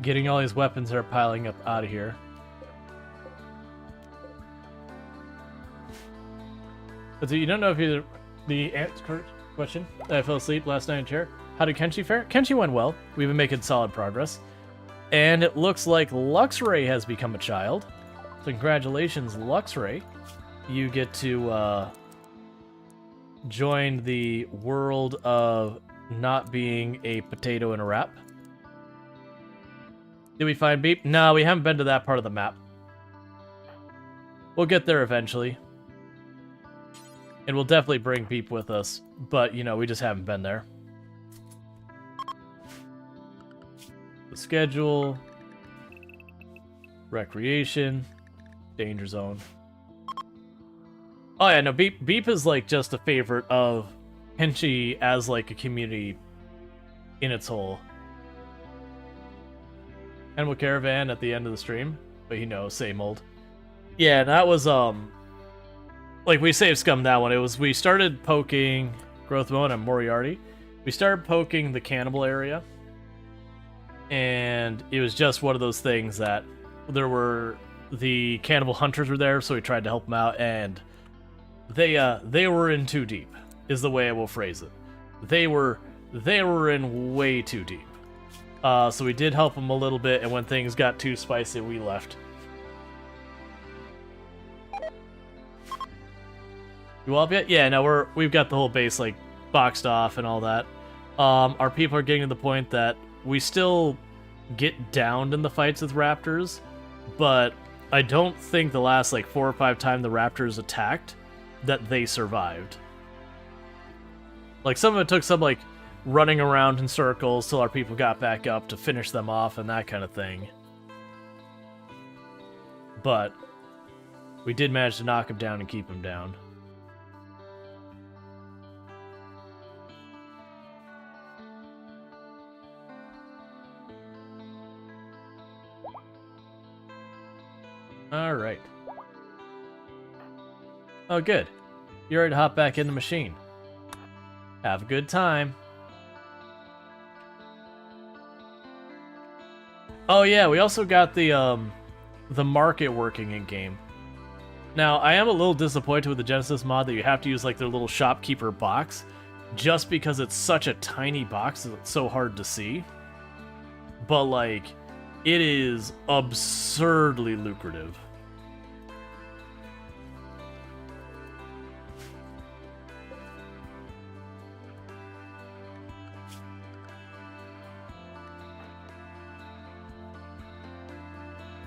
Getting all these weapons that are piling up out of here. But so you don't know if you're the answer question. I fell asleep last night in chair. How did Kenshi fare? Kenshi went well. We've been making solid progress. And it looks like Luxray has become a child. So congratulations, Luxray. You get to join the world of not being a potato in a wrap. Did we find Beep? No, we haven't been to that part of the map. We'll get there eventually. And we'll definitely bring Beep with us. But, you know, we just haven't been there. The schedule. Recreation. Danger zone. Oh yeah, no, Beep is like just a favorite of Kenshi as like a community in its whole. Animal Caravan at the end of the stream, but you know, same old. Yeah, and that was like we saved scum that one. It was we started poking Growth Mode and Moriarty. We started poking the cannibal area, and it was just one of those things that there were the cannibal hunters were there, so we tried to help them out, and they were in too deep, is the way I will phrase it. They were in way too deep. So we did help them a little bit, and when things got too spicy, we left. You all up yet? Yeah, no, we've got the whole base like boxed off and all that. Our people are getting to the point that we still get downed in the fights with raptors, but I don't think the last like 4 or 5 times the raptors attacked that they survived. Like some of it took some like running around in circles till our people got back up to finish them off and that kind of thing. But we did manage to knock them down and keep them down. Alright. Oh, good. You're ready to hop back in the machine. Have a good time. Oh yeah, we also got the market working in game. Now, I am a little disappointed with the Genesis mod that you have to use like their little shopkeeper box, just because it's such a tiny box that it's so hard to see. But like, it is absurdly lucrative.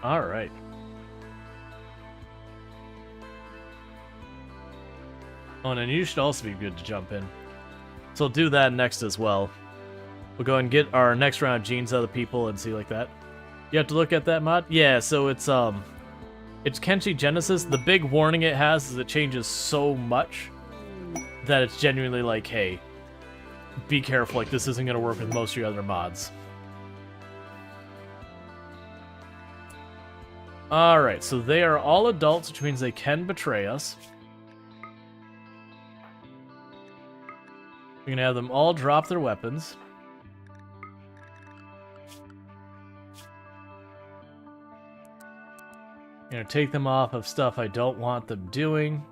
All right. Oh, and then you should also be good to jump in. So we'll do that next as well. We'll go and get our next round of genes out of the people and see like that. You have to look at that mod? Yeah, so it's Kenshi Genesis. The big warning it has is it changes so much that it's genuinely like, hey, be careful, like this isn't gonna work with most of your other mods. Alright, so they are all adults, which means they can betray us. We're gonna have them all drop their weapons. I'm gonna take them off of stuff I don't want them doing.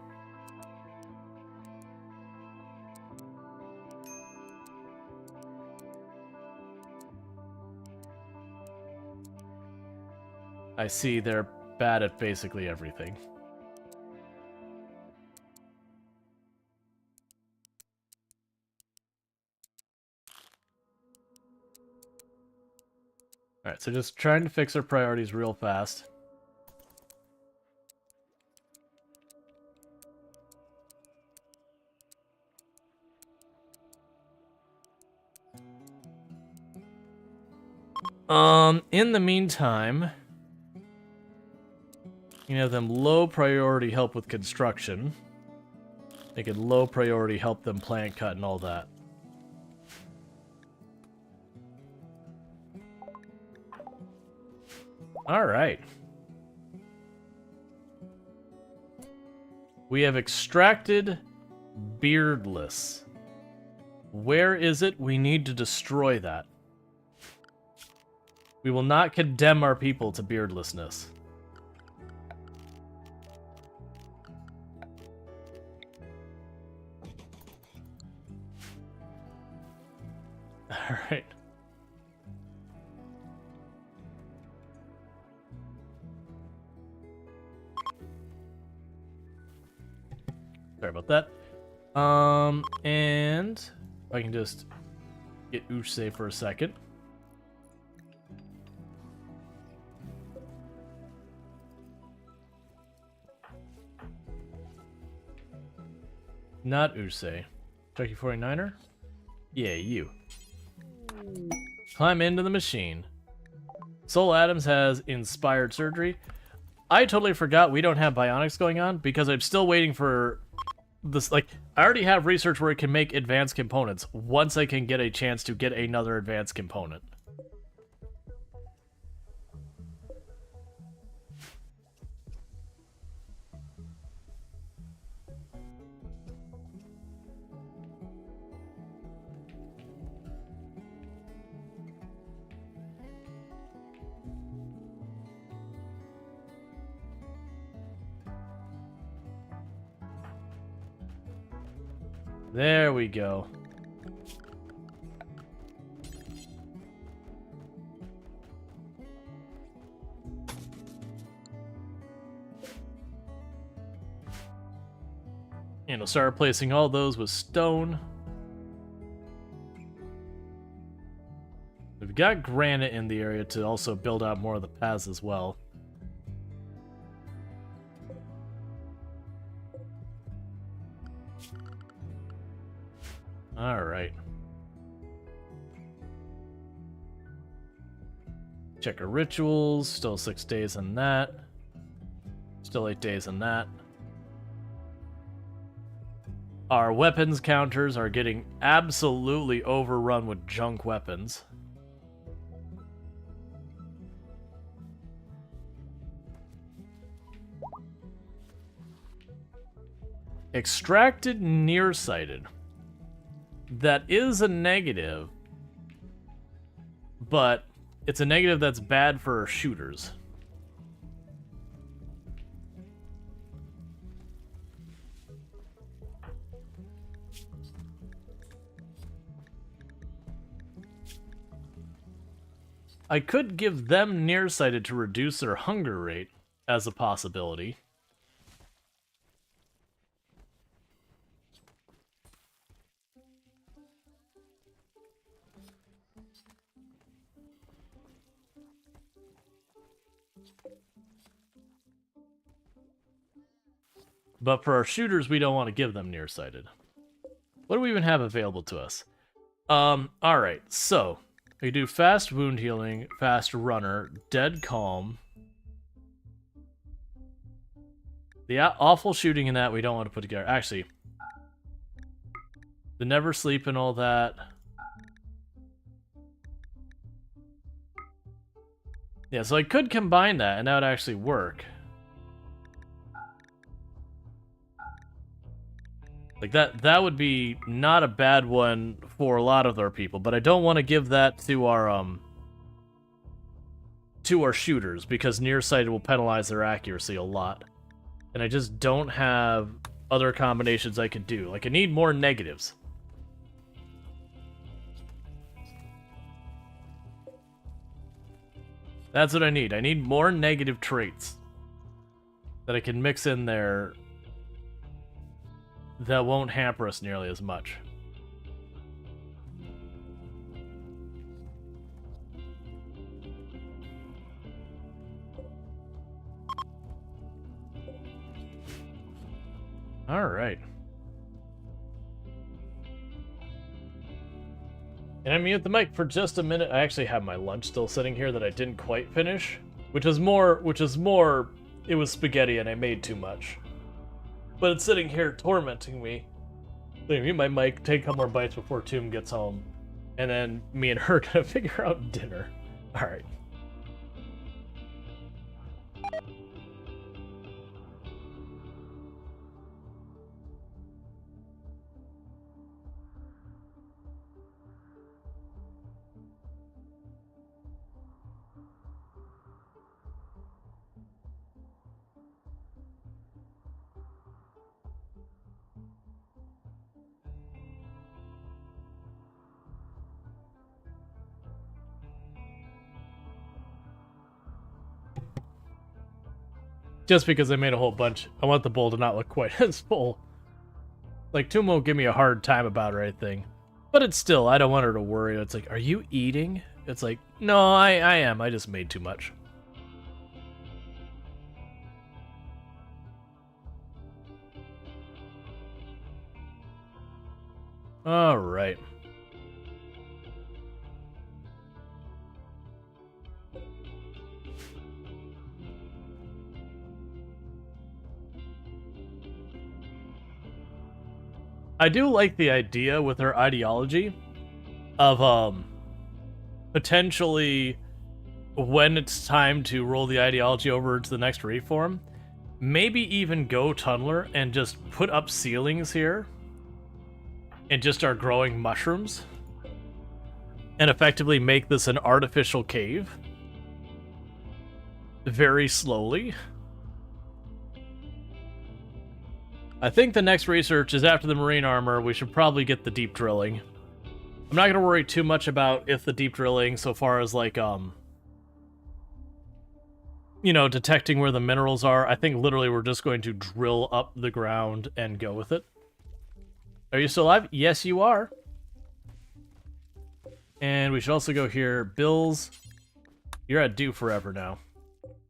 I see they're bad at basically everything. Alright, so just trying to fix our priorities real fast. In the meantime, you have them low priority help with construction. They could low priority help them plant cut and all that. Alright. We have extracted Beardless. Where is it? We need to destroy that. We will not condemn our people to beardlessness. Alright. Sorry about that. And if I can just get Uche for a second. Not Uche. Chucky 49er? Yeah, you. Climb into the machine. Soul Adams has inspired surgery. I totally forgot we don't have bionics going on because I'm still waiting for this. Like, I already have research where it can make advanced components once I can get a chance to get another advanced component. There we go. And we'll start replacing all those with stone. We've got granite in the area to also build out more of the paths as well. Alright. Check our rituals. Still 6 days in that. Still 8 days in that. Our weapons counters are getting absolutely overrun with junk weapons. Extracted nearsighted. That is a negative, but it's a negative that's bad for shooters. I could give them nearsighted to reduce their hunger rate as a possibility. But for our shooters, we don't want to give them nearsighted. What do we even have available to us? Alright, so we do fast wound healing, fast runner, dead calm. The awful shooting in that we don't want to put together. Actually, the never sleep and all that. Yeah, so I could combine that and that would actually work. Like that would be not a bad one for a lot of our people, but I don't want to give that to our shooters because nearsighted will penalize their accuracy a lot. And I just don't have other combinations I could do. Like I need more negatives. That's what I need. I need more negative traits that I can mix in there that won't hamper us nearly as much. All right. And I mute the mic for just a minute. I actually have my lunch still sitting here that I didn't quite finish, which is more, it was spaghetti and I made too much. But it's sitting here tormenting me. So I mute my mic, take a couple more bites before Tomb gets home, and then me and her gonna figure out dinner. All right. Just because I made a whole bunch, I want the bowl to not look quite as full. Like, Toom won't give me a hard time about it or anything. But it's still, I don't want her to worry. It's like, are you eating? It's like, no, I am. I just made too much. All right. I do like the idea with her ideology of potentially when it's time to roll the ideology over to the next reform, maybe even go tunneler and just put up ceilings here and just start growing mushrooms and effectively make this an artificial cave very slowly. I think the next research is after the marine armor. We should probably get the deep drilling. I'm not going to worry too much about if the deep drilling so far as like, you know, detecting where the minerals are. I think literally we're just going to drill up the ground and go with it. Are you still alive? Yes, you are. And we should also go here. Bills, you're at due forever now.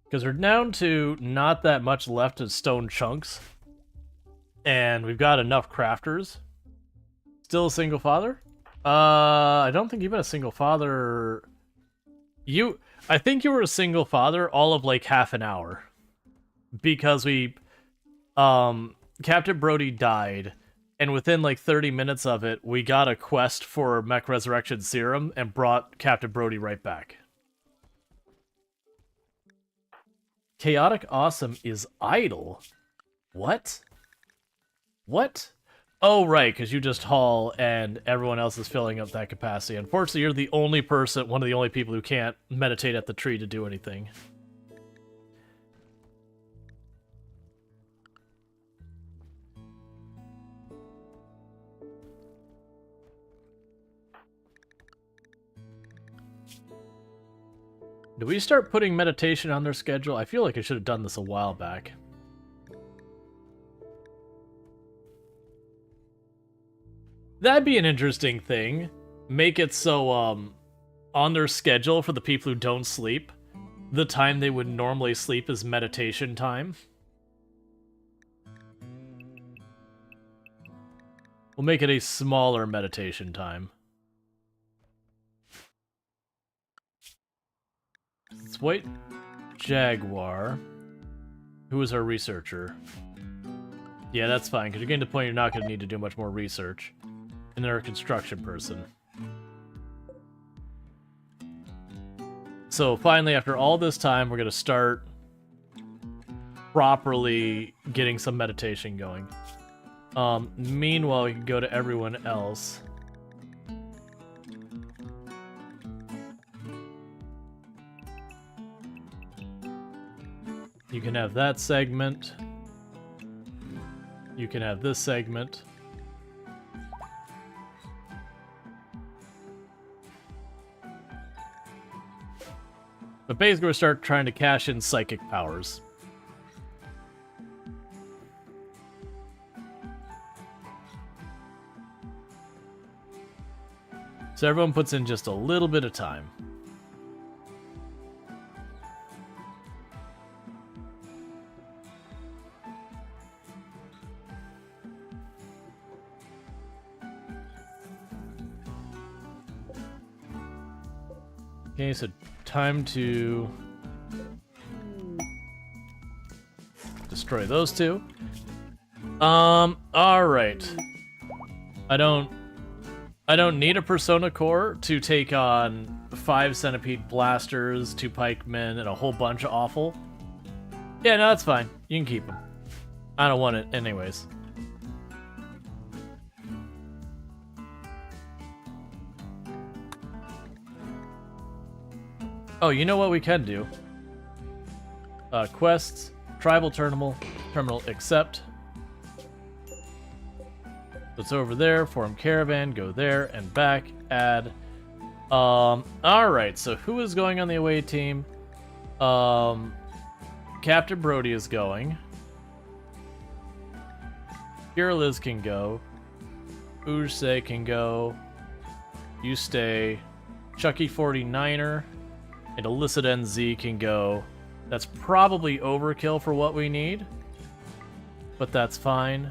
Because we're down to not that much left of stone chunks. And we've got enough crafters. Still a single father? I don't think you've been a single father. I think you were a single father all of like half an hour. Because Captain Brody died. And within like 30 minutes of it, we got a quest for Mech Resurrection Serum and brought Captain Brody right back. Chaotic Awesome is idle. What? What? Oh, right, because you just haul and everyone else is filling up that capacity. Unfortunately, you're the only person, one of the only people who can't meditate at the tree to do anything. Do we start putting meditation on their schedule? I feel like I should have done this a while back. That'd be an interesting thing. Make it so, on their schedule for the people who don't sleep, the time they would normally sleep is meditation time. We'll make it a smaller meditation time. It's White Jaguar. Who is our researcher? Yeah, that's fine, because you're getting to the point you're not going to need to do much more research. And they're a construction person. So finally, after all this time, we're going to start properly getting some meditation going. Meanwhile, we can go to everyone else. You can have that segment. You can have this segment. But basically, we'll start trying to cash in psychic powers. So everyone puts in just a little bit of time. Okay, so time to destroy those two. Alright. I don't need a Persona Core to take on 5 Centipede Blasters, 2 Pikemen, and a whole bunch of awful. Yeah, no, that's fine. You can keep them. I don't want it anyways. Oh, you know what we can do? Quests, Tribal Terminal, accept. It's over there, form caravan, go there and back, add. Alright, so who is going on the away team? Captain Brody is going. Kira Liz can go. Ujse can go. You stay. Chucky 49er and Illicit NZ can go. That's probably overkill for what we need, but that's fine.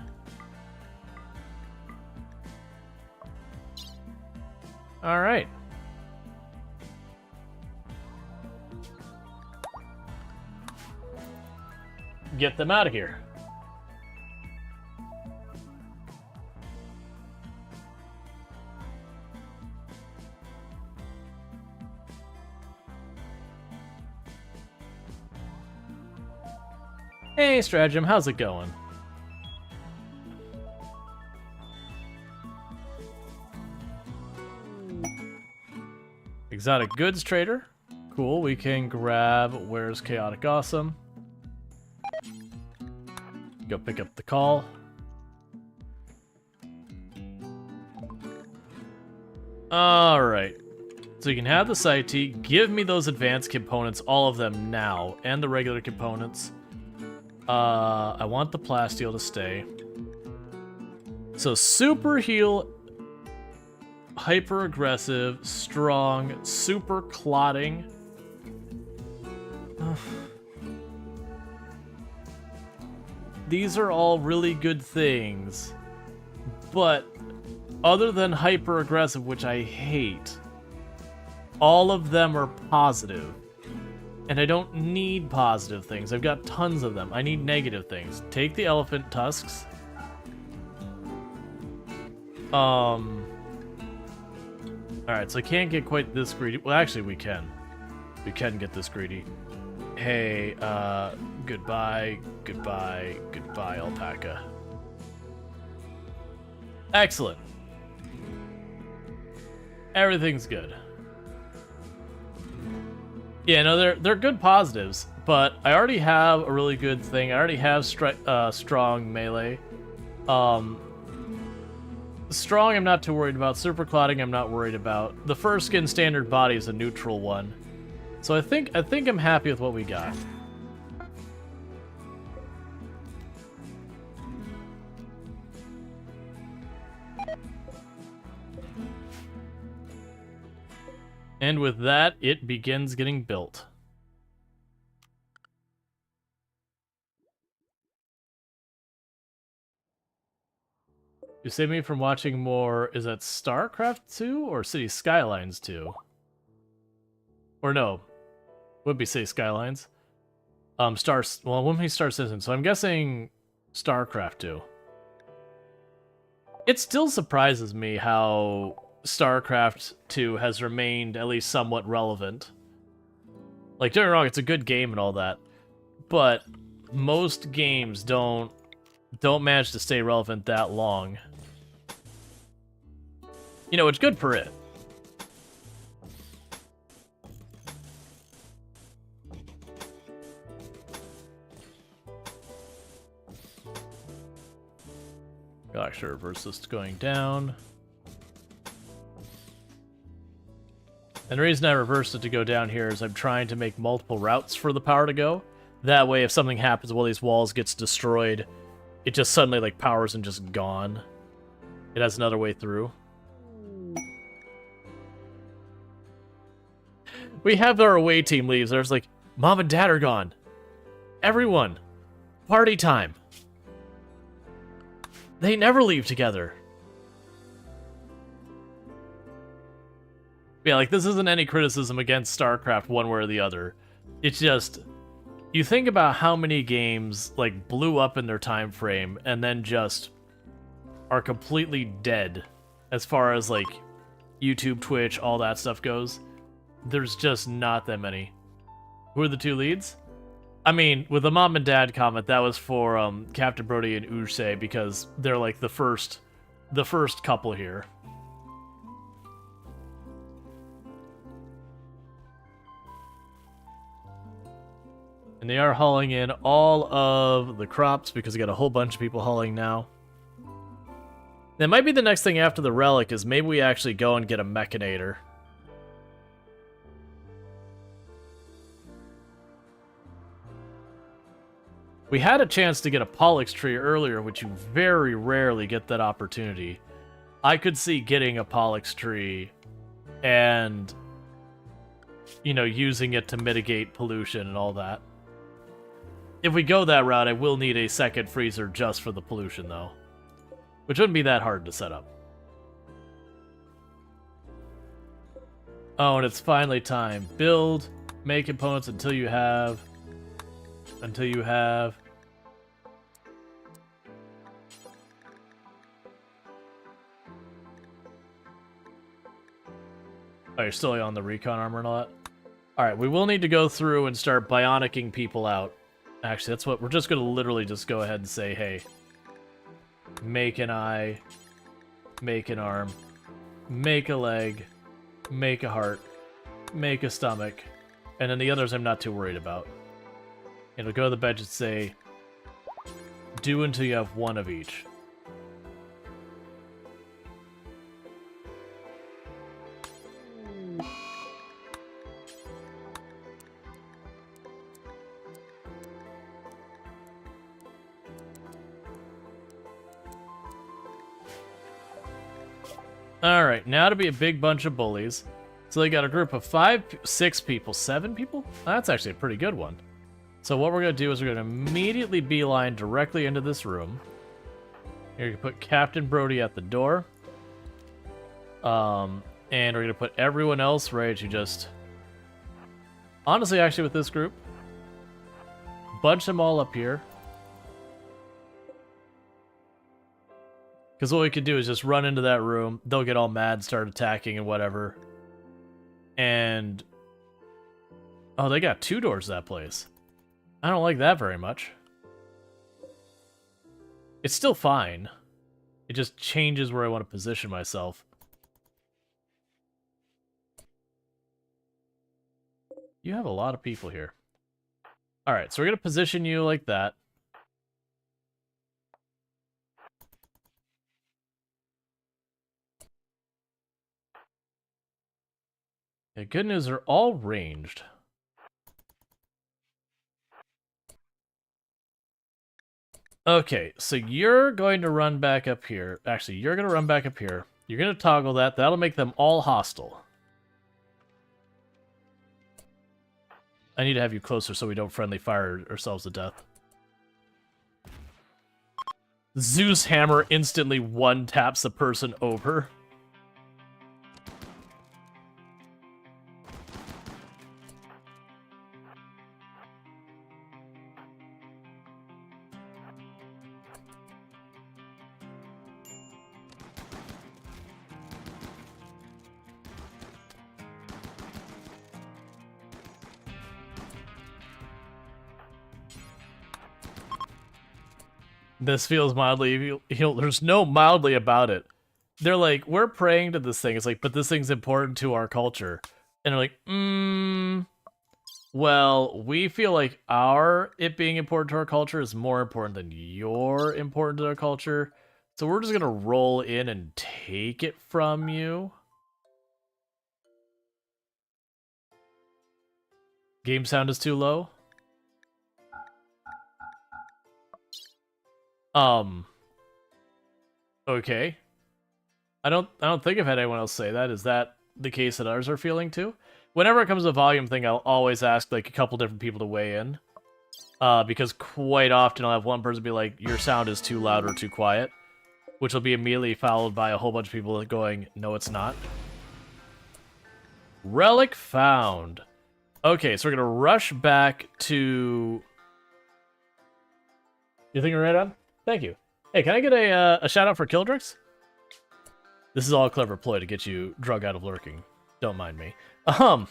All right. Get them out of here. Hey, Stratagem, how's it going? Exotic goods trader. Cool, we can grab Where's Chaotic Awesome. Go pick up the call. Alright. So you can have the Site. Give me those advanced components, all of them now, and the regular components. I want the plasteel to stay. So super heal, hyper aggressive, strong, super clotting. These are all really good things, but other than hyper aggressive, which I hate, all of them are positive. And I don't need positive things. I've got tons of them. I need negative things. Take the elephant tusks. Alright, so I can't get quite this greedy. Well, actually, we can. We can get this greedy. Hey, goodbye, goodbye, goodbye, alpaca. Excellent. Everything's good. Yeah, no, they're good positives, but I already have a really good thing. I already have strong melee. Strong, I'm not too worried about. Super clotting, I'm not worried about. The first skin standard body is a neutral one, so I think I'm happy with what we got. And with that, it begins getting built. You saved me from watching more, is that StarCraft 2 or City Skylines 2? Or no, would be City Skylines. Well, it wouldn't be Star Citizen, so I'm guessing StarCraft 2. It still surprises me how StarCraft 2 has remained at least somewhat relevant. Like, don't get me wrong, it's a good game and all that, but most games don't manage to stay relevant that long. You know, it's good for it. I'll actually reverse this to going down. And the reason I reversed it to go down here is I'm trying to make multiple routes for the power to go. That way, if something happens while these walls gets destroyed, it just suddenly, like, power isn't just gone. It has another way through. We have our away team leaves. There's like, Mom and Dad are gone. Everyone. Party time. They never leave together. Yeah, like, this isn't any criticism against StarCraft one way or the other. It's just, you think about how many games, like, blew up in their time frame and then just are completely dead as far as, like, YouTube, Twitch, all that stuff goes. There's just not that many. Who are the two leads? I mean, with the mom and dad comment, that was for Captain Brody and Ursay, because they're, like, the first couple here. And they are hauling in all of the crops because we got a whole bunch of people hauling now. That might be the next thing after the relic, is maybe we actually go and get a mechanator. We had a chance to get a Pollux tree earlier, which you very rarely get that opportunity. I could see getting a Pollux tree and, you know, using it to mitigate pollution and all that. If we go that route, I will need a second freezer just for the pollution, though. Which wouldn't be that hard to set up. Oh, and it's finally time. Build, make components until you have... Oh, you're still on the recon armor and all that? Alright, we will need to go through and start bionicking people out. Actually, that's what we're just going to literally just go ahead and say, hey, make an eye, make an arm, make a leg, make a heart, make a stomach, and then the others I'm not too worried about. It'll go to the bench and say, do until you have one of each. Alright, now to be a big bunch of bullies. So they got a group of 6 people, 7 people? That's actually a pretty good one. So what we're going to do is we're going to immediately beeline directly into this room. Here, you can put Captain Brody at the door. And we're going to put everyone else ready to just... Honestly, actually, with this group, bunch them all up here. Because what we could do is just run into that room. They'll get all mad, start attacking and whatever. And... Oh, they got 2 doors to that place. I don't like that very much. It's still fine. It just changes where I want to position myself. You have a lot of people here. Alright, so we're going to position you like that. The good news, they're all ranged. Okay, so you're going to run back up here. Actually, you're going to run back up here. You're going to toggle that. That'll make them all hostile. I need to have you closer so we don't friendly fire ourselves to death. Zeus Hammer instantly one-taps the person over. This feels mildly... There's no mildly about it. They're like, we're praying to this thing. It's like, but this thing's important to our culture. And they're like, well, we feel like it being important to our culture is more important than your important to our culture. So we're just going to roll in and take it from you. Game sound is too low. Okay. I don't think I've had anyone else say that. Is that the case that others are feeling too? Whenever it comes to a volume thing, I'll always ask like a couple different people to weigh in. Because quite often I'll have one person be like, your sound is too loud or too quiet, which will be immediately followed by a whole bunch of people going, no, it's not. Relic found. Okay, so we're gonna rush back to... You think we're right on? Thank you. Hey, can I get a shout out for Kildrix? This is all a clever ploy to get you drug out of lurking. Don't mind me. But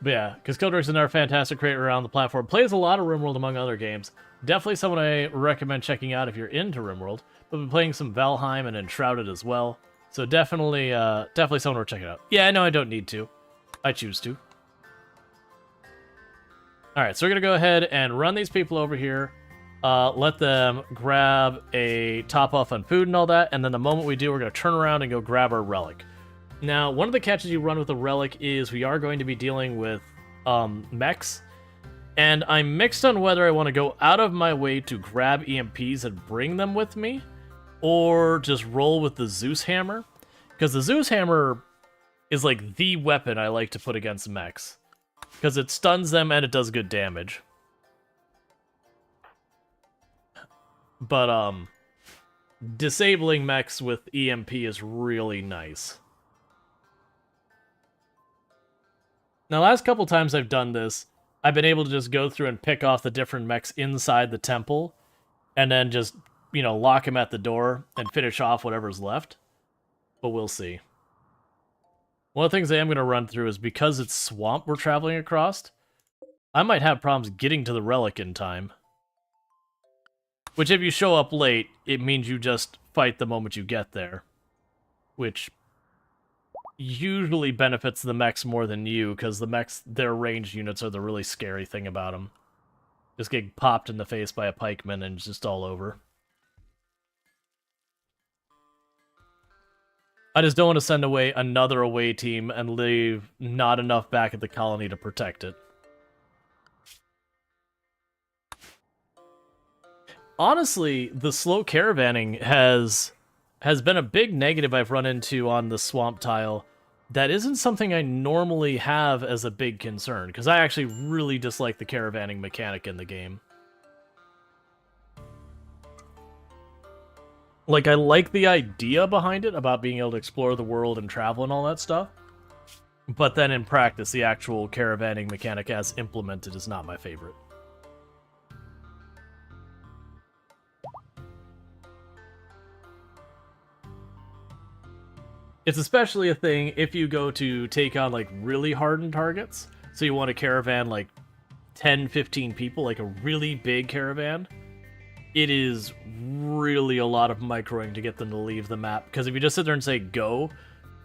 yeah, because Kildrix is another fantastic creator around the platform. Plays a lot of RimWorld among other games. Definitely someone I recommend checking out if you're into RimWorld. But been playing some Valheim and Enshrouded as well. So definitely someone we're checking out. Yeah, I know I don't need to. I choose to. Alright, so we're going to go ahead and run these people over here. Let them grab a top off on food and all that. And then the moment we do, we're going to turn around and go grab our relic. Now, one of the catches you run with the relic is we are going to be dealing with mechs. And I'm mixed on whether I want to go out of my way to grab EMPs and bring them with me, or just roll with the Zeus Hammer. Because the Zeus Hammer is like the weapon I like to put against mechs. Because it stuns them and it does good damage. But, disabling mechs with EMP is really nice. Now, last couple times I've done this, I've been able to just go through and pick off the different mechs inside the temple, and then just, you know, lock them at the door and finish off whatever's left. But we'll see. One of the things I am going to run through is because it's swamp we're traveling across, I might have problems getting to the relic in time. Which, if you show up late, it means you just fight the moment you get there. Which usually benefits the mechs more than you, because the mechs, their ranged units are the really scary thing about them. Just getting popped in the face by a pikeman and it's just all over. I just don't want to send away another away team and leave not enough back at the colony to protect it. Honestly, the slow caravanning has been a big negative I've run into on the swamp tile. That isn't something I normally have as a big concern, because I actually really dislike the caravanning mechanic in the game. Like, I like the idea behind it, about being able to explore the world and travel and all that stuff. But then in practice, the actual caravanning mechanic as implemented is not my favorite. It's especially a thing if you go to take on, like, really hardened targets. So you want to caravan, like, 10, 15 people, like a really big caravan. It is really a lot of microing to get them to leave the map. Because if you just sit there and say, go,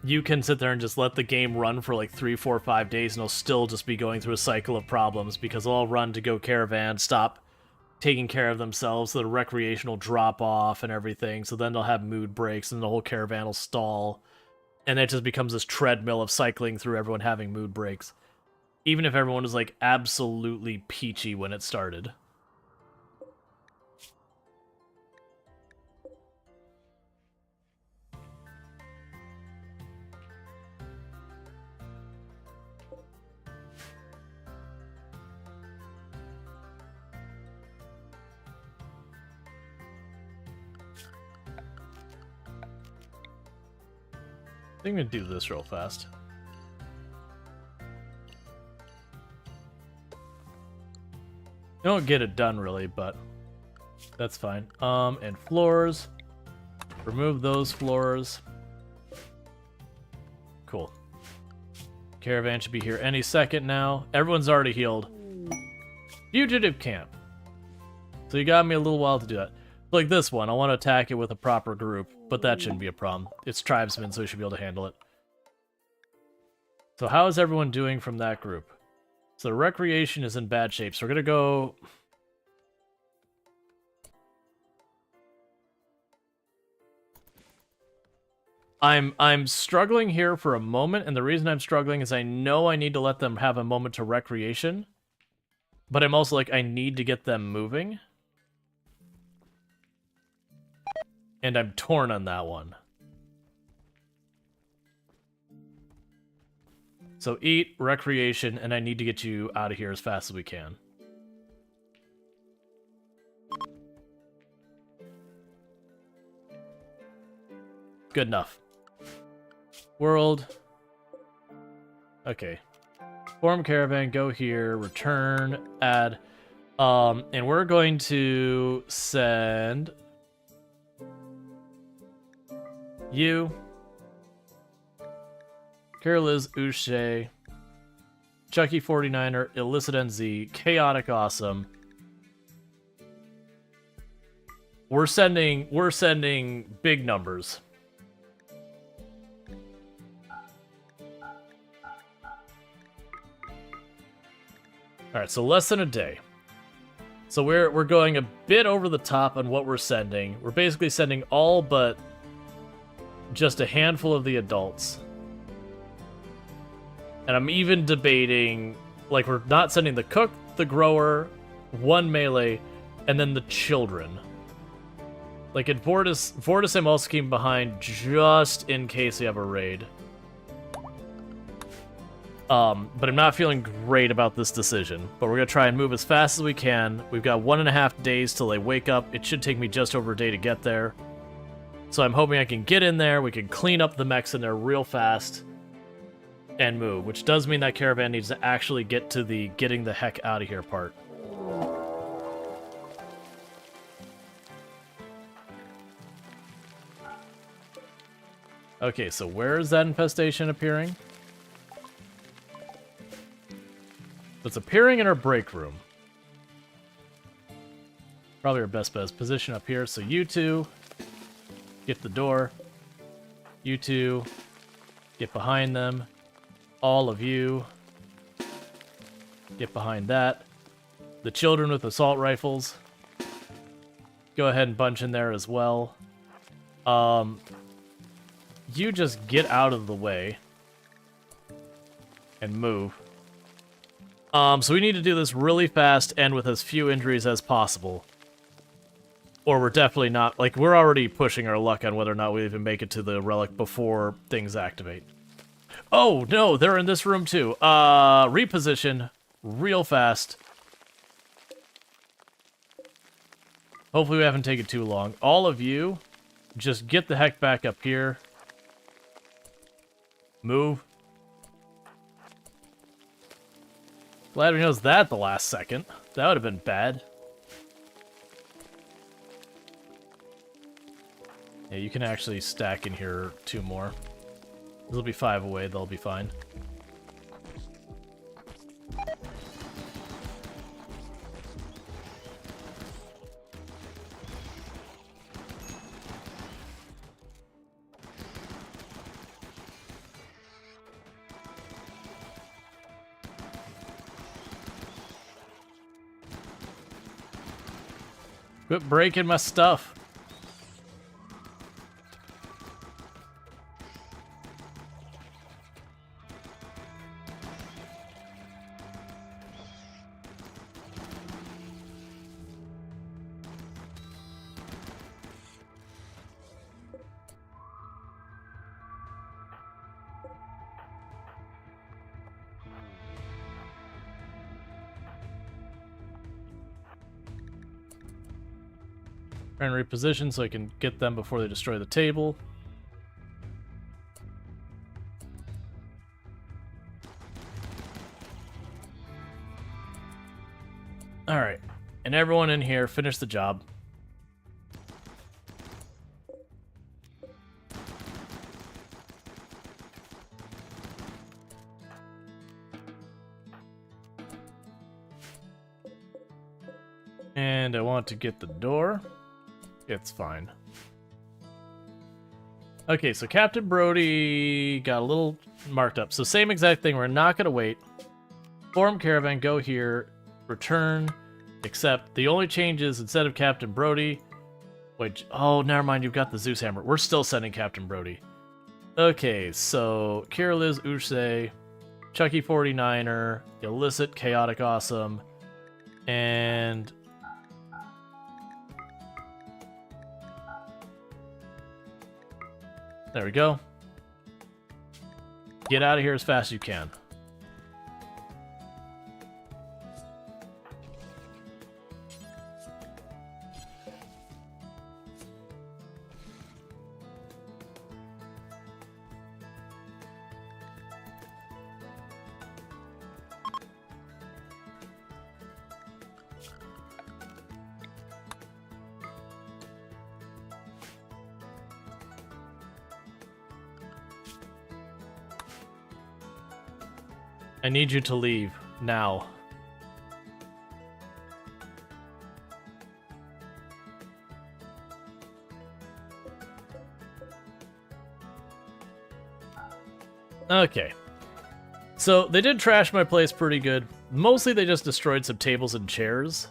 you can sit there and just let the game run for, like, 3, 4, 5 days, and they'll still just be going through a cycle of problems. Because they'll all run to go caravan, stop taking care of themselves, so the recreation will drop off and everything. So then they'll have mood breaks, and the whole caravan will stall. And it just becomes this treadmill of cycling through everyone having mood breaks. Even if everyone was, like, absolutely peachy when it started. I think I'm gonna do this real fast. I don't get it done really, but that's fine. And floors. Remove those floors. Cool. Caravan should be here any second now. Everyone's already healed. Fugitive camp. So you got me a little while to do that. Like this one, I want to attack it with a proper group, but that shouldn't be a problem. It's tribesmen, so we should be able to handle it. So how is everyone doing from that group? So the recreation is in bad shape, so we're gonna go... I'm struggling here for a moment, and the reason I'm struggling is I know I need to let them have a moment to recreation, but I'm also like, I need to get them moving. And I'm torn on that one. So eat, recreation, and I need to get you out of here as fast as we can. Good enough. World. Okay. Form caravan, go here, return, add. And we're going to send you, Kirliz, Uche, Chucky 49er, Illicit NZ, Chaotic Awesome. We're sending big numbers. Alright, so less than a day. So we're going a bit over the top on what we're sending. We're basically sending all but just a handful of the adults. And I'm even debating, like, we're not sending the cook, the grower, one melee, and then the children. Like, at Vortis I'm also keeping behind just in case we have a raid. But I'm not feeling great about this decision. But we're going to try and move as fast as we can. We've got 1.5 days till they wake up. It should take me just over a day to get there. So I'm hoping I can get in there, we can clean up the mechs in there real fast, and move. Which does mean that caravan needs to actually get to the getting the heck out of here part. Okay, so where is that infestation appearing? It's appearing in our break room. Probably our best bet is position up here. So you two, get the door. You two, get behind them. All of you, get behind that. The children with assault rifles, go ahead and bunch in there as well. You just get out of the way and move. So we need to do this really fast and with as few injuries as possible. Or we're definitely not, like, we're already pushing our luck on whether or not we even make it to the relic before things activate. Oh, no, they're in this room too. Reposition real fast. Hopefully we haven't taken too long. All of you, just get the heck back up here. Move. Glad we noticed that at the last second. That would have been bad. Yeah, you can actually stack in here 2 more. There'll be 5 away, they'll be fine. Quit breaking my stuff. Try and reposition so I can get them before they destroy the table. Alright. And everyone in here, finish the job. And I want to get the door. It's fine. Okay, so Captain Brody got a little marked up. So same exact thing. We're not going to wait. Form caravan, go here. Return. Except the only change is instead of Captain Brody... Wait, oh, never mind. You've got the Zeus Hammer. We're still sending Captain Brody. Okay, so Kirliz, Uche, Chucky 49er, Illicit, Chaotic Awesome, and... There we go. Get out of here as fast as you can. I need you to leave now. Okay. So they did trash my place pretty good. Mostly they just destroyed some tables and chairs,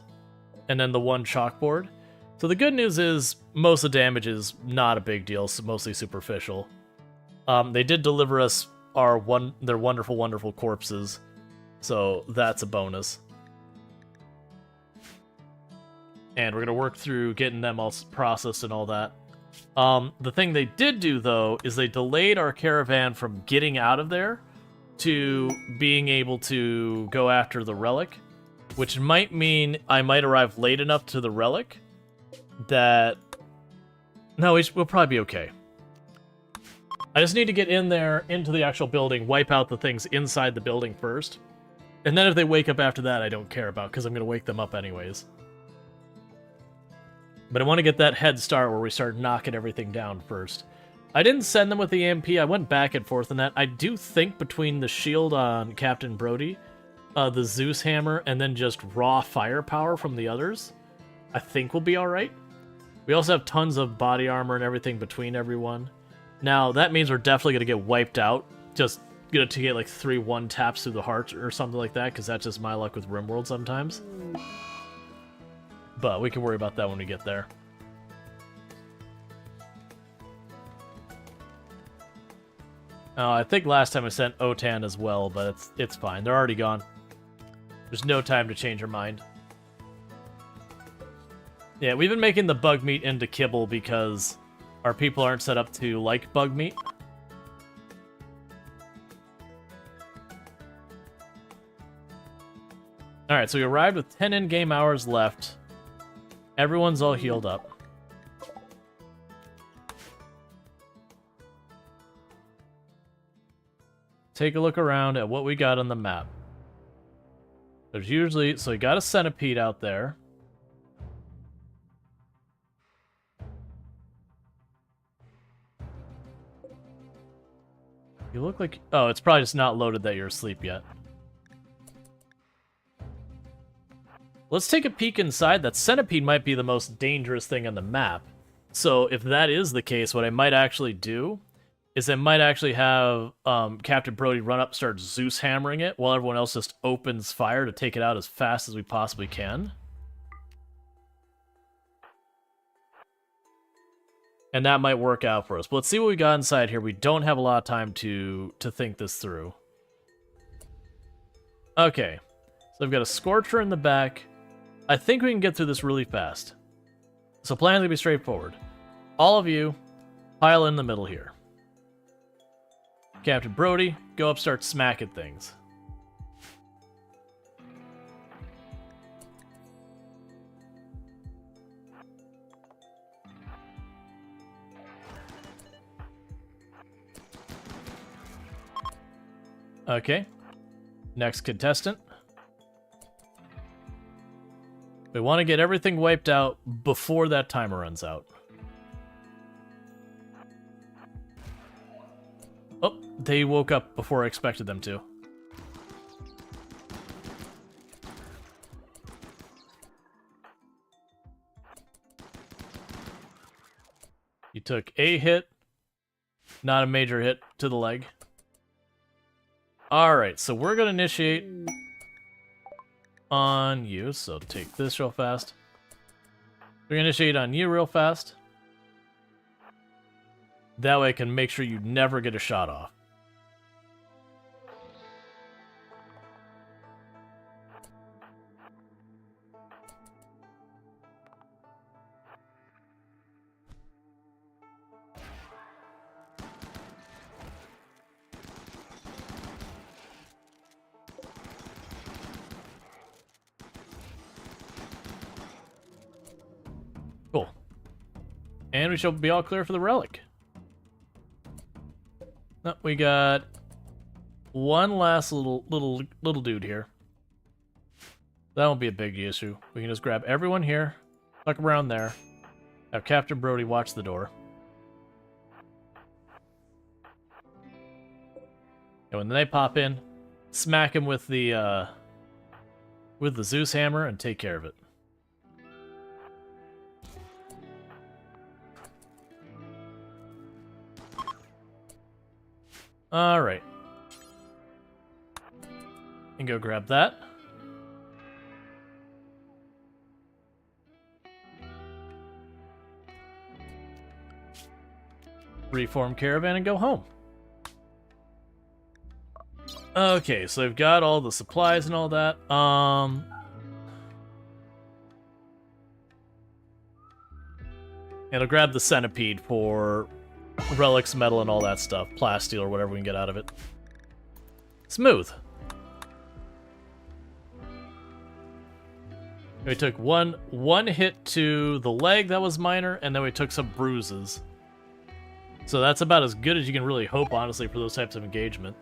and then the one chalkboard. So the good news is most of the damage is not a big deal, it's mostly superficial. They did deliver us their wonderful, wonderful corpses, so that's a bonus. And we're gonna work through getting them all processed and all that. The thing they did do, though, is they delayed our caravan from getting out of there to being able to go after the relic, which might mean I might arrive late enough to the relic that... No, we'll probably be okay. I just need to get in there, into the actual building, wipe out the things inside the building first, and then if they wake up after that, I don't care about, because I'm going to wake them up anyways. But I want to get that head start where we start knocking everything down first. I didn't send them with the EMP. I went back and forth on that. I do think between the shield on Captain Brody, the Zeus hammer, and then just raw firepower from the others, I think we'll be alright. We also have tons of body armor and everything between everyone. Now, that means we're definitely going to get wiped out. Just going to get like 3 one-taps through the heart or something like that, because that's just my luck with RimWorld sometimes. But we can worry about that when we get there. I think last time I sent Otan as well, but it's fine. They're already gone. There's no time to change her mind. Yeah, we've been making the bug meat into kibble because our people aren't set up to like bug meat. Alright, so we arrived with 10 in-game hours left. Everyone's all healed up. Take a look around at what we got on the map. There's usually... So we got a centipede out there. You look like... Oh, it's probably just not loaded that you're asleep yet. Let's take a peek inside. That centipede might be the most dangerous thing on the map. So if that is the case, what I might actually do is I might actually have Captain Brody run up, start Zeus hammering it, while everyone else just opens fire to take it out as fast as we possibly can. And that might work out for us. But let's see what we got inside here. We don't have a lot of time to think this through. Okay. So I've got a Scorcher in the back. I think we can get through this really fast. So plan's gonna be straightforward. All of you, pile in the middle here. Captain Brody, go up, start smacking things. Okay. Next contestant. We want to get everything wiped out before that timer runs out. Oh, they woke up before I expected them to. You took a hit, not a major hit to the leg. Alright, so we're going to initiate on you, so take this real fast. We're going to initiate on you real fast. That way I can make sure you never get a shot off. Cool. And we shall be all clear for the relic. Oh, we got one last little dude here. That won't be a big issue. We can just grab everyone here, tuck around there, have Captain Brody watch the door. And when they pop in, smack him with the Zeus hammer and take care of it. All right. And go grab that. Reform caravan and go home. Okay, so I've got all the supplies and all that. And I'll grab the centipede for relics, metal, and all that stuff. Plasteel or whatever we can get out of it. Smooth. We took one hit to the leg that was minor, and then we took some bruises. So that's about as good as you can really hope, honestly, for those types of engagement.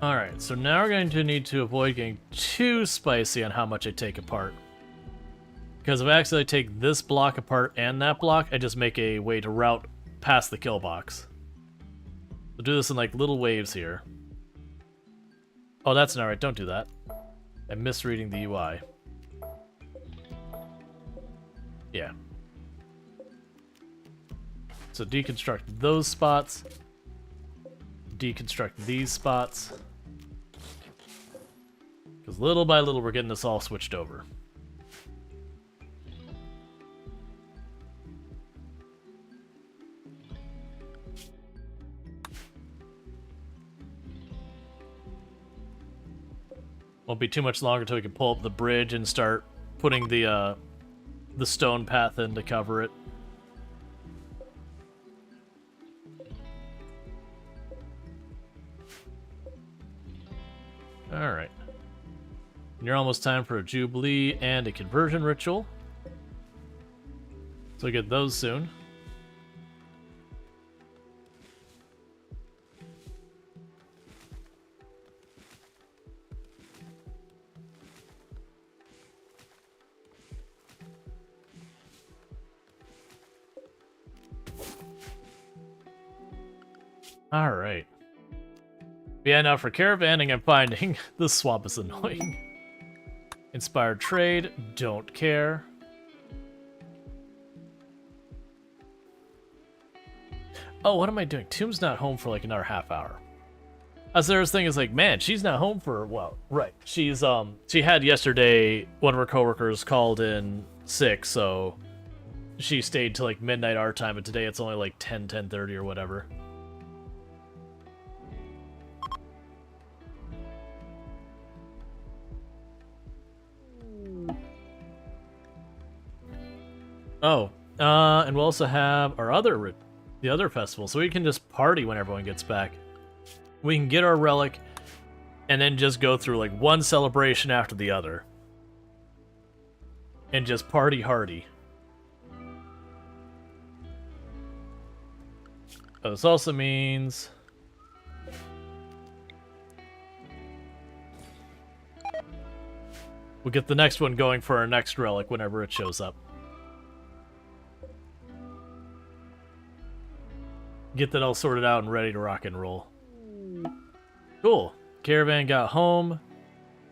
Alright, so now we're going to need to avoid getting too spicy on how much I take apart. Because if I actually take this block apart and that block, I just make a way to route past the kill box. We'll do this in like little waves here. Oh, that's not right, don't do that. I'm misreading the UI. Yeah. So deconstruct those spots. Deconstruct these spots. Because little by little we're getting this all switched over. Won't be too much longer until we can pull up the bridge and start putting the stone path in to cover it. Alright. You're almost time for a Jubilee and a conversion ritual. So we get those soon. Alright. Yeah, now for caravanning, I'm finding this swamp is annoying. Inspired trade, don't care. Oh, what am I doing? Tomb's not home for like another half hour. Sarah's thing is like, man, she's not home for, well, right. She's, she had yesterday, one of her coworkers called in sick, so she stayed till like midnight our time, and today it's only like 10:30 or whatever. Oh, and we'll also have our the other festival, so we can just party when everyone gets back. We can get our relic, and then just go through like one celebration after the other. And just party hardy. Oh, this also means... we'll get the next one going for our next relic whenever it shows up. Get that all sorted out and ready to rock and roll. Cool. Caravan got home.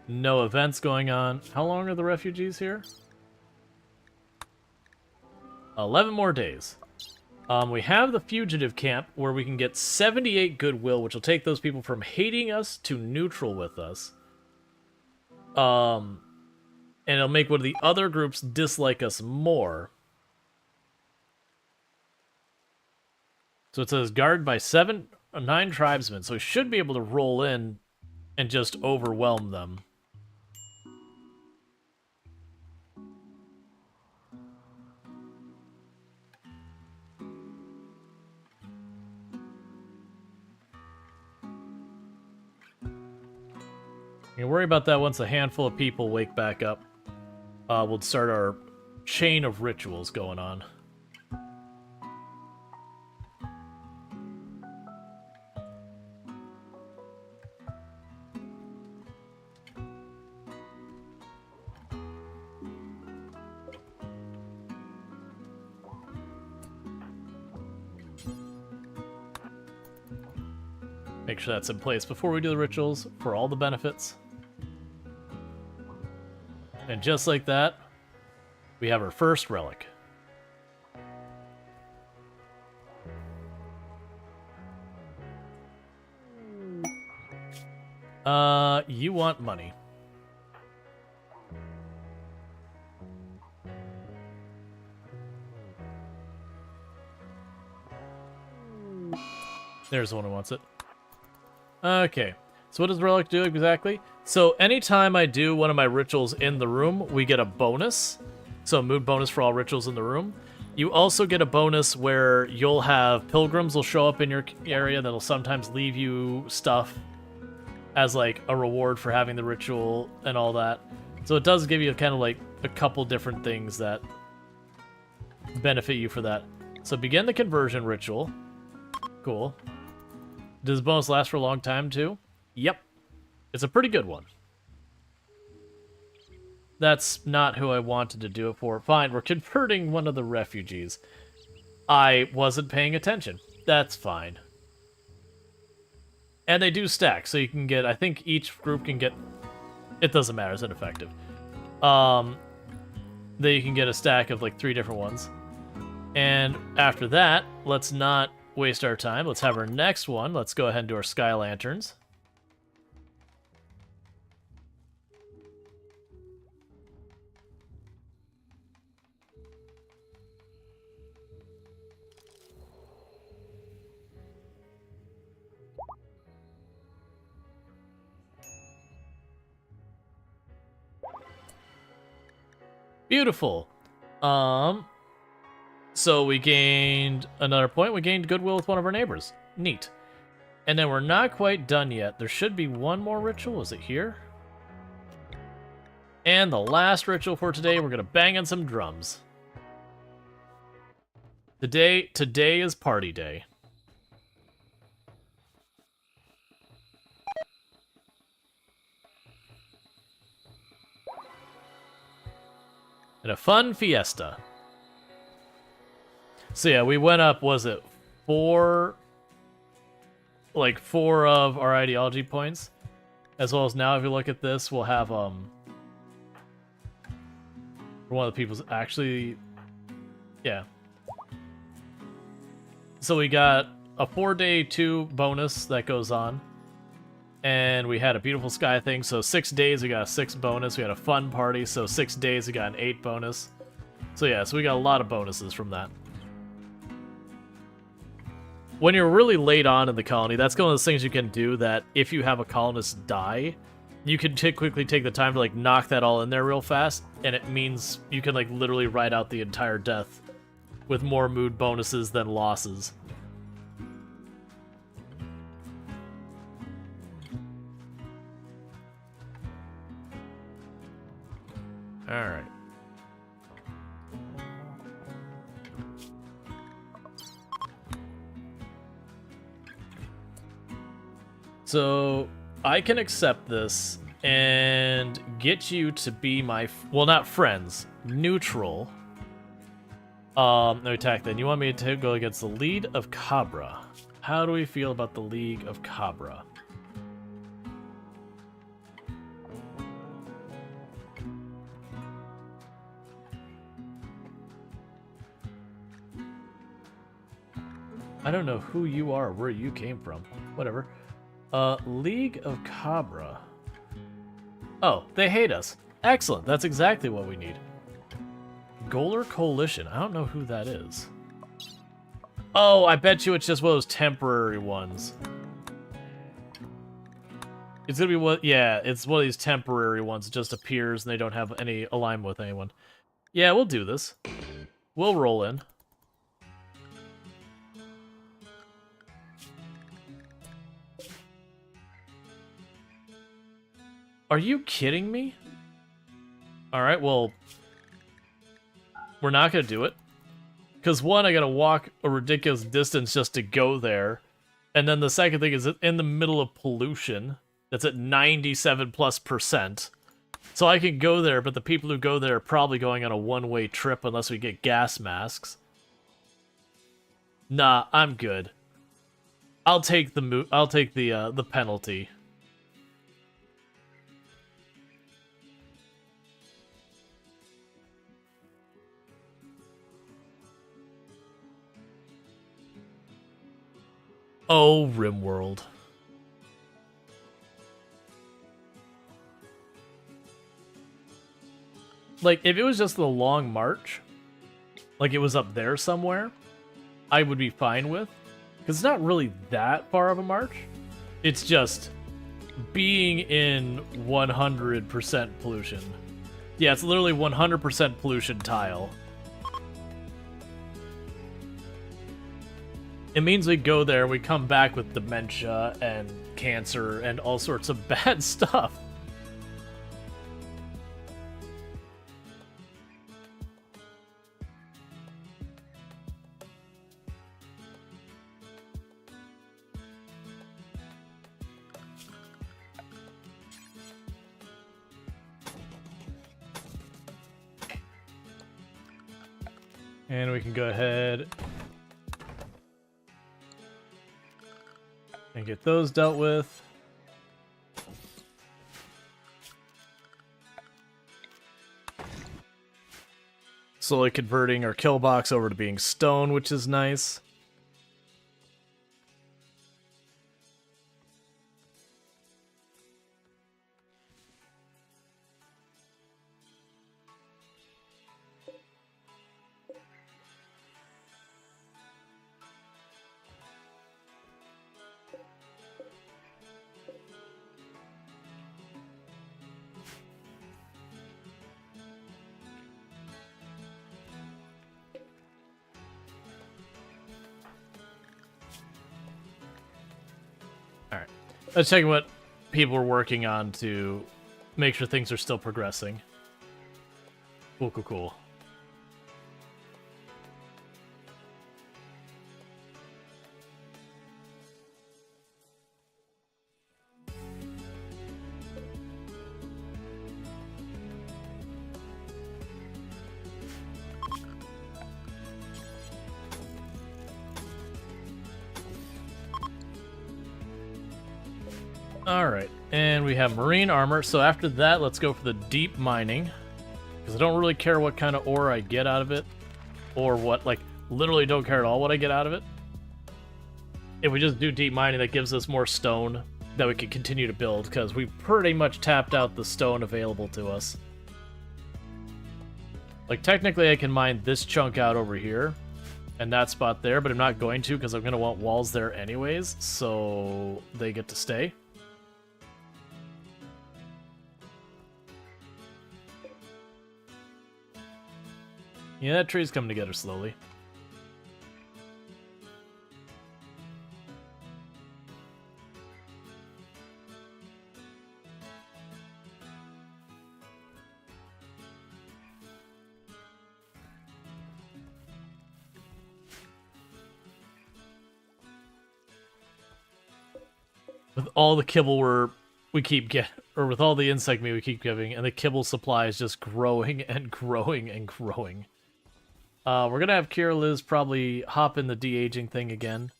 No events going on. How long are the refugees here? 11 more days. We have the fugitive camp where we can get 78 goodwill, which will take those people from hating us to neutral with us. And it'll make one of the other groups dislike us more. So it says guard by 9 tribesmen, so we should be able to roll in and just overwhelm them. You can worry about that once a handful of people wake back up. We'll start our chain of rituals going on. Make sure that's in place before we do the rituals for all the benefits. And just like that, we have our first relic. You want money. There's the one who wants it. Okay, so what does relic do exactly? So anytime I do one of my rituals in the room, we get a bonus. So mood bonus for all rituals in the room. You also get a bonus where you'll have pilgrims will show up in your area that'll sometimes leave you stuff as like a reward for having the ritual and all that. So it does give you kind of like a couple different things that benefit you for that. So begin the conversion ritual. Cool. Does the bonus last for a long time too? Yep. It's a pretty good one. That's not who I wanted to do it for. Fine, we're converting one of the refugees. I wasn't paying attention. That's fine. And they do stack, so you can get, I think each group can get, it doesn't matter, it's ineffective. Then you can get a stack of like 3 different ones. And after that, let's not waste our time. Let's have our next one. Let's go ahead and do our sky lanterns. Beautiful. So we gained another point. We gained goodwill with one of our neighbors. Neat. And then we're not quite done yet. There should be one more ritual. Is it here? And the last ritual for today, we're going to bang on some drums. Today is party day. And a fun fiesta. So yeah, we went up, was it 4 of our ideology points? As well as now, if you look at this, we'll have, one of the people's actually, yeah. So we got a 4-day 2 bonus that goes on. And we had a beautiful sky thing, so 6 days we got a 6 bonus. We had a fun party, so 6 days we got an 8 bonus. So yeah, so we got a lot of bonuses from that. When you're really late on in the colony, that's one of those things you can do that if you have a colonist die, you can quickly take the time to like knock that all in there real fast, and it means you can like literally write out the entire death with more mood bonuses than losses. Alright. So, I can accept this and get you to be my, well, not friends, neutral. No attack then. You want me to go against the League of Cabra. How do we feel about the League of Cabra? I don't know who you are or where you came from. Whatever. League of Cabra. Oh, they hate us. Excellent. That's exactly what we need. Goler Coalition. I don't know who that is. Oh, I bet you it's just one of those temporary ones. It's gonna be what? Yeah, it's one of these temporary ones. It just appears and they don't have any alignment with anyone. Yeah, we'll do this. We'll roll in. Are you kidding me? Alright, well, we're not going to do it. Because one, I got to walk a ridiculous distance just to go there. And then the second thing is in the middle of pollution. That's at 97+%. So I can go there, but the people who go there are probably going on a one-way trip unless we get gas masks. Nah, I'm good. I'll take the penalty. Oh, RimWorld. Like, if it was just the long march, like it was up there somewhere, I would be fine with. Because it's not really that far of a march. It's just being in 100% pollution. Yeah, it's literally 100% pollution tile. It means we go there, we come back with dementia and cancer and all sorts of bad stuff. And we can go ahead and get those dealt with. Slowly converting our kill box over to being stone, which is nice. Let's check what people are working on to make sure things are still progressing. Cool, cool, cool. Alright, and we have marine armor, so after that, let's go for the deep mining. Because I don't really care what kind of ore I get out of it. Or what, like, literally don't care at all what I get out of it. If we just do deep mining, that gives us more stone that we can continue to build, because we pretty much tapped out the stone available to us. Like, technically I can mine this chunk out over here, and that spot there, but I'm not going to, because I'm going to want walls there anyways, so they get to stay. Yeah, that tree's coming together slowly. With all the kibble we keep getting, or with all the insect meat we keep giving, and the kibble supply is just growing and growing and growing. We're gonna have Kira Liz probably hop in the de-aging thing again.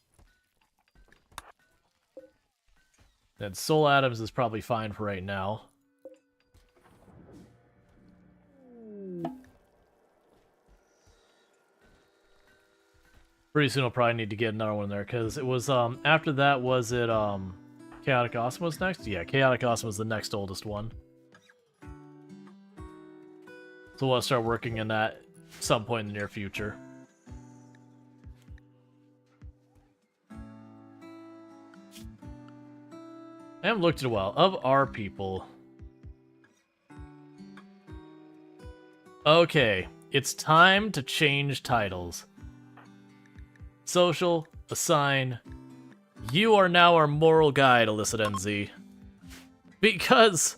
And Soul Adams is probably fine for right now. Pretty soon I'll probably need to get another one there, because it was, after that, was it, Chaotic Awesome was next? Yeah, Chaotic Awesome was the next oldest one. So we'll start working in that some point in the near future. I haven't looked at a while. Of our people. Okay, it's time to change titles. Social, assign. You are now our moral guide, Illicit NZ. Because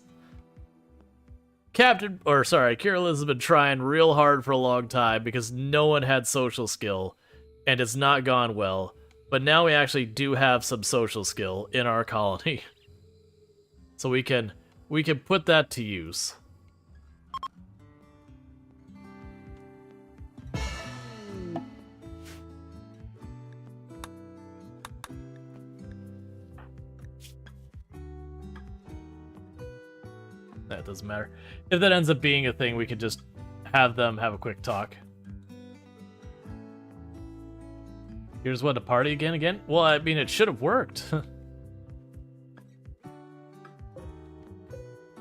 Kira Liz has been trying real hard for a long time because no one had social skill, and it's not gone well. But now we actually do have some social skill in our colony. So we can put that to use. That doesn't matter. If that ends up being a thing, we could just have them have a quick talk. Here's what, a party again? Well, I mean, it should have worked. I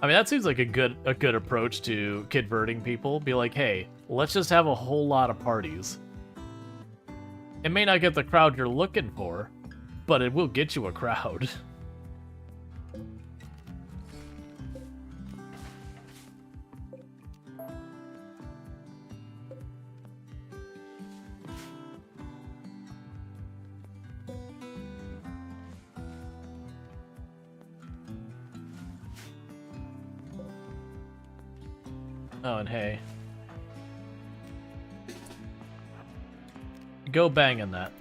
mean, that seems like a good approach to converting people. Be like, hey, let's just have a whole lot of parties. It may not get the crowd you're looking for, but it will get you a crowd. Oh, and hey. Go banging that.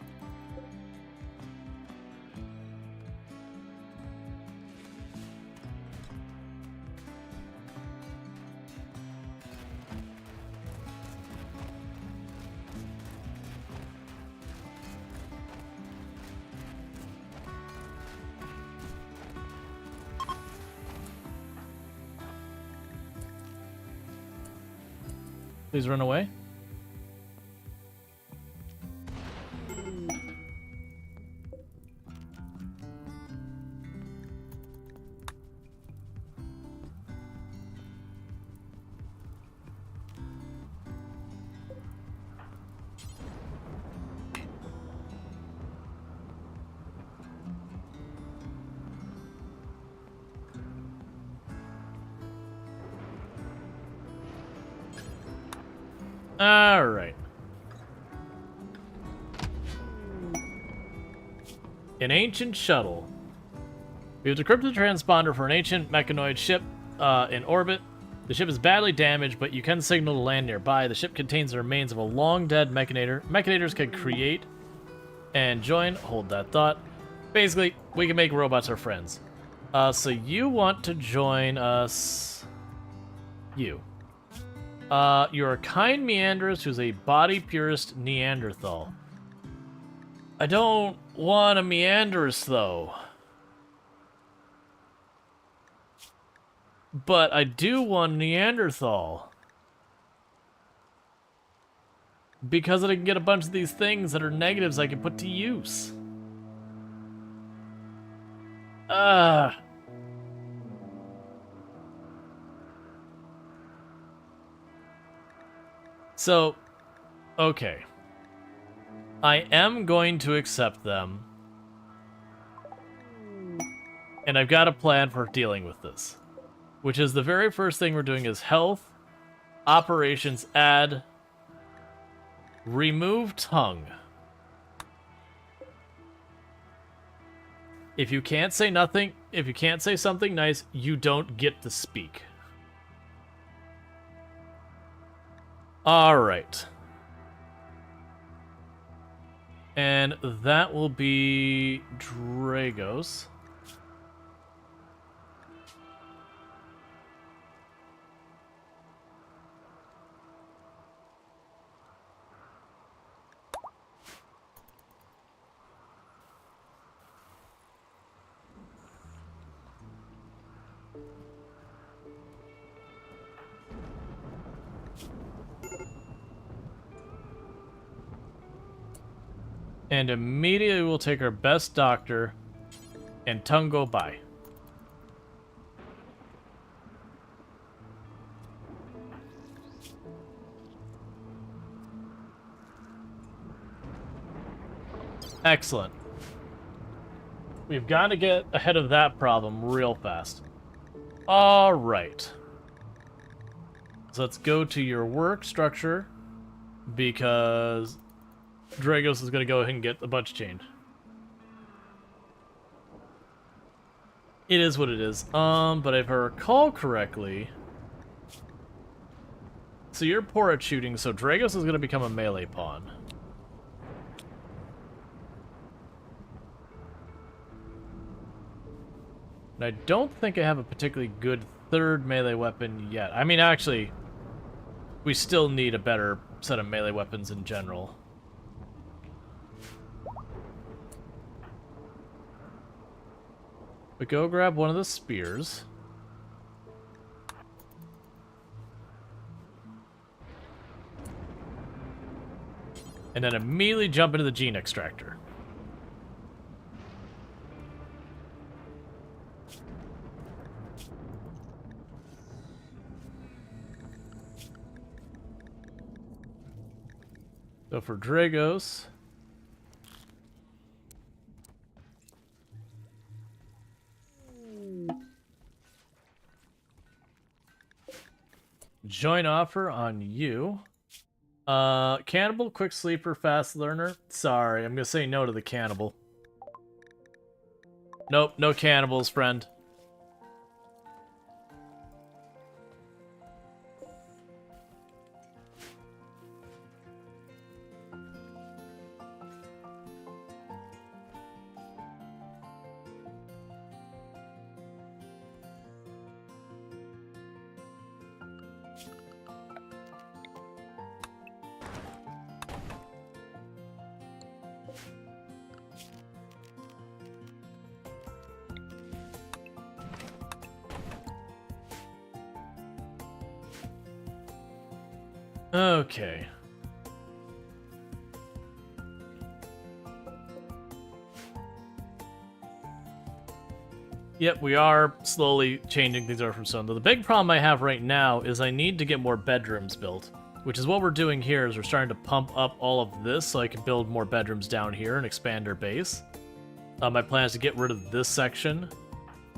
Please run away. All right. An ancient shuttle. We have decrypted the transponder for an ancient mechanoid ship in orbit. The ship is badly damaged, but you can signal to land nearby. The ship contains the remains of a long-dead mechanator. Mechanators can create and join. Hold that thought. Basically, we can make robots our friends. So you want to join us... You. You're a kind Meanderist who's a body purist Neanderthal. I don't want a Meanderist, though. But I do want Neanderthal. Because I can get a bunch of these things that are negatives I can put to use. So, okay. I am going to accept them. And I've got a plan for dealing with this. Which is the very first thing we're doing is health, operations, add, remove tongue. If you can't say nothing, if you can't say something nice, you don't get to speak. All right. And that will be Dragos. And immediately we'll take our best doctor and tongue go by. Excellent. We've got to get ahead of that problem real fast. All right. So let's go to your work structure because Dragos is going to go ahead and get a bunch of change. It is what it is. But if I recall correctly... So you're poor at shooting, so Dragos is going to become a melee pawn. And I don't think I have a particularly good third melee weapon yet. I mean, actually, we still need a better set of melee weapons in general. But go grab one of the spears. and then immediately jump into the gene extractor. So for Dragos, join offer on you. Cannibal, quick sleeper, fast learner. Sorry, I'm gonna say no to the cannibal. Nope, no cannibals, friend. Okay. Yep, we are slowly changing things over from stone. The big problem I have right now is I need to get more bedrooms built, which is what we're doing here. Is we're starting to pump up all of this so I can build more bedrooms down here and expand our base. My plan is to get rid of this section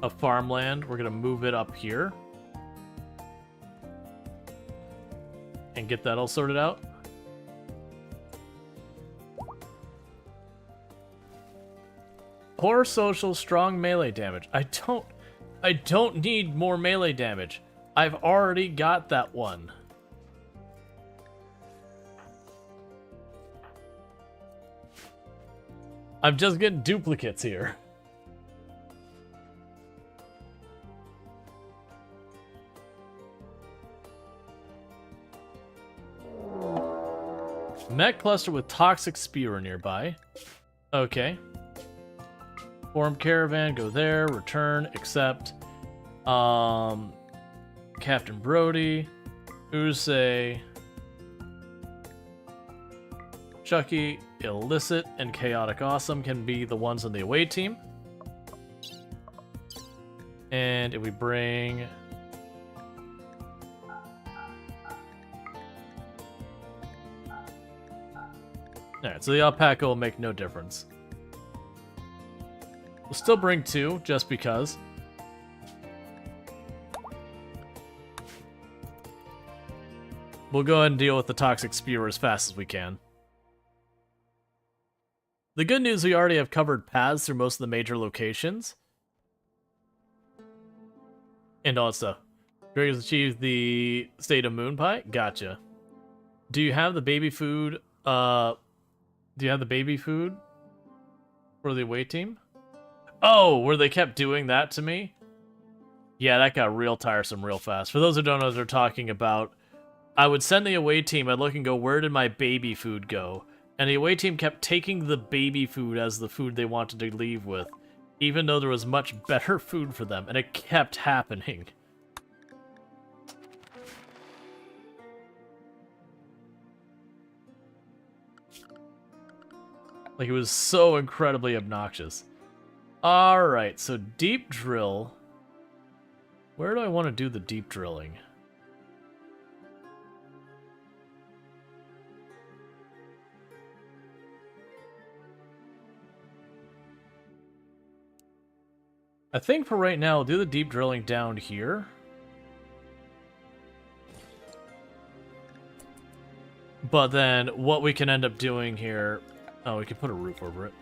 of farmland. We're gonna move it up here and get that all sorted out. Poor social, strong melee damage. I don't need more melee damage. I've already got that one. I'm just getting duplicates here. Mech cluster with toxic spewer nearby. Okay. Form caravan, go there, return, accept. Captain Brody, Usei, Chucky, Illicit, and Chaotic Awesome can be the ones on the away team. And if we bring... Alright, so the alpaca will make no difference. We'll still bring 2, just because. We'll go ahead and deal with the toxic spewer as fast as we can. The good news, we already have covered paths through most of the major locations. And all that stuff. Dragons achieved the state of moon pie? Gotcha. Do you have the baby food, for the away team? Oh, where they kept doing that to me? Yeah, that got real tiresome real fast. For those who don't know what they're talking about, I would send the away team, I'd look and go, where did my baby food go? And the away team kept taking the baby food as the food they wanted to leave with, even though there was much better food for them, and it kept happening. Like, it was so incredibly obnoxious. Alright, so deep drill. Where do I want to do the deep drilling? I think for right now, I'll do the deep drilling down here. But then, what we can end up doing here... Oh, we can put a roof over it.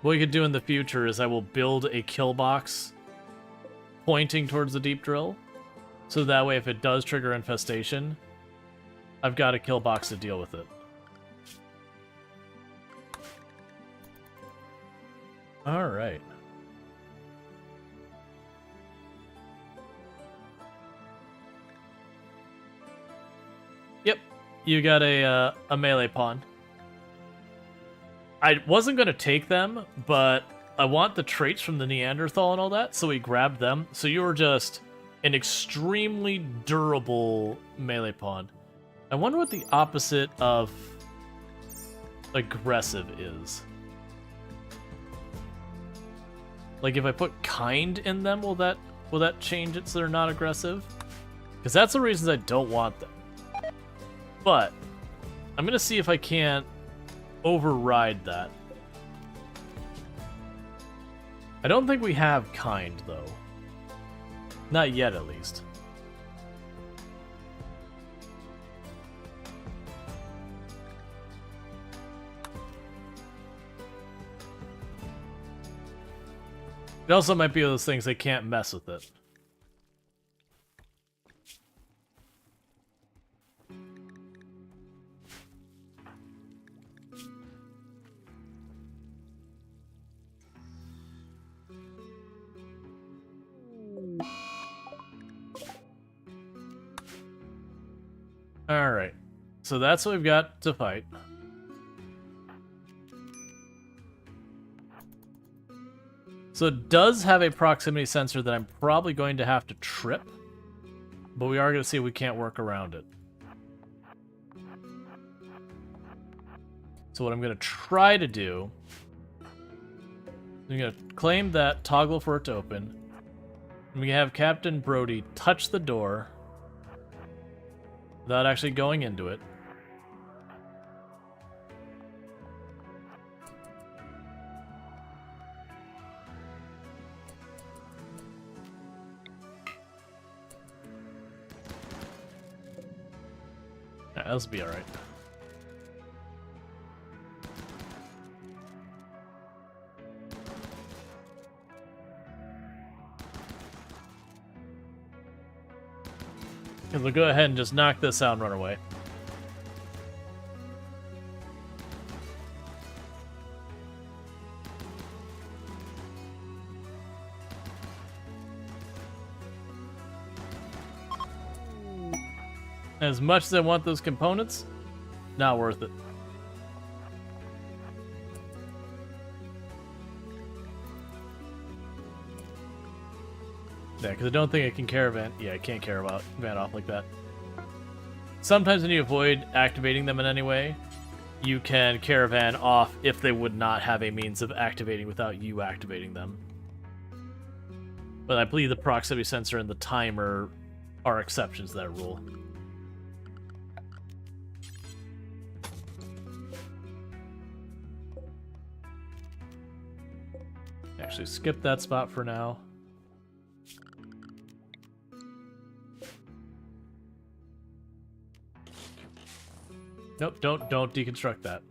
What we could do in the future is I will build a kill box pointing towards the deep drill. So that way, if it does trigger infestation, I've got a kill box to deal with it. Alright. Yep, you got a melee pawn. I wasn't going to take them, but I want the traits from the Neanderthal and all that, so we grabbed them. So you were just an extremely durable melee pawn. I wonder what the opposite of aggressive is. Like, if I put kind in them, will that change it so they're not aggressive? Because that's the reasons I don't want them. But I'm gonna see if I can't override that. I don't think we have kind, though. Not yet, at least. It also might be one of those things they can't mess with it. Alright, so that's what we've got to fight. So it does have a proximity sensor that I'm probably going to have to trip, but we are going to see if we can't work around it. So what I'm going to try to do, I'm going to claim that toggle for it to open, and we have Captain Brody touch the door without actually going into it. Yeah, this will be alright. We'll go ahead and just knock this out and run away. As much as I want those components, not worth it. Yeah, because I don't think I can caravan. Yeah, I can't caravan off like that. Sometimes when you avoid activating them in any way, you can caravan off if they would not have a means of activating without you activating them. But I believe the proximity sensor and the timer are exceptions to that rule. Actually, skip that spot for now. Nope, don't deconstruct that.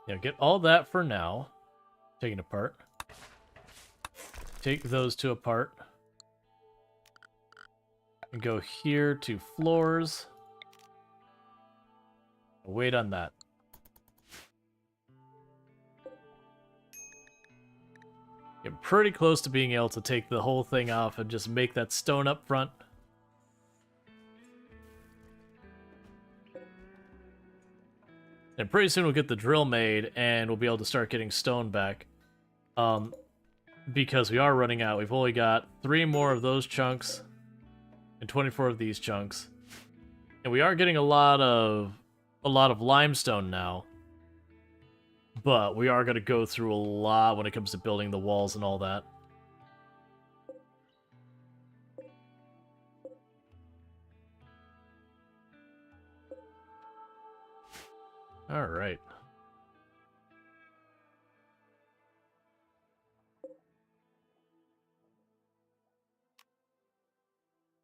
Yeah, get all that for now. Taking apart. Take those two apart. And go here to floors. Wait on that. You're pretty close to being able to take the whole thing off and just make that stone up front. And pretty soon we'll get the drill made and we'll be able to start getting stone back. Because we are running out. We've only got 3 more of those chunks and 24 of these chunks. And we are getting a lot of limestone now. But we are going to go through a lot when it comes to building the walls and all that. All right.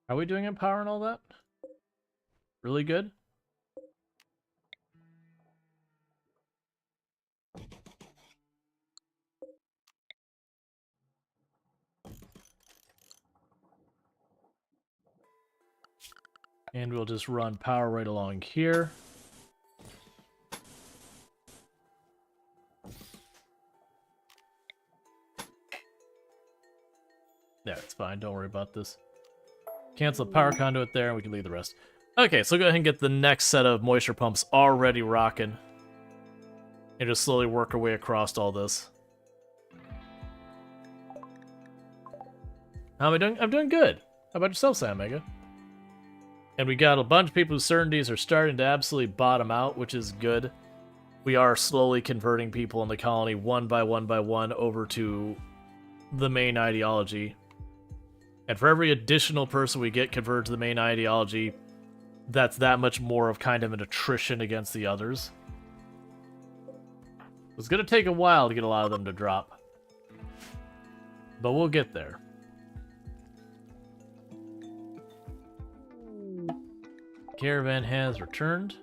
Are we doing in power and all that? Really good? And we'll just run power right along here. Yeah, it's fine. fine. Don't worry about this. Cancel the power conduit there, and we can leave the rest. Okay, so go ahead and get the next set of moisture pumps already rocking. And just slowly work our way across all this. How am I doing? I'm doing good. How about yourself, Sam Mega? And we got a bunch of people whose certainties are starting to absolutely bottom out, which is good. We are slowly converting people in the colony one by one over to the main ideology. And for every additional person we get converted to the main ideology, that's that much more of kind of an attrition against the others. It's going to take a while to get a lot of them to drop. But we'll get there. Caravan has returned.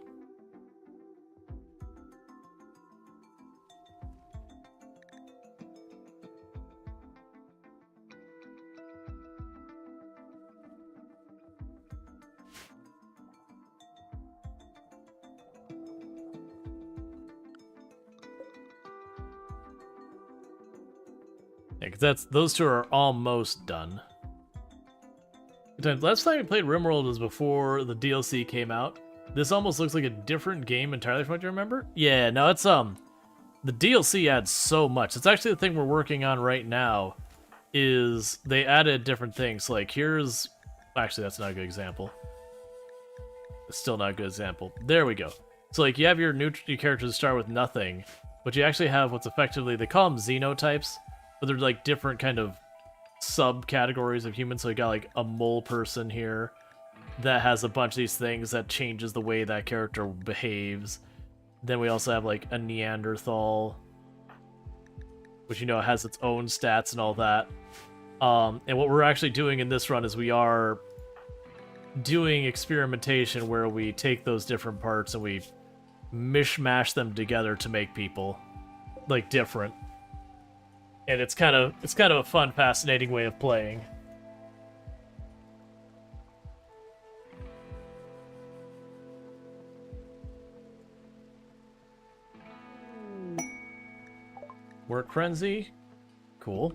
Yeah, because those two are almost done. Last time we played RimWorld was before the DLC came out. This almost looks like a different game entirely from what you remember. Yeah, no, it's the DLC adds so much. It's actually the thing we're working on right now. Is they added different things. Like here's, actually that's not a good example. It's still not a good example. There we go. So like you have your new characters start with nothing, but you actually have what's effectively, they call them xenotypes, but they're like different kind of subcategories of humans. So you got like a mole person here that has a bunch of these things that changes the way that character behaves. Then we also have like a Neanderthal, which you know has its own stats and all that. And what we're actually doing in this run is we are doing experimentation where we take those different parts and we mishmash them together to make people like different. And it's kind of a fun, fascinating way of playing. Work frenzy, cool.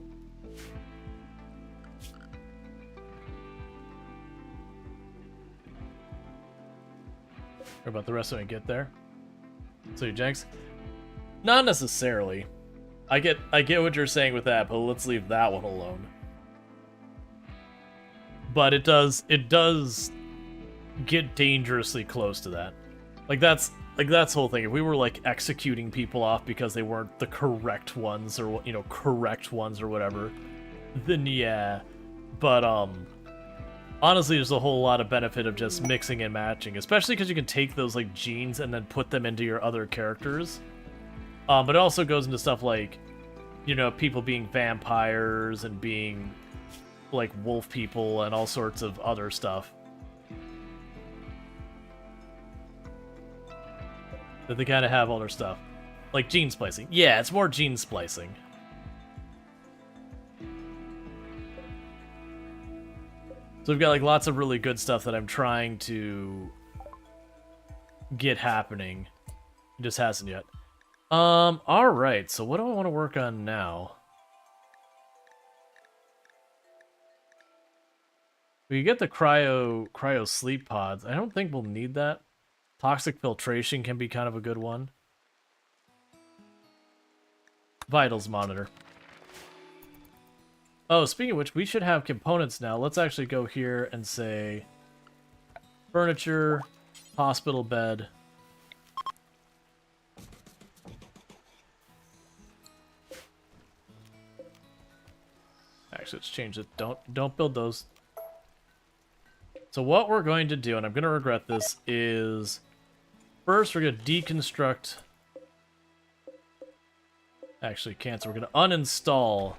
What about the rest when I get there? So you Jenks? Not necessarily. I get what you're saying with that, but let's leave that one alone. But it does get dangerously close to that. That's the whole thing. If we were like executing people off because they weren't the correct ones or correct ones or whatever, then yeah. But honestly, there's a whole lot of benefit of just mixing and matching, especially because you can take those like genes and then put them into your other characters. But it also goes into stuff like, people being vampires and being like wolf people and all sorts of other stuff. That they kind of have all their stuff. Like gene splicing. Yeah, it's more gene splicing. So we've got like lots of really good stuff that I'm trying to get happening. It just hasn't yet. Alright, so what do I want to work on now? We get the cryo sleep pods. I don't think we'll need that. Toxic filtration can be kind of a good one. Vitals monitor. Oh, speaking of which, we should have components now. Let's actually go here and say furniture, hospital bed. Actually, let's change it. Don't build those. So what we're going to do, and I'm going to regret this, is first we're going to deconstruct. Actually, cancel. We're going to uninstall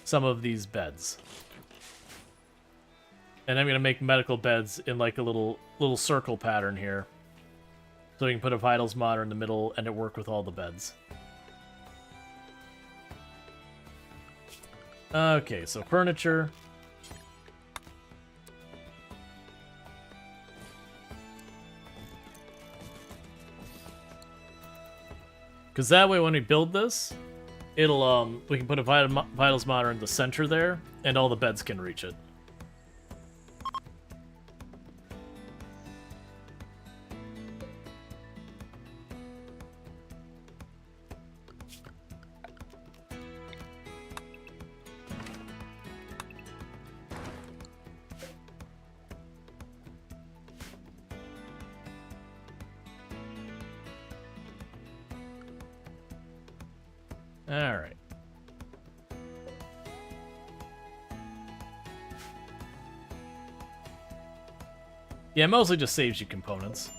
some of these beds. And I'm going to make medical beds in like a little circle pattern here. So we can put a vitals monitor in the middle and it work with all the beds. Okay, so furniture. Because that way when we build this, it'll we can put a vitals monitor in the center there, and all the beds can reach it. Alright. Yeah, it mostly just saves you components.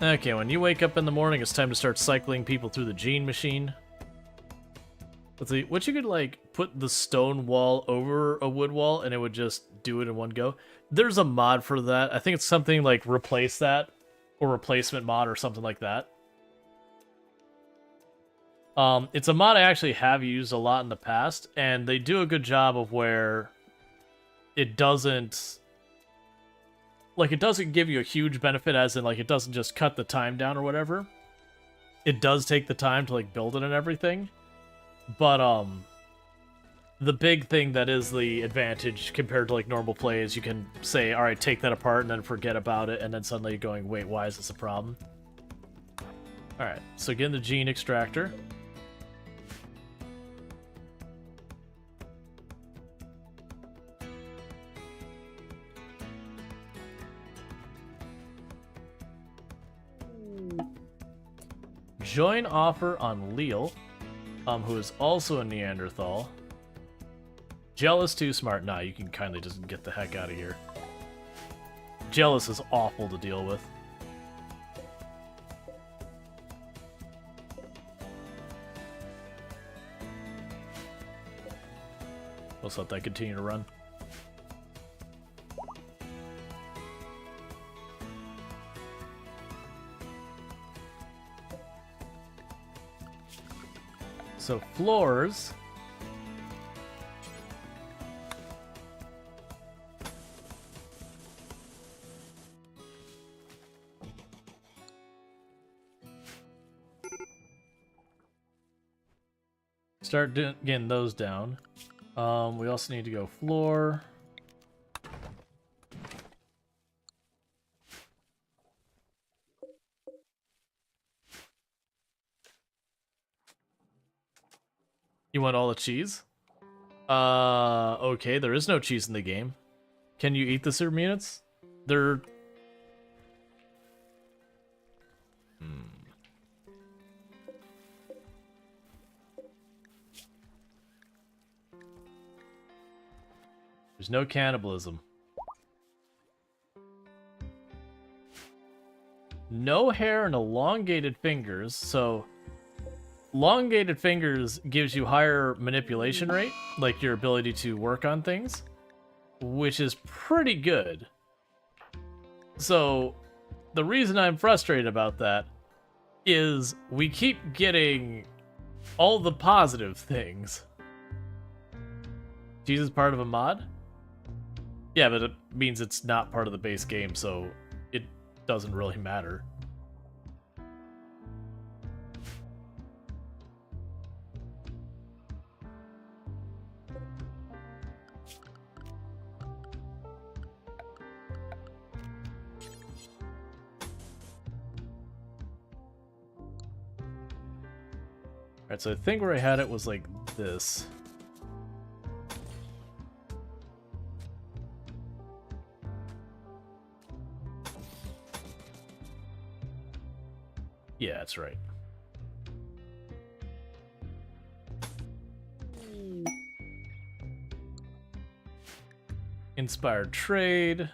Okay, when you wake up in the morning, it's time to start cycling people through the gene machine. Let's see, what you could, like, put the stone wall over a wood wall, and it would just do it in one go. There's a mod for that. I think it's something like replace that, or replacement mod, or something like that. It's a mod I actually have used a lot in the past, and they do a good job of where it doesn't... Like, it doesn't give you a huge benefit, as in, like, it doesn't just cut the time down or whatever. It does take the time to, like, build it and everything. But, the big thing that is the advantage compared to, like, normal play is you can say, alright, take that apart and then forget about it, and then suddenly you're going, wait, why is this a problem? Alright, so get in the gene extractor. Join offer on Leal, who is also a Neanderthal. Jealous too smart. Nah, you can kindly just get the heck out of here. Jealous is awful to deal with. Let's let that continue to run. So floors. Start getting those down. We also need to go floor. You want all the cheese? Okay, there is no cheese in the game. Can you eat the serum units? They're... There's no cannibalism. No hair and elongated fingers, so... Elongated fingers gives you higher manipulation rate, like your ability to work on things, which is pretty good. So, the reason I'm frustrated about that is we keep getting all the positive things. Cheese is part of a mod? Yeah, but it means it's not part of the base game, so it doesn't really matter. Alright, so I think where I had it was like this. Yeah, that's right. Inspired trade.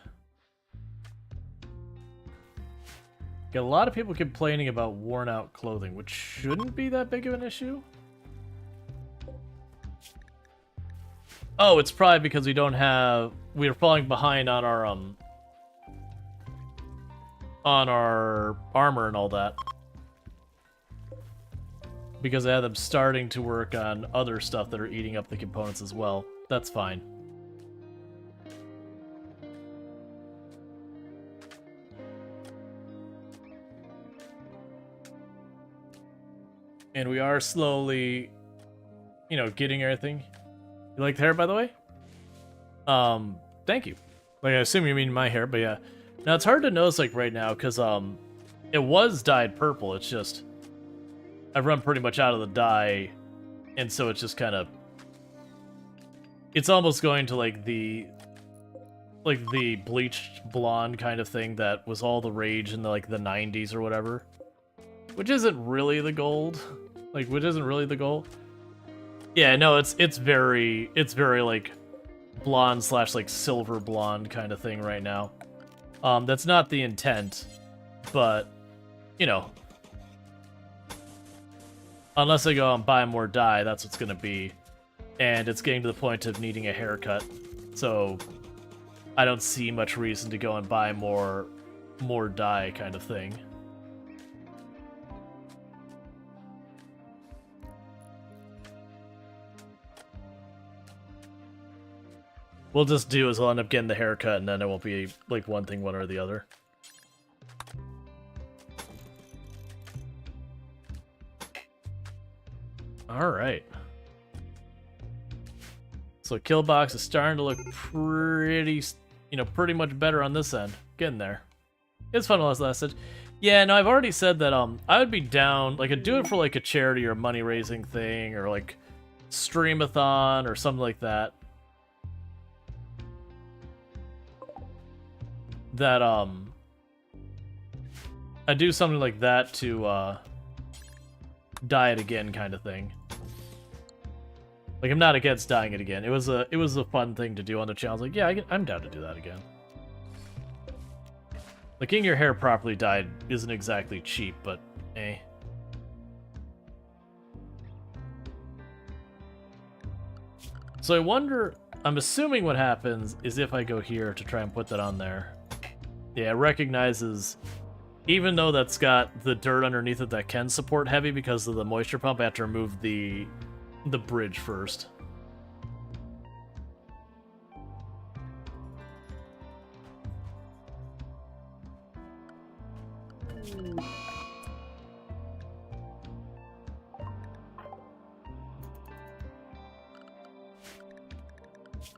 Got a lot of people complaining about worn out clothing, which shouldn't be that big of an issue. Oh, it's probably because we don't have... We're falling behind on our armor and all that. because I have them starting to work on other stuff that are eating up the components as well. That's fine. And we are slowly, you know, getting everything. You like the hair, by the way? Thank you. Like, I assume you mean my hair, but yeah. Now, it's hard to notice, like, right now, because, it was dyed purple. It's just, I've run pretty much out of the dye, and so it's just kind of, it's almost going to, like the bleached blonde kind of thing that was all the rage in the, like, the 90s or whatever. Which isn't really the gold. Like, which isn't really the goal. Yeah, no, it's very, like, blonde slash, like, silver blonde kind of thing right now. That's not the intent, but, you know. Unless I go and buy more dye, that's what's gonna be. And it's getting to the point of needing a haircut. So, I don't see much reason to go and buy more dye kind of thing. We'll just do is we'll end up getting the haircut, and then it won't be like one thing, one or the other. Alright. So Killbox is starting to look pretty, you know, pretty much better on this end. Getting there. It's fun while lasted. Yeah, no, I've already said that I would be down, like, I'd do it for like a charity or money raising thing, or like streamathon or something like that. That I do something like that to dye it again kind of thing. Like, I'm not against dyeing it again. It was a fun thing to do on the channel. I was like, yeah, I'm down to do that again. Like, getting your hair properly dyed isn't exactly cheap, but eh. So I wonder, I'm assuming what happens is if I go here to try and put that on there. Yeah, it recognizes, even though that's got the dirt underneath it that can support heavy because of the moisture pump, I have to remove the bridge first.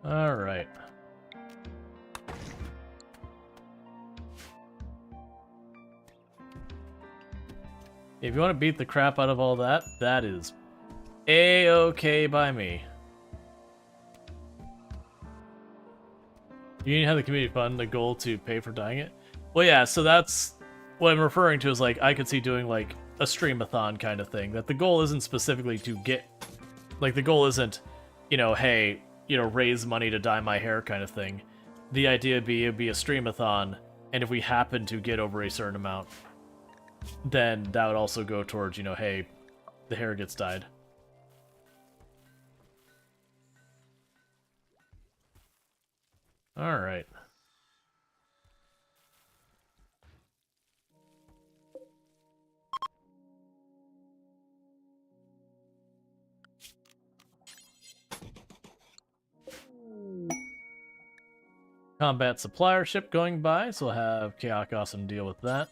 All right. If you want to beat the crap out of all that, that is A-okay by me. You didn't have the community fund the goal to pay for dyeing it? Well, yeah, so that's what I'm referring to is, like, I could see doing, like, a streamathon kind of thing. That the goal isn't specifically to get, like, the goal isn't, you know, hey, you know, raise money to dye my hair kind of thing. The idea would be, it'd be a streamathon, and if we happen to get over a certain amount, then that would also go towards, you know, hey, the hair gets dyed. All right. Combat supplier ship going by, so we'll have Chaos Awesome deal with that.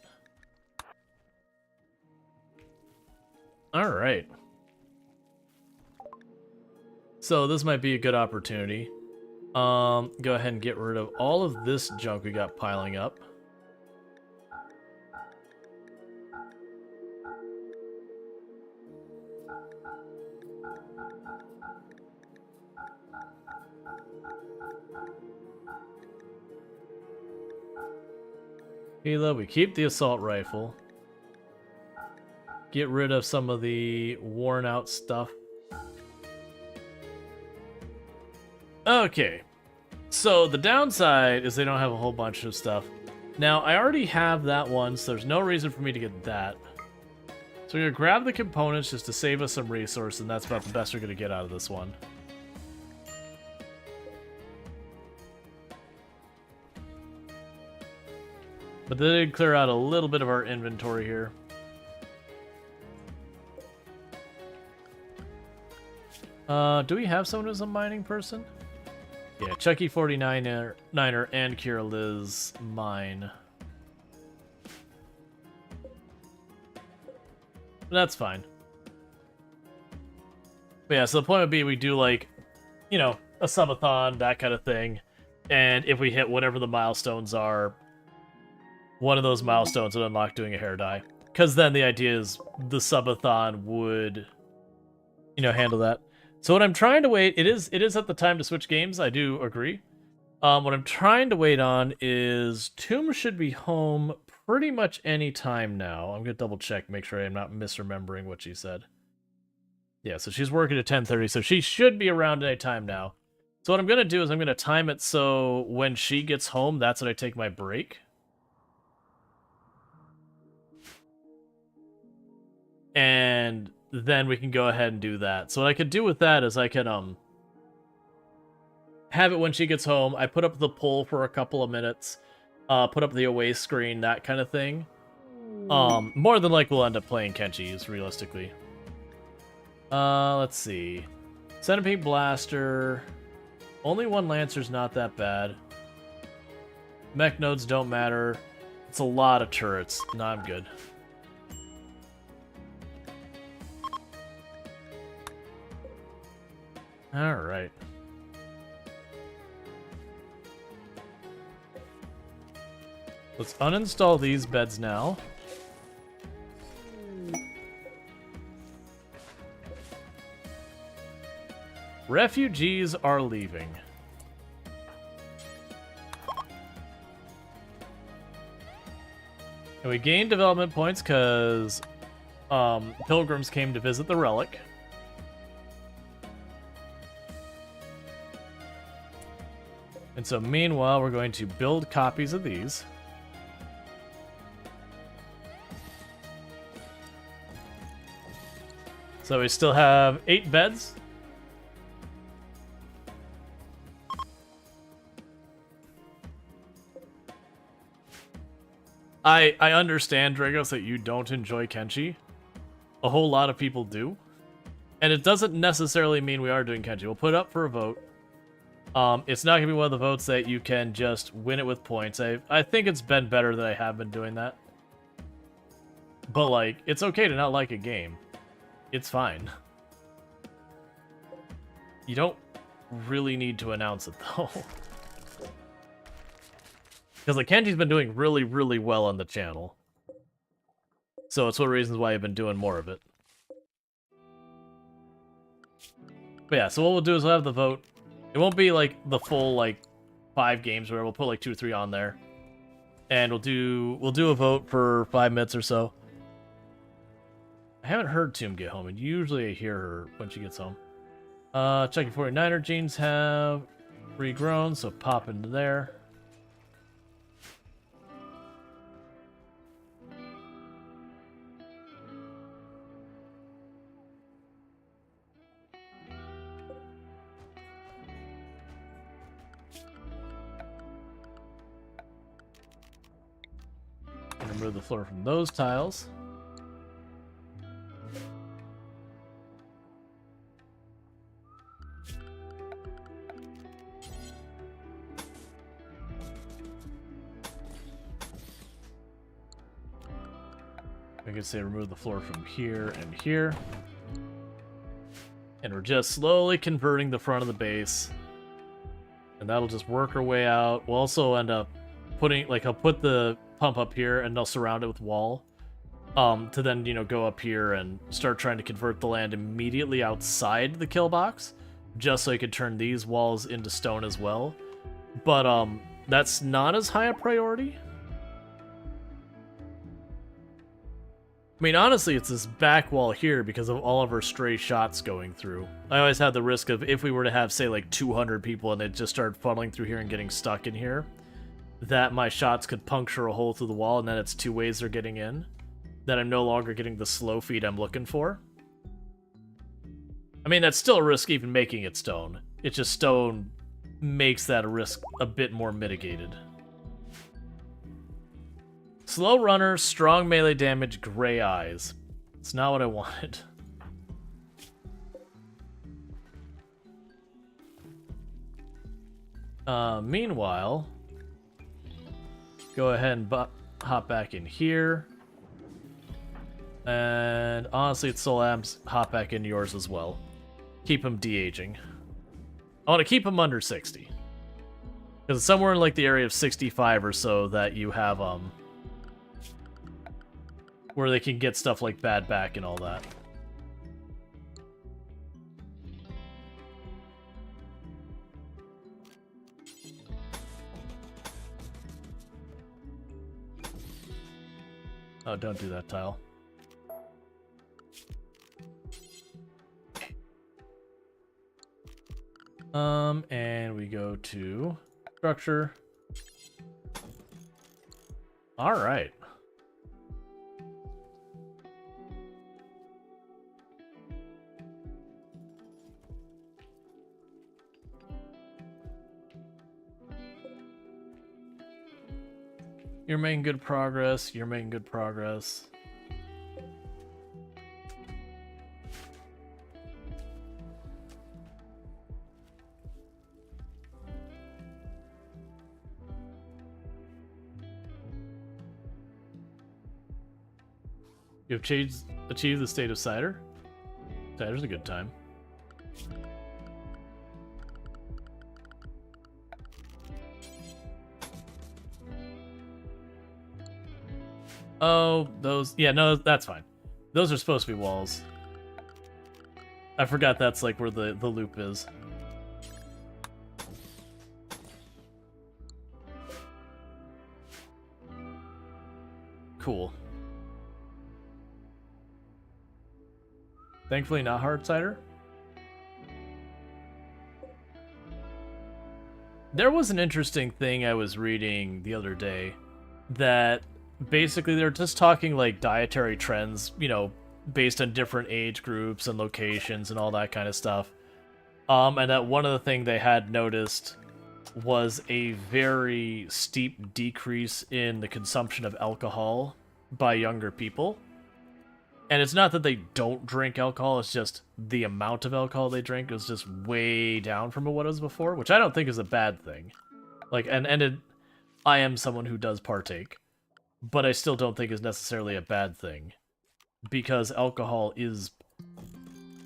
Alright. So this might be a good opportunity. Go ahead and get rid of all of this junk we got piling up. Hela, we keep the assault rifle. Get rid of some of the worn out stuff. Okay. So the downside is they don't have a whole bunch of stuff. Now, I already have that one, so there's no reason for me to get that. So we're going to grab the components just to save us some resource, and that's about the best we're going to get out of this one. But they did clear out a little bit of our inventory here. Do we have someone who's a mining person? Yeah, Chucky 49er and Kira Liz mine. That's fine. But yeah, so the point would be we do like, you know, a subathon, that kind of thing. And if we hit whatever the milestones are, one of those milestones would unlock doing a hair dye. Because then the idea is the subathon would, you know, handle that. So what I'm trying to wait, it is at the time to switch games, I do agree. What I'm trying to wait on is Tomb should be home pretty much any time now. I'm going to double check, make sure I'm not misremembering what she said. Yeah, so she's working at 10:30, so she should be around any time now. So what I'm going to do is I'm going to time it so when she gets home, that's when I take my break. And then we can go ahead and do that. So what I could do with that is I could have it when she gets home. I put up the poll for a couple of minutes, put up the away screen, that kind of thing. More than like we'll end up playing Kenchi's, realistically. Let's see. Centipede Blaster. Only one Lancer's not that bad. Mech nodes don't matter. It's a lot of turrets. No, I'm good. Alright. Let's uninstall these beds now. Refugees are leaving. And we gained development points because pilgrims came to visit the relic. And so meanwhile, we're going to build copies of these. So we still have 8 beds. I understand, Dragos, that you don't enjoy Kenchi. A whole lot of people do. And it doesn't necessarily mean we are doing Kenchi. We'll put it up for a vote. It's not going to be one of the votes that you can just win it with points. I think it's been better that I have been doing that. But, like, it's okay to not like a game. It's fine. You don't really need to announce it, though. Because, like, Kenji's been doing really, really well on the channel. So it's one of the reasons why I've been doing more of it. But yeah, so what we'll do is we'll have the vote. It won't be, like, the full, like, 5 games where we'll put, like, 2 or 3 on there. And we'll do a vote for 5 minutes or so. I haven't heard Tomb get home, and usually I hear her when she gets home. Chucky 49er genes have regrown, so pop into there. And remove the floor from those tiles. I can say remove the floor from here and here. And we're just slowly converting the front of the base. And that'll just work our way out. We'll also end up putting, like, I'll put the pump up here and they'll surround it with wall. To then, you know, go up here and start trying to convert the land immediately outside the kill box. Just so I could turn these walls into stone as well. But, that's not as high a priority. I mean, honestly, it's this back wall here because of all of our stray shots going through. I always had the risk of if we were to have, say, like 200 people and they just started funneling through here and getting stuck in here, that my shots could puncture a hole through the wall and then it's 2 ways they're getting in. That I'm no longer getting the slow feed I'm looking for. I mean, that's still a risk even making it stone. It's just stone makes that risk a bit more mitigated. Slow runner, strong melee damage, gray eyes. It's not what I wanted. Meanwhile, go ahead and hop back in here. And honestly, it's Soul Abs, hop back into yours as well. Keep him de-aging. I want to keep him under 60. Because it's somewhere in like the area of 65 or so that you have, where they can get stuff like bad back and all that. Oh, don't do that, Tile. And we go to structure. All right. You're making good progress. You're making good progress. You've achieved the state of cider. Cider's a good time. Oh, those... Yeah, no, that's fine. Those are supposed to be walls. I forgot that's like where the loop is. Cool. Thankfully not hard cider. There was an interesting thing I was reading the other day that basically they're just talking like dietary trends, you know, based on different age groups and locations and all that kind of stuff. And that one of the things they had noticed was a very steep decrease in the consumption of alcohol by younger people. And it's not that they don't drink alcohol, it's just the amount of alcohol they drink is just way down from what it was before, which I don't think is a bad thing. Like, I am someone who does partake, but I still don't think is necessarily a bad thing, because alcohol is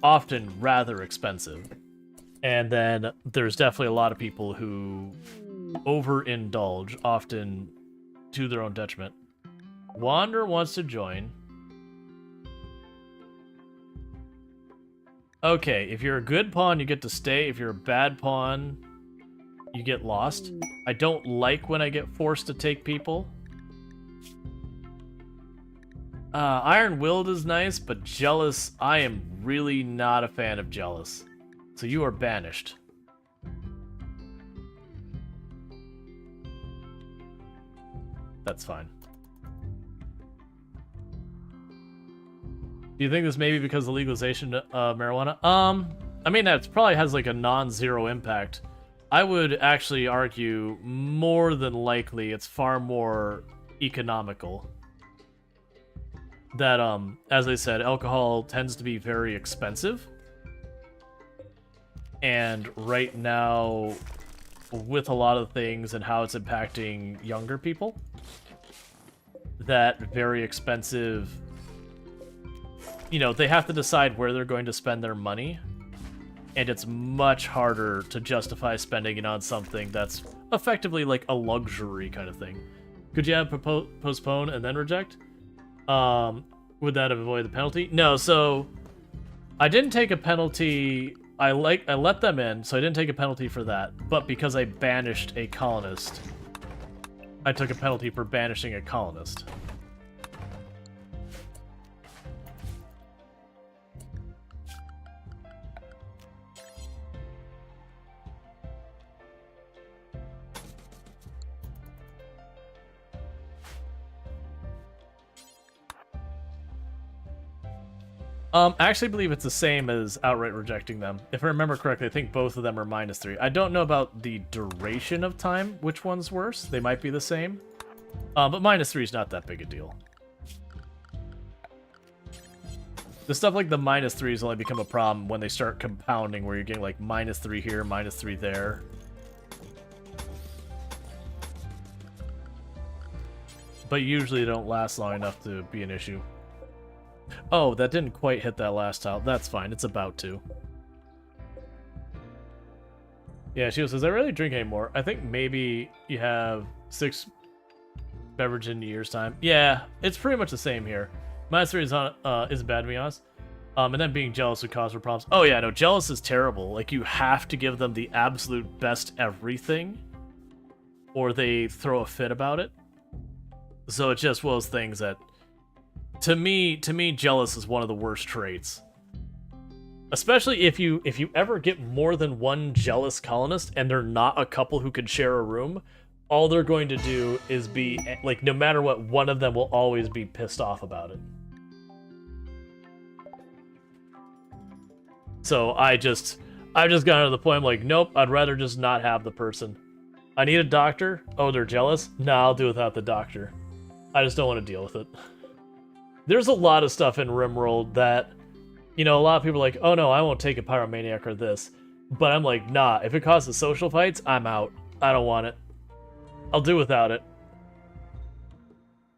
often rather expensive. And then there's definitely a lot of people who overindulge, often to their own detriment. Wander wants to join. Okay, if you're a good pawn, you get to stay. If you're a bad pawn, you get lost. I don't like when I get forced to take people. Iron-willed is nice, but jealous, I am really not a fan of jealous. So you are banished. That's fine. Do you think this may be because of the legalization of marijuana? I mean, that probably has like a non-zero impact. I would actually argue more than likely it's far more economical. That, as I said, alcohol tends to be very expensive. And right now, with a lot of things and how it's impacting younger people, that very expensive... You know, they have to decide where they're going to spend their money, and it's much harder to justify spending it on something that's effectively like a luxury kind of thing. Could you have postpone and then reject? Would that avoid the penalty? No, so I didn't take a penalty. I let them in, so I didn't take a penalty for that. But because I banished a colonist, I took a penalty for banishing a colonist. I actually believe it's the same as outright rejecting them. If I remember correctly, I think both of them are -3. I don't know about the duration of time, which one's worse. They might be the same. But -3 is not that big a deal. The stuff like the -3s only become a problem when they start compounding, where you're getting like -3 here, -3 there. but usually don't last long enough to be an issue. Oh, that didn't quite hit that last tile. That's fine. It's about to. Yeah, she says, I rarely drink anymore. I think maybe you have 6 beverages in a year's time. Yeah, it's pretty much the same here. -3 isn't bad, to be honest. And then being jealous would cause for problems. Oh yeah, no, jealous is terrible. Like, you have to give them the absolute best everything, or they throw a fit about it. So it's just one of those things that, to me, jealous is one of the worst traits. Especially if you ever get more than one jealous colonist and they're not a couple who can share a room, all they're going to do is be, like, no matter what, one of them will always be pissed off about it. So I've just gotten to the point, I'm like, nope, I'd rather just not have the person. I need a doctor? Oh, they're jealous? Nah, I'll do without the doctor. I just don't want to deal with it. There's a lot of stuff in RimWorld that, you know, a lot of people are like, oh no, I won't take a pyromaniac or this. But I'm like, nah, if it causes social fights, I'm out. I don't want it. I'll do without it.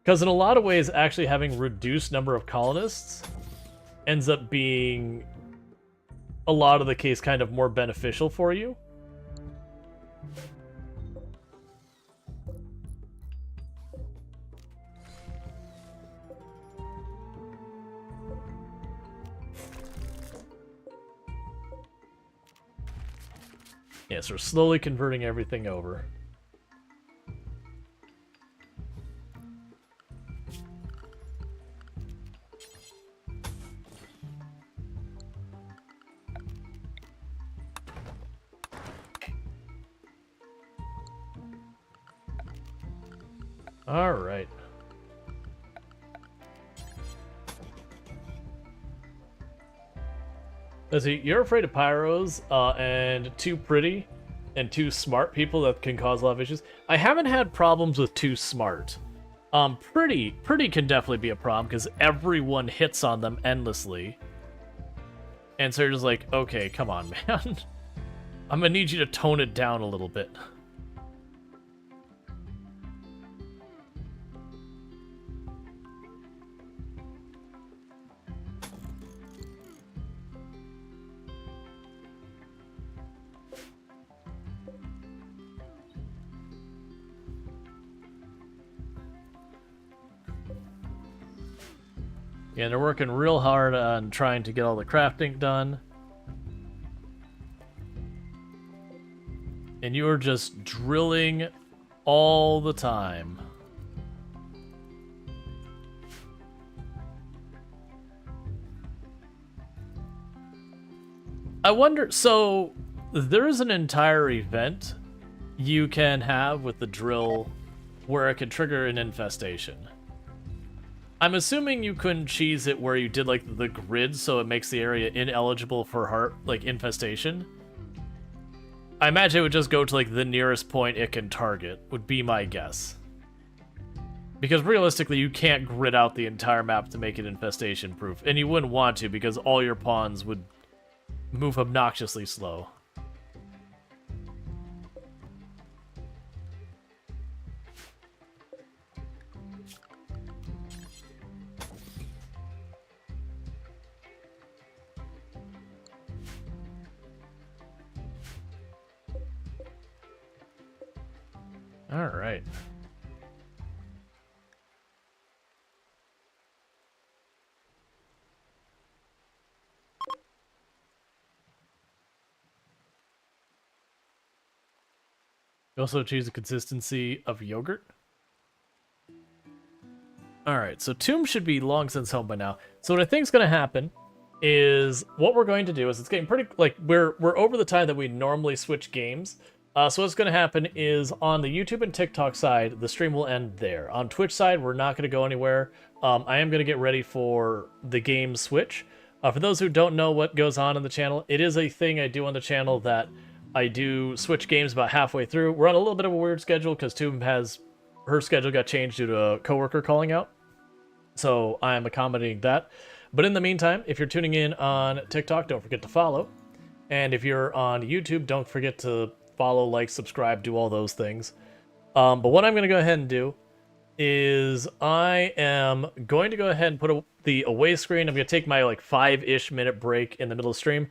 Because in a lot of ways, actually having reduced number of colonists ends up being, a lot of the case, kind of more beneficial for you. Yeah, so we're slowly converting everything over. All right. Let's see, you're afraid of pyros and too pretty and too smart people that can cause a lot of issues. I haven't had problems with too smart. Pretty can definitely be a problem because everyone hits on them endlessly. And so you're just like, okay, come on, man. I'm gonna need you to tone it down a little bit. Yeah, they're working real hard on trying to get all the crafting done. And you are just drilling all the time. I wonder, so there is an entire event you can have with the drill where it can trigger an infestation. I'm assuming you couldn't cheese it where you did like the grid so it makes the area ineligible for infestation. I imagine it would just go to like the nearest point it can target, would be my guess. Because realistically you can't grid out the entire map to make it infestation proof, and you wouldn't want to because all your pawns would move obnoxiously slow. All right. You also choose the consistency of yogurt. All right, so Tomb should be long since home by now. So what I think is going to happen is what we're going to do is it's getting pretty like we're over the time that we normally switch games. So what's going to happen is on the YouTube and TikTok side, the stream will end there. On Twitch side, we're not going to go anywhere. I am going to get ready for the game switch. For those who don't know what goes on the channel, it is a thing I do on the channel that I do switch games about halfway through. We're on a little bit of a weird schedule because Tomb has, her schedule got changed due to a coworker calling out. So I'm accommodating that. But in the meantime, if you're tuning in on TikTok, don't forget to follow. And if you're on YouTube, don't forget to follow, like, subscribe, do all those things. But what I'm going to go ahead and do is I am going to go ahead and put the away screen. I'm going to take my like 5-ish minute break in the middle of the stream.